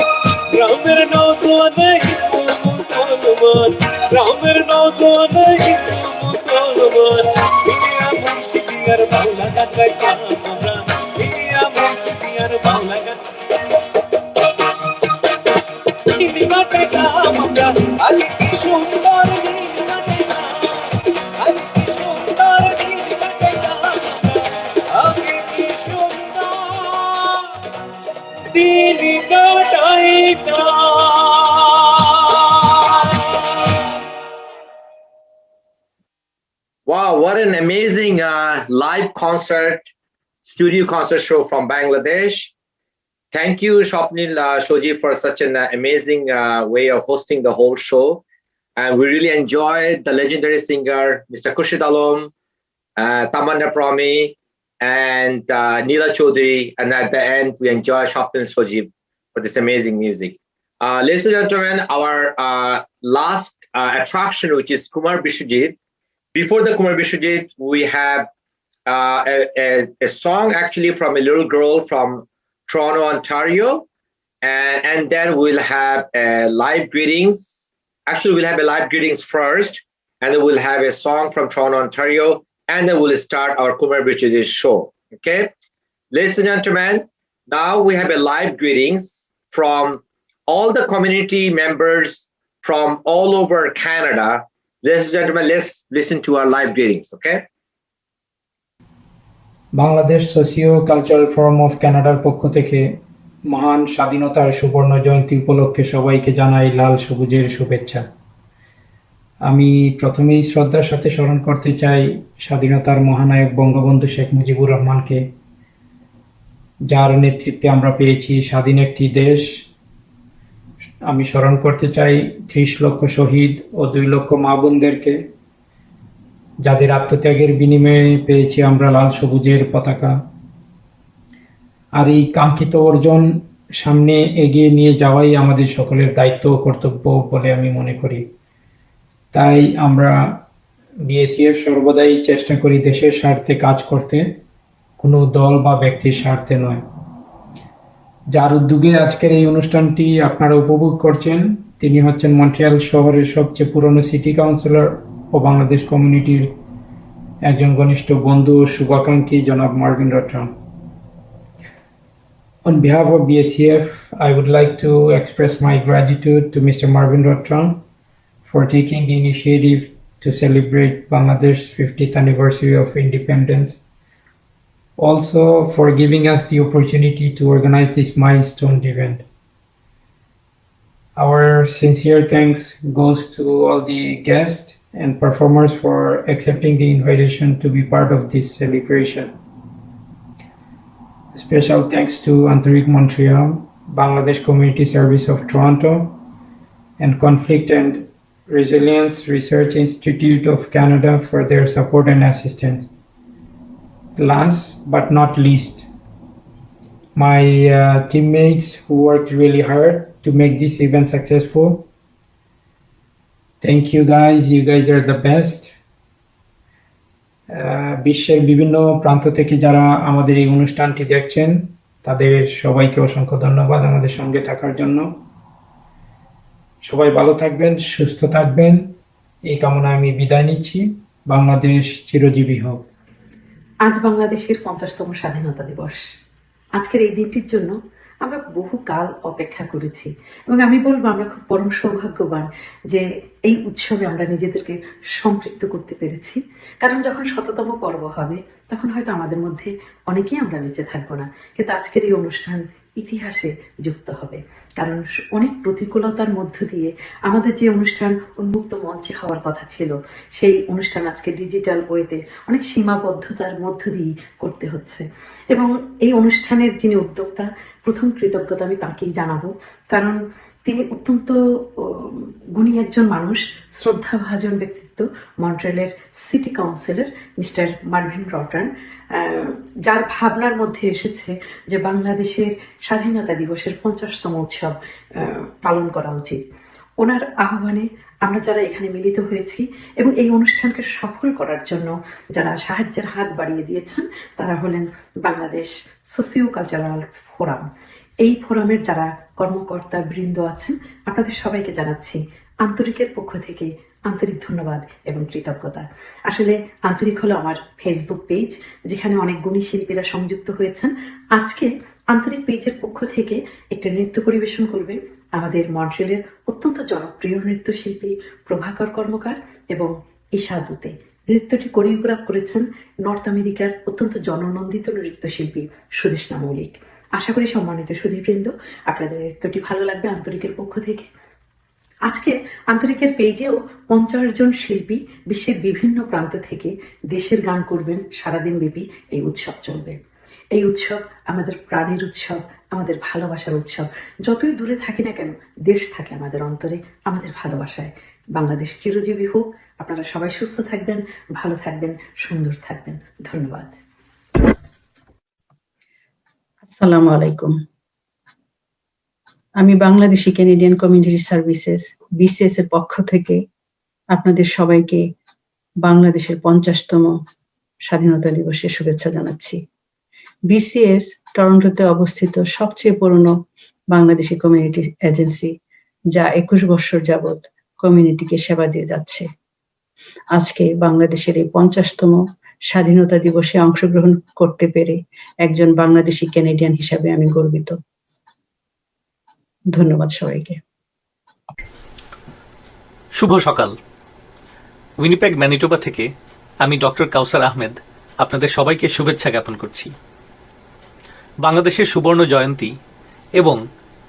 গ্রামের নৌজওয়ান হিন্দু মুসলমান, গ্রামের নৌজওয়ান হিন্দু মুসলমান মিলিয়া মুর্শিদিয়ার বাউলা গান গাইতাম আমরা, মিলিয়া মুর্শিদিয়ার বাউলা গান কাটাইতাম আমরা। আগে কি সুন্দর দিন কাটাইতাম, আগে কি সুন্দর দিন কাটাইতাম আমরা, আগে কি সুন্দর দিন কাটাইতাম। an amazing live concert, studio concert show from Bangladesh. Thank you, Swapnil, Shojib, for such an amazing way of hosting the whole show. And we really enjoyed the legendary singer, Mr. Khurshid, Tamanna, Prome, and Neela Choudhury. And at the end, we enjoy Swapnil and Shojib for this amazing music. Ladies and gentlemen, our last attraction, which is Kumar Bishwajit. Before the Kumar Bishwajit, we have a song actually from a little girl from Toronto, Ontario. And then we'll have live greetings. Actually, we'll have a live greetings first, and then we'll have a song from Toronto, Ontario, and then we'll start our Kumar Bishwajit show. Okay? Ladies and gentlemen, now we have a live greetings from all the community members from all over Canada. Ladies and gentlemen, let's listen to our live greetings, okay? Bangladesh socio-cultural forum of কানাডার পক্ষ থেকে মহান স্বাধীনতার সুবর্ণ জয়ন্তী উপলক্ষে সবাইকে জানাই লাল সবুজের শুভেচ্ছা। আমি প্রথমেই শ্রদ্ধার সাথে স্মরণ করতে চাই স্বাধীনতার মহানায়ক বঙ্গবন্ধু শেখ মুজিবুর রহমানকে, যার নেতৃত্বে আমরা পেয়েছি স্বাধীন একটি দেশ। আমি স্মরণ করতে চাই ৩০ লক্ষ শহীদ ও ২ লক্ষ মা বোনদেরকে, যাদের আত্মত্যাগের বিনিময়ে পেয়েছি আমরা লাল সবুজের পতাকা। আর এই কাঙ্ক্ষিত অর্জন সামনে এগিয়ে নিয়ে যাওয়াই আমাদের সকলের দায়িত্ব ও কর্তব্য বলে আমি মনে করি। তাই আমরা বিএসসিএফ সর্বদাই চেষ্টা করি দেশের স্বার্থে কাজ করতে, কোনো দল বা ব্যক্তির স্বার্থে নয়। যার উদ্যোগে আজকের এই অনুষ্ঠানটি আপনারা উপভোগ করছেন, তিনি হচ্ছেন মন্ট্রিয়াল শহরের সবচেয়ে পুরনো সিটি কাউন্সিলর ও বাংলাদেশ কমিউনিটির একজন ঘনিষ্ঠ বন্ধু ও শুভাকাঙ্ক্ষী জনাব Marvin রট্রান্ড। On behalf of BSCF, I would like to express my gratitude to Mr. Marvin Rotrand for taking the initiative to celebrate Bangladesh's 50th anniversary of independence. Also for giving us the opportunity to organize this milestone event. Our sincere thanks goes to all the guests and performers for accepting the invitation to be part of this celebration. Special thanks to Antarik Montreal, Bangladesh Community Service of Toronto, and Conflict and Resilience Research Institute of Canada for their support and assistance. Last but not least, my teammates who worked really hard to make this event successful. Thank you guys. You guys are the best. বিশ্বের বিভিন্ন প্রান্ত থেকে যারা আমাদের এই অনুষ্ঠানটি দেখছেন, তাদের সবাইকে অসংখ্য ধন্যবাদ আমাদের সঙ্গে থাকার জন্য। সবাই ভালো থাকবেন, সুস্থ থাকবেন, এই কামনায় আমি বিদায় নিচ্ছি। বাংলাদেশ চিরজীবী হোক। আজ বাংলাদেশের 50তম স্বাধীনতা দিবস। আজকের এই দিনটির জন্য আমরা বহুকাল অপেক্ষা করেছি এবং আমি বলবো আমরা খুব পরম সৌভাগ্যবান যে এই উৎসবে আমরা নিজেদেরকে সম্পৃক্ত করতে পেরেছি। কারণ যখন 100তম পর্ব হবে তখন হয়তো আমাদের মধ্যে অনেকেই আমরা বেঁচে থাকবো না, কিন্তু আজকের এই অনুষ্ঠান ইতিহাসে যুক্ত হবে। কারণ অনেক প্রতিকূলতার মধ্য দিয়ে আমাদের যে অনুষ্ঠান উন্মুক্ত মঞ্চে হওয়ার কথা ছিল, সেই অনুষ্ঠান আজকে ডিজিটাল ওয়েতে অনেক সীমাবদ্ধতার মধ্য দিয়ে করতে হচ্ছে। এবং এই অনুষ্ঠানের যিনি উদ্যোক্তা, প্রথম কৃতজ্ঞতা আমি তাকেই জানাবো, কারণ তিনি অত্যন্ত গুণী একজন মানুষ, শ্রদ্ধাভাজন ব্যক্তিত্ব, মন্ট্রিয়ালের সিটি কাউন্সিলর মিস্টার মার্ভিন রট্রান্ড, যার ভাবনার মধ্যে এসেছে যে বাংলাদেশের স্বাধীনতা দিবসের 50তম উৎসব পালন করা উচিত। ওনার আহ্বানে আমরা যারা এখানে মিলিত হয়েছি এবং এই অনুষ্ঠানকে সফল করার জন্য যারা সাহায্যের হাত বাড়িয়ে দিয়েছেন, তারা হলেন বাংলাদেশ সোসিও-কালচারাল ফোরাম। এই ফোরামের যারা কর্মকর্তা বৃন্দ আছেন, আপনাদের সবাইকে জানাচ্ছি আন্তরিকের পক্ষ থেকে আন্তরিক ধন্যবাদ এবং কৃতজ্ঞতা। আসলে আন্তরিক হলো আমার ফেসবুক পেজ, যেখানে অনেক গুণী শিল্পীরা সংযুক্ত হয়েছেন। আজকে আন্তরিক পেজের পক্ষ থেকে একটা নৃত্য পরিবেশন করবে আমাদের মন্ট্রিয়ালের অত্যন্ত জনপ্রিয় নৃত্যশিল্পী প্রভাকর কর্মকার এবং ঈশা দুতে। নৃত্যটি কোরিওগ্রাফ করেছেন নর্থ আমেরিকার অত্যন্ত জননন্দিত নৃত্যশিল্পী সুদেষ্ণা মৌলিক। আশা করি সম্মানিত সুধীবৃন্দ আপনাদের নৃত্যটি ভালো লাগবে আন্তরিকের পক্ষ থেকে। আজকে আন্তরিকের পেজেও 50 জন শিল্পী বিশ্বের বিভিন্ন প্রান্ত থেকে দেশের গান করবেন। সারাদিন ব্যাপী এই উৎসব চলবে। এই উৎসব আমাদের প্রাণের উৎসব, আমাদের ভালোবাসার উৎসব। যতই দূরে থাকি না কেন, দেশ থাকে আমাদের অন্তরে, আমাদের ভালোবাসায়। বাংলাদেশ চিরজীবী হোক। আপনারা সবাই সুস্থ থাকবেন, ভালো থাকবেন, সুন্দর থাকবেন। ধন্যবাদ। আসসালামু আলাইকুম। আমি Bangladeshi Canadian community services BCS এর পক্ষ থেকে আপনাদের সবাইকে বাংলাদেশের 50তম স্বাধীনতা দিবসের শুভেচ্ছা জানাচ্ছি। বিসিএস টরন্টোতে অবস্থিত সবচেয়ে পুরনো বাংলাদেশি কমিউনিটি এজেন্সি, যা 21 বছর যাবৎ কমিউনিটিকে সেবা দিয়ে যাচ্ছে। আজকে বাংলাদেশের এই 50তম স্বাধীনতা দিবসে অংশগ্রহণ করতে পেরে একজন বাংলাদেশি ক্যানাডিয়ান হিসাবে আমি গর্বিত। ধন্যবাদ সবাইকে। শুভ সকাল। উইনিপেগ ম্যানিটোবা থেকে আমি ডক্টর কাউসার আহমেদ আপনাদের সবাইকে শুভেচ্ছা জ্ঞাপন করছি। বাংলাদেশের সুবর্ণ জয়ন্তী এবং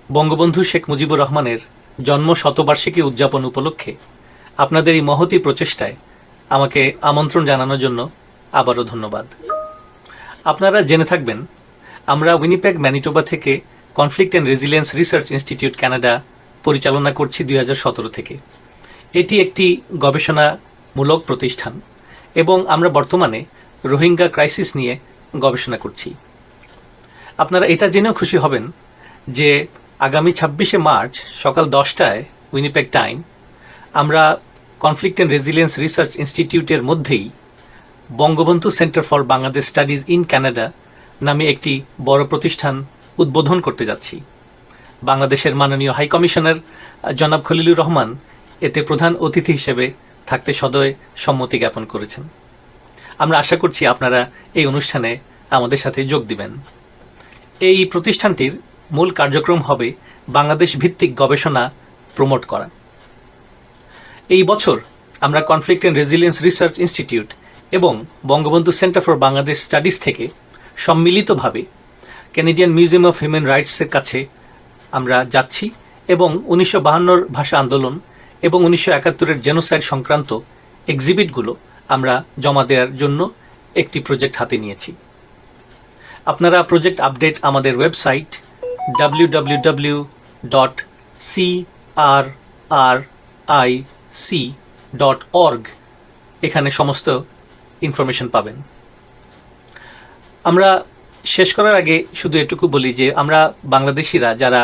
বঙ্গবন্ধু শেখ মুজিবুর রহমানের জন্ম শতবার্ষিকী উদযাপন উপলক্ষে আপনাদের এই মহতী প্রচেষ্টায় আমাকে আমন্ত্রণ জানানোর জন্য আবারও ধন্যবাদ। আপনারা জেনে থাকবেন, আমরা উইনিপেগ ম্যানিটোবা থেকে conflict and resilience research institute Canada পরিচালনা করছি 2017 থেকে। এটি একটি গবেষণামূলক প্রতিষ্ঠান এবং আমরা বর্তমানে রোহিঙ্গা ক্রাইসিস নিয়ে গবেষণা করছি। আপনারা এটা জেনেও খুশি হবেন যে আগামী 26শে মার্চ সকাল 10টায় উইনিপেগ টাইম আমরা কনফ্লিক্ট অ্যান্ড রেজিলিয়েন্স রিসার্চ ইনস্টিটিউটের মধ্যেই Bangabandhu centre for Bangladesh studies in Canada নামে একটি বড় প্রতিষ্ঠান উদ্বোধন করতে যাচ্ছি। বাংলাদেশের মাননীয় হাই কমিশনার জনাব খলিলুর রহমান এতে প্রধান অতিথি হিসেবে থাকতে সদয় সম্মতি জ্ঞাপন করেছেন। আমরা আশা করছি আপনারা এই অনুষ্ঠানে আমাদের সাথে যোগ দিবেন। এই প্রতিষ্ঠানটির মূল কার্যক্রম হবে বাংলাদেশ ভিত্তিক গবেষণা প্রমোট করা। এই বছর আমরা conflict and resilience research institute এবং Bangabandhu centre for Bangladesh studies থেকে সম্মিলিতভাবে ক্যানাডিয়ান মিউজিয়াম অফ হিউম্যান রাইটসের কাছে আমরা যাচ্ছি এবং 1952 ভাষা আন্দোলন এবং 1971-এর জেনোসাইড সংক্রান্ত এক্সিবিটগুলো আমরা জমা দেওয়ার জন্য একটি প্রজেক্ট হাতে নিয়েছি। আপনারা প্রজেক্ট আপডেট আমাদের ওয়েবসাইট www.crric.org এখানে সমস্ত ইনফরমেশন পাবেন। আমরা শেষ করার আগে শুধু এটুকু বলি যে আমরা বাংলাদেশিরা যারা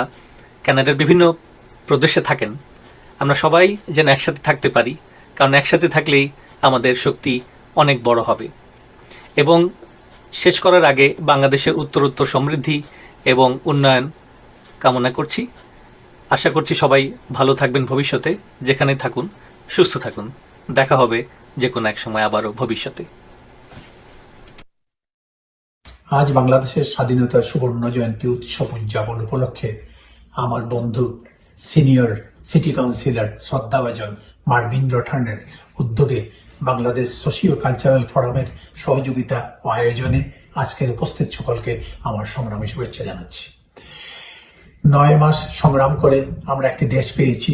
কানাডার বিভিন্ন প্রদেশে থাকেন, আমরা সবাই যেন একসাথে থাকতে পারি, কারণ একসাথে থাকলেই আমাদের শক্তি অনেক বড় হবে। এবং শেষ করার আগে বাংলাদেশের উত্তরোত্তর সমৃদ্ধি এবং উন্নয়ন কামনা করছি। আশা করছি সবাই ভালো থাকবেন ভবিষ্যতে, যেখানে থাকুন সুস্থ থাকুন। দেখা হবে যে কোনো এক সময় আবারও ভবিষ্যতে। আজ বাংলাদেশের স্বাধীনতার সুবর্ণ জয়ন্তী উৎসব উদযাপন উপলক্ষে আমার বন্ধু সিনিয়র সিটি কাউন্সিলর শ্রদ্ধাভাজন মার্ভিন রোট্রান্ডের উদ্যোগে বাংলাদেশ সোশিও-কালচারাল ফোরামের সহযোগিতা ও আয়োজনে আজকের উপস্থিত সকলকে আমার সংগ্রামী শুভেচ্ছা জানাচ্ছি। 9 মাস সংগ্রাম করে আমরা একটি দেশ পেয়েছি।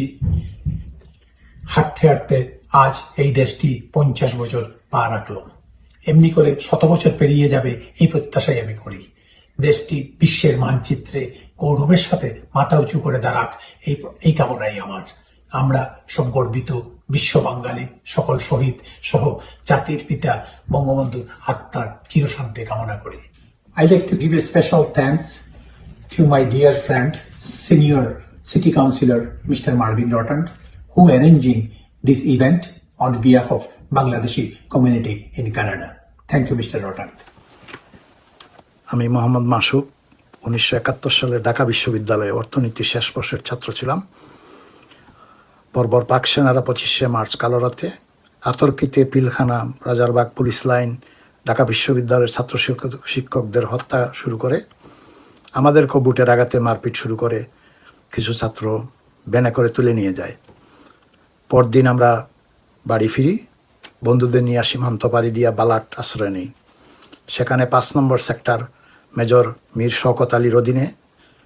হাঁটতে হাঁটতে আজ এই দেশটি 50 বছর পা রাখল। এমনি করে 100 বছর পেরিয়ে যাবে এই প্রত্যাশাই আমি করি। দেশটি বিশ্বের মানচিত্রে গৌরবের সাথে মাথা উঁচু করে দাঁড়াক, এই কামনাই আমার। আমরা সব গর্বিত বিশ্ব বাঙালি সকল শহীদ সহ জাতির পিতা বঙ্গবন্ধুর আত্মার চিরশান্তি কামনা করি। I'd like to give a special thanks to my dear friend, senior city councillor Mr. Marvin Rotrand, who arranging this event on behalf of Bangladeshi community in Canada. Thank you, Mr. Rotrand. আমি মোহাম্মদ মাসুক 1971 সালে ঢাকা বিশ্ববিদ্যালয়ে অর্থনীতি শেষ বর্ষের ছাত্র ছিলাম। বর্বর পাক সেনারা 25শে মার্চ কালো রাতে আতর্কিতে পিলখানা, রাজারবাগ পুলিশ লাইন, ঢাকা বিশ্ববিদ্যালয়ের ছাত্র শিক্ষকদের হত্যা শুরু করে। আমাদেরকেও বুটের আঘাতে মারপিট শুরু করে। কিছু ছাত্র ব্যানে করে তুলে নিয়ে যায়। পরদিন আমরা বাড়ি ফিরি, বন্ধুদের নিয়ে সীমান্ত পাড়ি দিয়া বালাট আশ্রয় নেই। সেখানে 5 নম্বর সেক্টর মেজর মীর শওকত আলীর অধীনে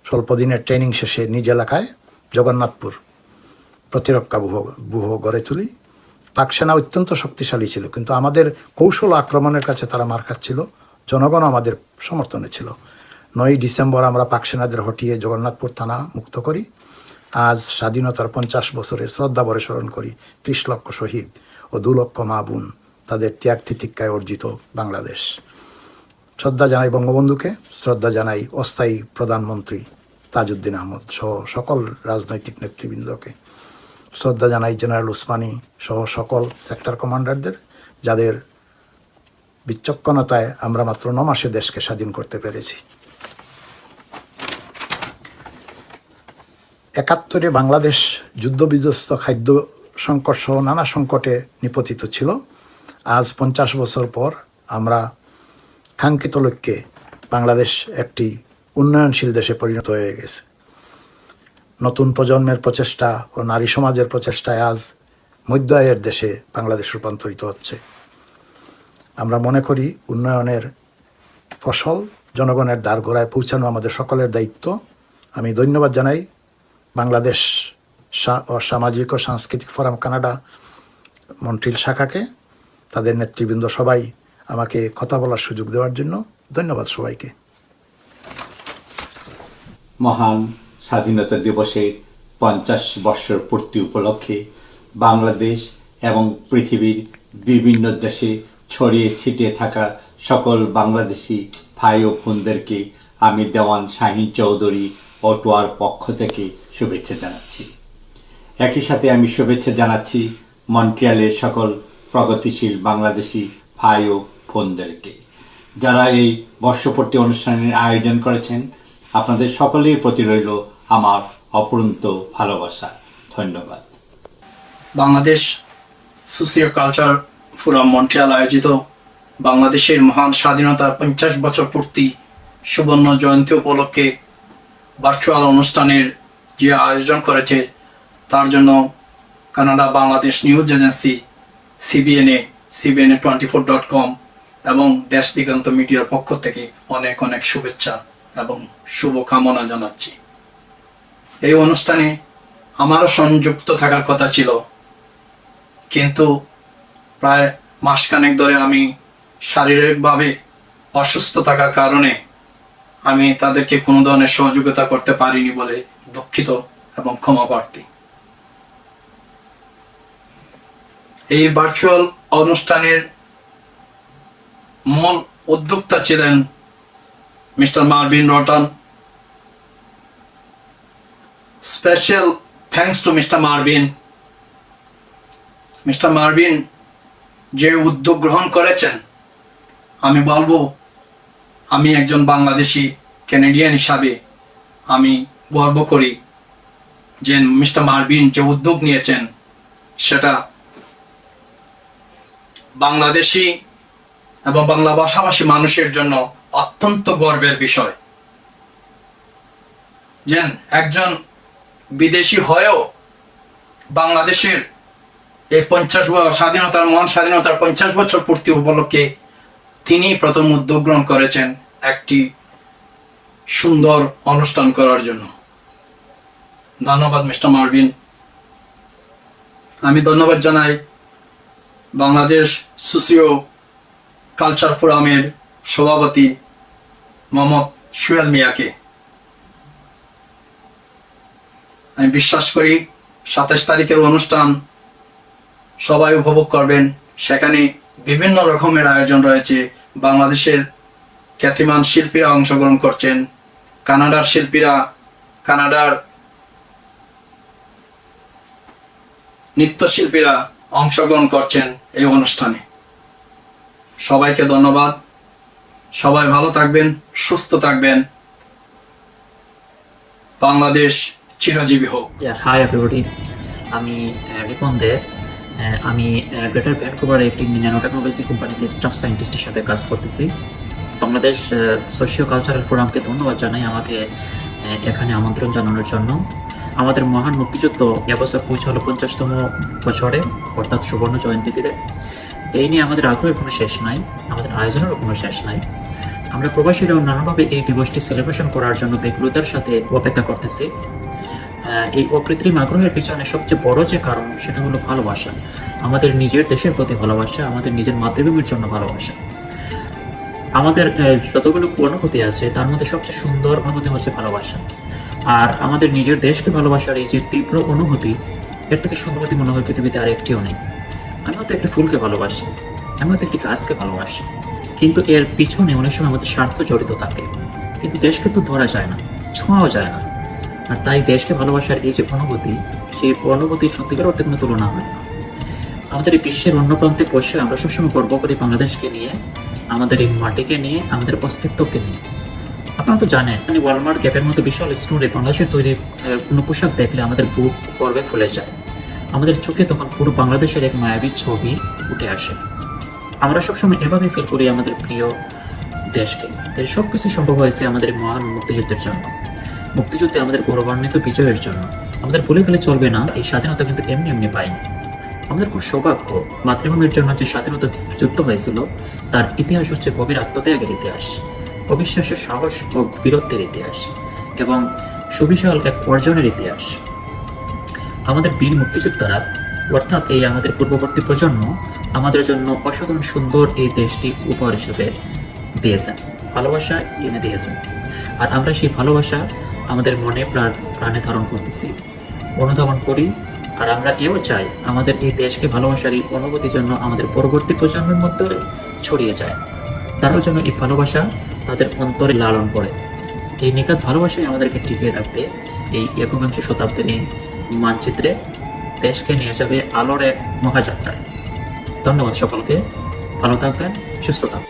স্বল্প দিনের ট্রেনিং শেষে নিজ এলাকায় জগন্নাথপুর প্রতিরক্ষা ব্যূহ গড়ে তুলি। পাক সেনা অত্যন্ত শক্তিশালী ছিল, কিন্তু আমাদের কৌশল আক্রমণের কাছে তারা মার খাচ্ছিল, জনগণ আমাদের সমর্থনে ছিল। 9ই ডিসেম্বর আমরা পাক সেনাদের হটিয়ে জগন্নাথপুর থানা মুক্ত করি। আজ স্বাধীনতার 50 বছরে শ্রদ্ধা ভরে স্মরণ করি 30 লক্ষ শহীদ ও 2 লক্ষ মা বোন, তাদের ত্যাগ তিতিক্ষায় অর্জিত বাংলাদেশ। শ্রদ্ধা জানাই বঙ্গবন্ধুকে, শ্রদ্ধা জানাই অস্থায়ী প্রধানমন্ত্রী তাজউদ্দিন আহমদ সহ সকল রাজনৈতিক নেতৃবৃন্দকে, শ্রদ্ধা জানাই জেনারেল উসমানী সহ সকল সেক্টর কমান্ডারদের, যাদের বিচক্ষণতায় আমরা মাত্র 9 মাসে দেশকে স্বাধীন করতে পেরেছি। 71-এ বাংলাদেশ যুদ্ধবিধ্বস্ত, খাদ্য সংকট সহ নানা সংকটে নিপতিত ছিল। আজ 50 বছর পর আমরা কাঙ্ক্ষিত লক্ষ্যে বাংলাদেশ একটি উন্নয়নশীল দেশে পরিণত হয়ে গেছে। নতুন প্রজন্মের প্রচেষ্টা ও নারী সমাজের প্রচেষ্টায় আজ মধ্য আয়ের দেশে বাংলাদেশ রূপান্তরিত হচ্ছে। আমরা মনে করি উন্নয়নের ফসল জনগণের দ্বারগোড়ায় পৌঁছানো আমাদের সকলের দায়িত্ব। আমি ধন্যবাদ জানাই বাংলাদেশ সামাজিক ও সাংস্কৃতিক ফোরাম কানাডা মন্ট্রিল শাখাকে, তাদের নেতৃবৃন্দ সবাই আমাকে কথা বলার সুযোগ দেওয়ার জন্য ধন্যবাদ সবাইকে। মহান স্বাধীনতা দিবসের 50 বর্ষ পূর্তি উপলক্ষে বাংলাদেশ এবং পৃথিবীর বিভিন্ন দেশে ছড়িয়ে ছিটিয়ে থাকা সকল বাংলাদেশি ভাই ও বোনদেরকে আমি দেওয়ান শাহিন চৌধুরী অটোয়ার পক্ষ থেকে শুভেচ্ছা জানাচ্ছি। একই সাথে আমি শুভেচ্ছা জানাচ্ছি মন্ট্রিয়ালের সকল প্রগতিশীল বাংলাদেশি ভাই ও বোনদেরকে, যারা এই বর্ষপূর্তি অনুষ্ঠানের আয়োজন করেছেন। আপনাদের সকলের প্রতি রইল আমার অপরন্ত ভালোবাসা। ধন্যবাদ। বাংলাদেশ সোসিও-কালচারাল ফোরাম মন্ট্রিয়াল আয়োজিত বাংলাদেশের মহান স্বাধীনতার 50 বছর পূর্তি সুবর্ণ জয়ন্তী উপলক্ষে ভার্চুয়াল অনুষ্ঠানের যে আয়োজন করেছে, তার জন্য Canada Bangladesh news agency cbna24.com এবং দেশ দিগন্ত মিডিয়ার পক্ষ থেকে অনেক অনেক শুভেচ্ছা এবং শুভকামনা জানাচ্ছি। এই অনুষ্ঠানে আমারও সংযুক্ত থাকার কথা ছিল, কিন্তু প্রায় মাসখানেক ধরে আমি শারীরিকভাবে অসুস্থ থাকার কারণে আমি তাদেরকে কোনো ধরনের সহযোগিতা করতে পারিনি বলে দুঃখিত এবং ক্ষমা প্রার্থী। এই ভার্চুয়াল অনুষ্ঠানের মূল উদ্যোক্তা ছিলেন mister Marvin Rotrand. Special thanks to mister Marvin. Mister Marvin যে উদ্যোগ গ্রহণ করেছেন, আমি বলবো আমি একজন বাংলাদেশি ক্যানাডিয়ান হিসাবে আমি গর্ব করি যে মিস্টার মার্ভিন যে উদ্যোগ নিয়েছেন সেটা বাংলাদেশি এবং বাংলা ভাষাভাষী মানুষের জন্য অত্যন্ত গর্বের বিষয়। যেন একজন বিদেশি হয়েও বাংলাদেশের এই 50 স্বাধীনতার মহান স্বাধীনতার 50 বছর পূর্তি উপলক্ষে তিনি প্রথম উদ্যোগ গ্রহণ করেছেন একটি সুন্দর অনুষ্ঠান করার জন্য। ধন্যবাদ মিস্টার মার্ভিন। আমি ধন্যবাদ জানাই বাংলাদেশ সোসিও কালচার ফোরামের সভাপতি মোহাম্মদ সুয়েল মিয়াকে। আমি বিশ্বাস করি 27 তারিখের অনুষ্ঠান সবাই উপভোগ করবেন। সেখানে বিভিন্ন রকমের আয়োজন রয়েছে। বাংলাদেশের খ্যাতিমান শিল্পীরা অংশগ্রহণ করছেন, কানাডার শিল্পীরা, কানাডার নৃত্যশিল্পীরা অংশগ্রহণ করছেন এই অনুষ্ঠানে। সবাইকে ধন্যবাদ। সবাই ভালো থাকবেন, সুস্থ থাকবেন। বাংলাদেশ চিরজীবী হোক। হাই এভরিবডি, আমি রিপন দে। আমি গ্রেটার ভ্যানকুভারে একটি ন্যানো টেকনোলজি কোম্পানিতে স্টাফ সায়েন্টিস্ট হিসাবে কাজ করতেছি। বাংলাদেশ সোশিও কালচারাল ফোরামকে ধন্যবাদ জানাই আমাকে এখানে আমন্ত্রণ জানানোর জন্য। আমাদের মহান মুক্তিযুদ্ধ এবছর পৌঁছালো 50তম বছরে, অর্থাৎ সুবর্ণ জয়ন্তীতে। এই নিয়ে আমাদের আগ্রহের কোনো শেষ নাই, আমাদের আয়োজনেরও কোনো শেষ নাই। আমরা প্রবাসীরাও নানাভাবে এই দিবসটি সেলিব্রেশন করার জন্য বেগুলোদের সাথে অপেক্ষা করতেছি। এই অকৃত্রিম আগ্রহের পিছনে সবচেয়ে বড় যে কারণ সেটা হলো ভালোবাসা, আমাদের নিজের দেশের প্রতি ভালোবাসা, আমাদের নিজের মাতৃভূমির জন্য ভালোবাসা। আমাদের যতগুলো অনুভূতি আছে তার মধ্যে সবচেয়ে সুন্দর অনুভূতি হচ্ছে ভালোবাসা। আর আমাদের নিজের দেশকে ভালোবাসার এই যে তীব্র অনুভূতি, এর থেকে সুন্দরবতী মনে হয় পৃথিবীতে আর একটিও নেই। আমি হয়তো একটি ফুলকে ভালোবাসি, আমি হয়তো একটি গাছকে ভালোবাসি, কিন্তু এর পিছনে অনেক সময় আমাদের স্বার্থ জড়িত থাকে। কিন্তু দেশকে তো ধরা যায় না, ছোঁয়াও যায় না। আর তাই দেশকে ভালোবাসার এই যে অনুভূতি, সেই অনুভূতির সত্যিকার অর্থে কোনো তুলনা হয় না। আমাদের এই বিশ্বের অন্য প্রান্তে বসে আমরা সবসময় গর্ব করি বাংলাদেশকে নিয়ে, আমাদের এই মাটিকে নিয়ে, আমাদের অস্তিত্বকে নিয়ে। আপনারা তো জানেন, ওয়ালমার্ট গ্যাপের মতো বিশাল স্টোরে বাংলাদেশের তৈরি কোনো পোশাক দেখলে আমাদের বুক গর্বে ফুলে যায়। আমাদের চোখে তখন পুরো বাংলাদেশের এক মায়াবী ছবি উঠে আসে। আমরা সবসময় এভাবে ফিল করি আমাদের প্রিয় দেশকে। এর সব কিছু সম্ভব হয়েছে আমাদের মহান মুক্তিযুদ্ধের জন্য, মুক্তিযুদ্ধে আমাদের গৌরবান্বিত বিজয়ের জন্য। আমাদের ভুলে গেলে চলবে না, এই স্বাধীনতা কিন্তু এমনি এমনি পাইনি। আমাদের খুব সৌভাগ্য, মাতৃভূমির জন্য যে স্বাধীনতা যুদ্ধ হয়েছিল তার ইতিহাস হচ্ছে গভীর আত্মত্যাগের ইতিহাস, অবিশ্বাস্য সাহস ও বীরত্বের ইতিহাস এবং সুবিশাল এক অর্জনের ইতিহাস। আমাদের বীর মুক্তিযোদ্ধারা, অর্থাৎ এই আমাদের পূর্ববর্তী প্রজন্ম, আমাদের জন্য অসাধারণ সুন্দর এই দেশটি উপহার হিসেবে দিয়েছেন, ভালোবাসা এনে দিয়েছেন। আর আমরা সেই ভালোবাসা আমাদের মনে প্রাণে ধারণ করতেছি, অনুধাবন করি। আর আমরা এও চাই আমাদের এই দেশকে ভালোবাসার এই অনুভূতির জন্য আমাদের পরবর্তী প্রজন্মের মধ্যে ছড়িয়ে যায়, তারাও যেন এই ভালোবাসা তাদের অন্তরে লালন করে। এই নিখাত ভালোবাসাই আমাদেরকে টিকিয়ে রাখবে এই একবিংশ শতাব্দীর এই মানচিত্রে, দেশকে নিয়ে যাবে আলোর এক মহাযাত্রায়। ধন্যবাদ সকলকে, ভালো থাকবেন, সুস্থ থাকবেন।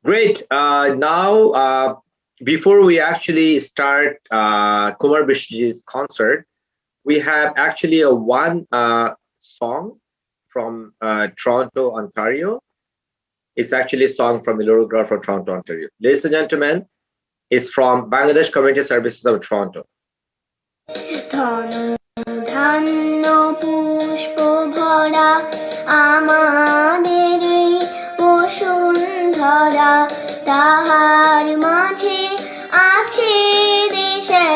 Great. Now, before we actually start Kumar Bishwajit's concert, we have actually a one song from Toronto, Ontario. It's actually a song from Ilias from Toronto, Ontario. Ladies and gentlemen, it's from Bangladesh Community Services of Toronto. ধন্য পুষ্প ভরা আমাদের বসুন্ধরা, তাহার মাঝে আছে দেশে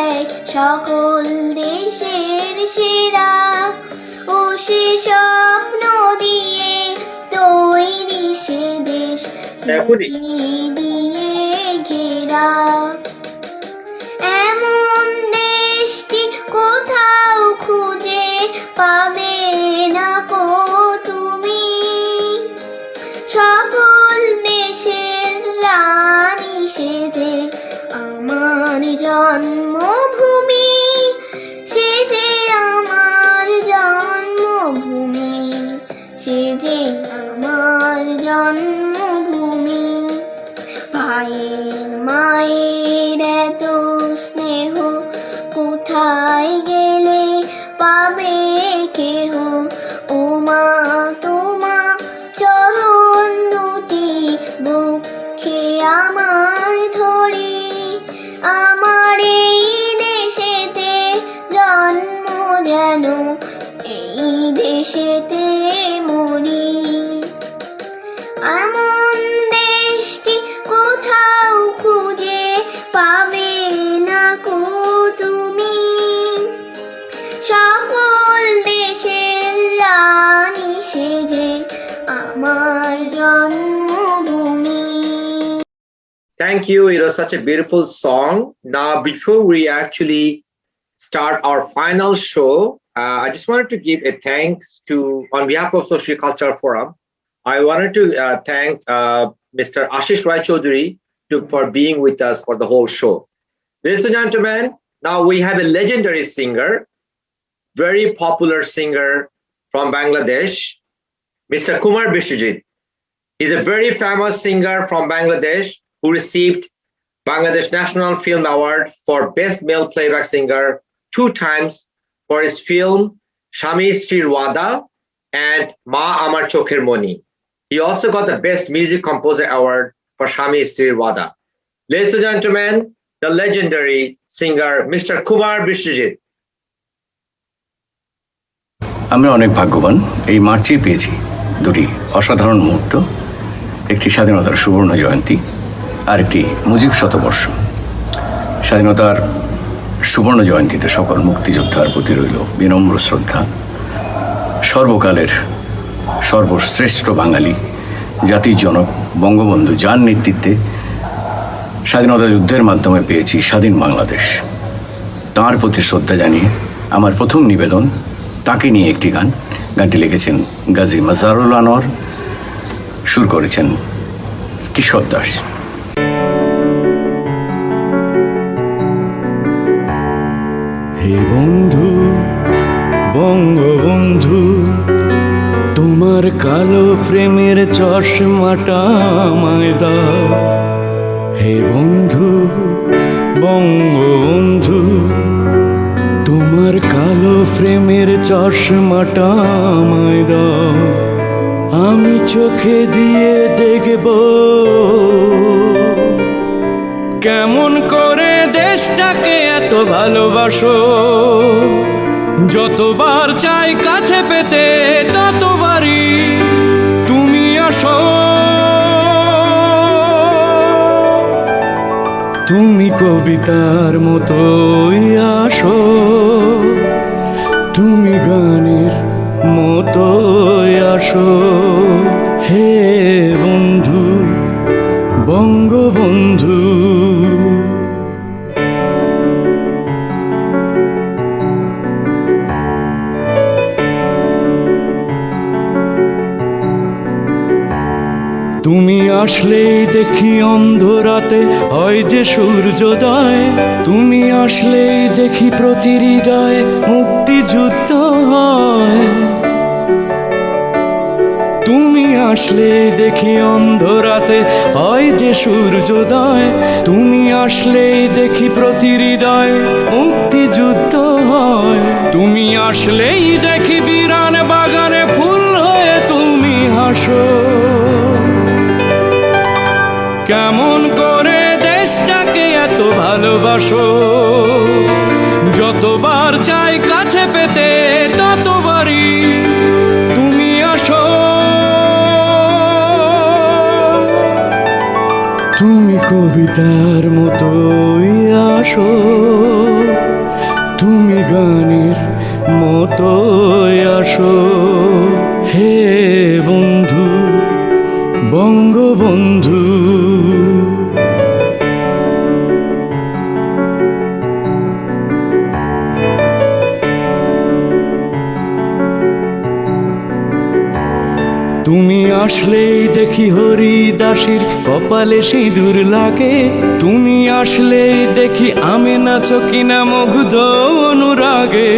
সকল দেশের সেরা, ও সে স্বপ্ন দিয়ে তৈরি সে দেশ দিয়ে ঘেরা। এমন দেশটি কোথাও খুঁজে পাবে না কো তুমি, সকল দেশের রানী সেজে আমার জন্মভূমি, সেজে আমার জন্মভূমি, সেজে আমার জন্মভূমি। ভাইয়ের মায়ের এত স্নেহ কোথায় গেলে পাবে কেহ, ও মা তোমা চরণ দুটি বুকে আমার ধরি, আমার এই দেশেতে জন্ম যেন এই দেশেতে মরি। এমন দেশটি কোথাও খুঁজে পাবে না কো তুমি, সকল দেশের রানী সেজে আমার জন্মভূমি। Thank you. It was such a beautiful song. Now, before we actually start our final show, I just wanted to give a thanks to, on behalf of Socio-Cultural Forum, I wanted to thank Mr. Ashish Rai Chaudhary for being with us for the whole show. Ladies and gentlemen, now we have a legendary singer, very popular singer from Bangladesh, Mr. Kumar Bishwajit. He's a very famous singer from Bangladesh who received Bangladesh National Film Award for Best Male Playback Singer 2 times for his film Shami Stir Wada and Ma Amar Chokher Moni. He also got the Best Music Composer Award for Shami Stir Wada. Ladies and gentlemen, the legendary singer Mr. Kumar Bishwajit. আমরা অনেক ভাগ্যবান, এই মার্চেই পেয়েছি দুটি অসাধারণ মুহূর্ত, একটি স্বাধীনতার সুবর্ণ জয়ন্তী আরেকটি মুজিব শতবর্ষ। স্বাধীনতার সুবর্ণ জয়ন্তীতে সকল মুক্তিযোদ্ধার প্রতি রইল বিনম্র শ্রদ্ধা। সর্বকালের সর্বশ্রেষ্ঠ বাঙালি জাতির জনক বঙ্গবন্ধু, যার নেতৃত্বে স্বাধীনতা যুদ্ধের মাধ্যমে পেয়েছি স্বাধীন বাংলাদেশ, তাঁর প্রতি শ্রদ্ধা জানিয়ে আমার প্রথম নিবেদন তাকে নিয়ে একটি গান। গানটি লিখেছেন গাজী মাজারুল আনোয়ার, সুর করেছেন কিশোর দাস। হে বন্ধু বঙ্গবন্ধু, তোমার কালো প্রেমের চশমাটা আমায় দাও। হে বন্ধু বঙ্গবন্ধু, তোমার কালো প্রেমের চশমাটা আমায় দাও। আমি চোখে দিয়ে দেখব কেমন করে দেশটাকে এত ভালোবাসো। যতবার চাই কাছে পেতে ততবারই তুমি আসো। তুমি কবিতার মতোই আসো, তুমি গানের মতোই আসো। হে বন্ধু বঙ্গবন্ধু, তুমি আসলেই দেখি অন্ধরাতে হয় যে সূর্যোদয়। তুমি আসলেই দেখি প্রতি হৃদয়ে মুক্তিযুদ্ধ হয়। তুমি আসলে দেখি অন্ধরাতে হয় যে সূর্যোদয়। তুমি আসলেই দেখি প্রতি হৃদয়ে মুক্তিযুদ্ধ হয়। তুমি আসলেই দেখি বিরান বাগানে ফুল হয়ে তুমি হাসো। কেমন করে দেশটাকে এত ভালোবাসো। যতবার চাই কাছে পেতে ততবারই তুমি আসো। তুমি কবিতার মতোই আসো, তুমি গানের মতোই আসো। হে বন্ধু বঙ্গবন্ধু, তুমি আসলেই দেখি হরিদাসীর কপালে সিঁদুর লাগে। তুমি আসলেই দেখি আমেনা সকিনা মুগ্ধ অনুরাগে।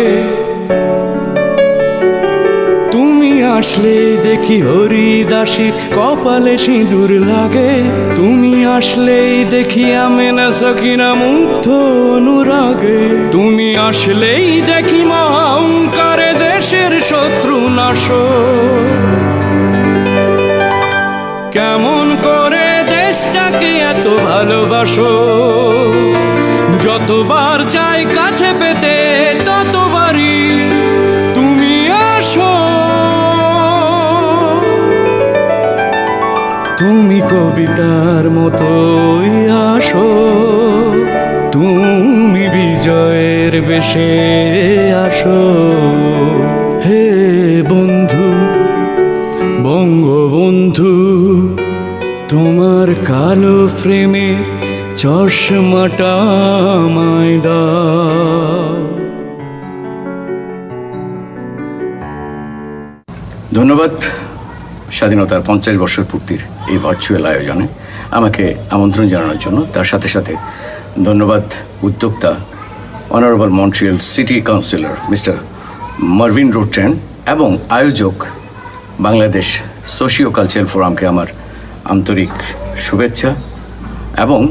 তুমি আসলেই দেখি হরিদাসীর কপালে সিঁদুর লাগে। তুমি আসলেই দেখি আমেনা সকিনা মুগ্ধ অনুরাগে। তুমি আসলেই দেখি মহাঙ্কারে দেশের শত্রু নাশ। কেমন করে দেশটাকে এত ভালোবাসো। যতবার চাই কাছে পেতে ততবারই তুমি আসো। তুমি কবিতার মতোই আসো, তুমি বিজয়ের বেশে আসো। হে বন্ধু বঙ্গবন্ধু, তোমার কালো প্রেমের চশমাটা আমায় দাও। ধন্যবাদ স্বাধীনতার 50 বছর পূর্তির এই ভার্চুয়াল আয়োজনে আমাকে আমন্ত্রণ জানানোর জন্য। তার সাথে সাথে ধন্যবাদ উদ্যোক্তা honourable Montreal city councillor mister Marvin Rotrand এবং আয়োজক বাংলাদেশ সোশিও-কালচারাল ফোরামকে আমার আন্তরিক শুভেচ্ছা এবং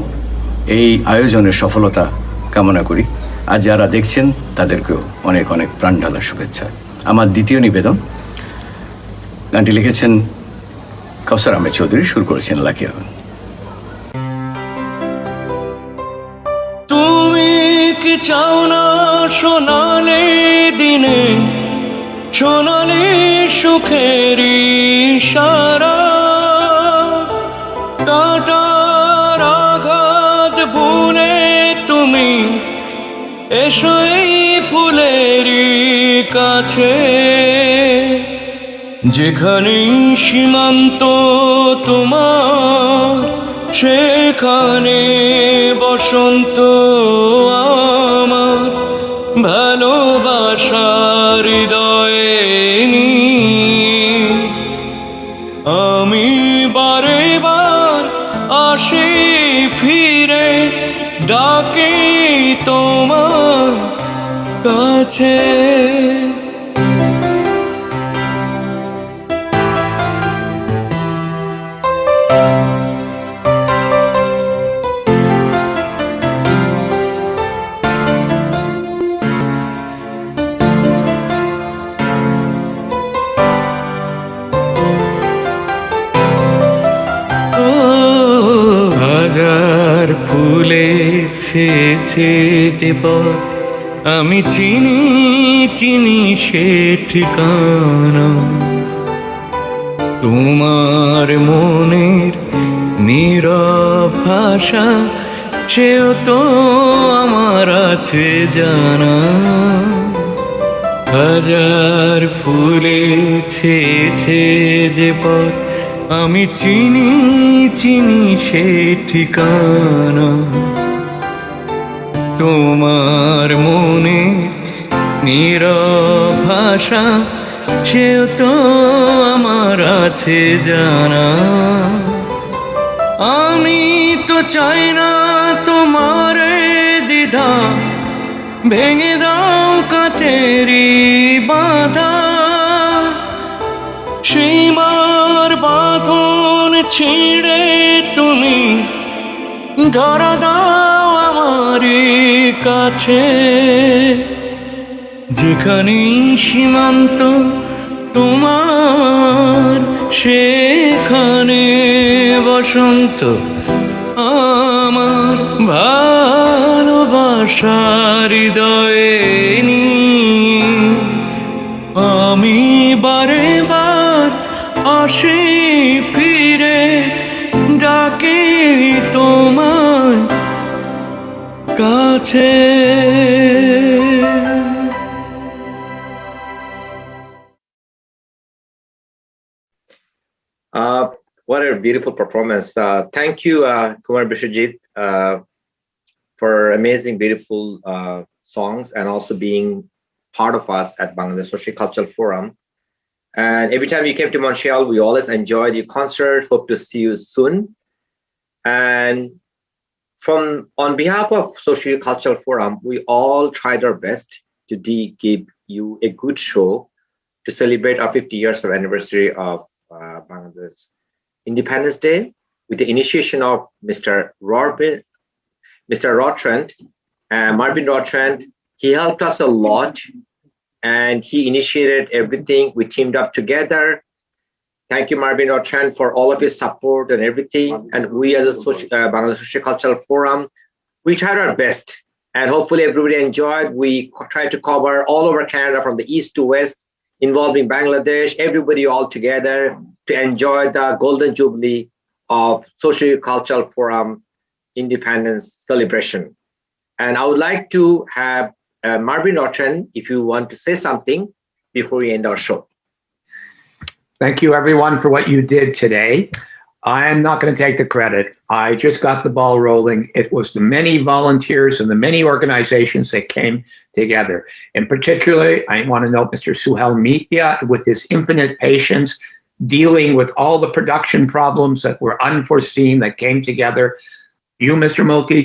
এই আয়োজনের সফলতা কামনা করি। আর যারা দেখছেন তাদেরকেও অনেক অনেক প্রাণঢালা শুভেচ্ছা। আমার দ্বিতীয় নিবেদন, গানটি লিখেছেন কাউসার আহমেদ চৌধুরী, সুর করেছেন লাকি আহমেদ। তুমি কি চাও না সোনালি দিনে সোনালি সুখের ইশারা, কাটার এসো এই ফুলেরই কাছে, যেখানেই সীমান্ত তোমার সেখানে বসন্ত আমার, ভালোবাসার হৃদয়ে নিয়ে আমি বারে বার আসি ফিরে, ডাকি তোমার কাছে। হাজার ফুলে ছেছে যে পথ, আমি চিনি চিনি সে ঠিকানা। তোমার মনের নীরব ভাষা, সেও তো আমার আছে জানা। হাজার ফুলে ছেছে যে পথ, আমি চিনি চিনি সে ঠিকানা। তোমার মনে নীরব ভাষা, সেও তো আমার আছে জানা। আমি তো চাই না তোমার দ্বিধা, ভেঙে দাও কাচেরি বাঁধা। সীমার বাঁধন ছিঁড়ে তুমি ধরা দাও আমার কাছে, যেখানেই সীমান্ত তোমার সেখানে বসন্ত আমার, ভালোবাসার হৃদয়ে নিয়ে আমি বারে বার আসি ফিরে, ডাকি তোমার কাছে। What a beautiful performance. Thank you, Kumar Bishwajit, for amazing, beautiful songs and also being part of us at Bangladesh Socio-Cultural Forum. And every time you came to Montreal, we always enjoyed your concert. Hope to see you soon. And on behalf of Socio-Cultural Forum, we all tried our best to give you a good show to celebrate our 50 years of anniversary of Bangladesh Independence Day with the initiation of Mr. Rotrand, Marvin Rotrand. He helped us a lot and he initiated everything. We teamed up together. Thank you, Marvin Rotrand, for all of your support and everything. And we as a Bangladesh Socio-Cultural Forum, we tried our best and hopefully everybody enjoyed. We tried to cover all over Canada from the east to west, involving Bangladesh, everybody all together to enjoy the Golden Jubilee of Socio-Cultural Forum Independence celebration. And I would like to have Marvin Rotrand, if you want to say something before we end our show. Thank you everyone for what you did today. I'm not going to take the credit. I just got the ball rolling. It was the many volunteers and the many organizations that came together. In particular, I want to note Mr. Suhel Mithya with his infinite patience, dealing with all the production problems that were unforeseen that came together. You, Mr. Mulkey,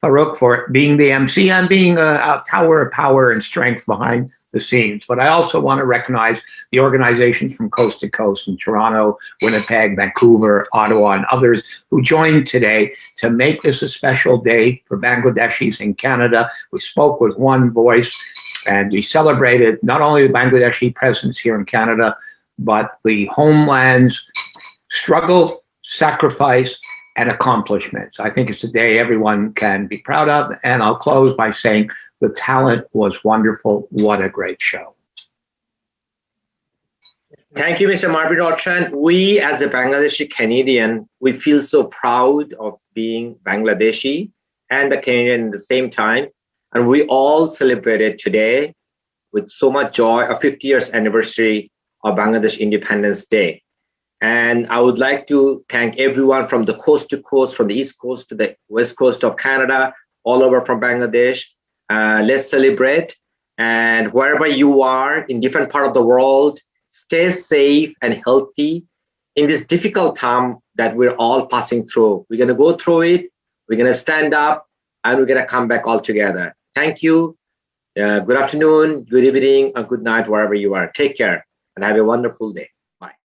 Farouk, for being the MC and being a tower of power and strength behind the scenes. But I also want to recognize the organizations from coast to coast in Toronto, Winnipeg, Vancouver, Ottawa, and others who joined today to make this a special day for Bangladeshis in Canada. We spoke with one voice and we celebrated not only the Bangladeshi presence here in Canada, but the homeland's struggle, sacrifice, and accomplishments. I think it's a day everyone can be proud of. And I'll close by saying the talent was wonderful. What a great show. Thank you, Mr. Marvin Rotrand. We, as a Bangladeshi Canadian, we feel so proud of being Bangladeshi and the Canadian at the same time. And we all celebrated today with so much joy a 50 years anniversary of Bangladesh Independence Day. And I would like to thank everyone from the coast to coast, from the East Coast to the West Coast of Canada, all over from Bangladesh. Let's celebrate. And wherever you are in different part of the world, stay safe and healthy in this difficult time that we're all passing through. We're going to go through it. We're going to stand up and we're going to come back all together. Thank you. Good afternoon, good evening, or good night, wherever you are. Take care and have a wonderful day.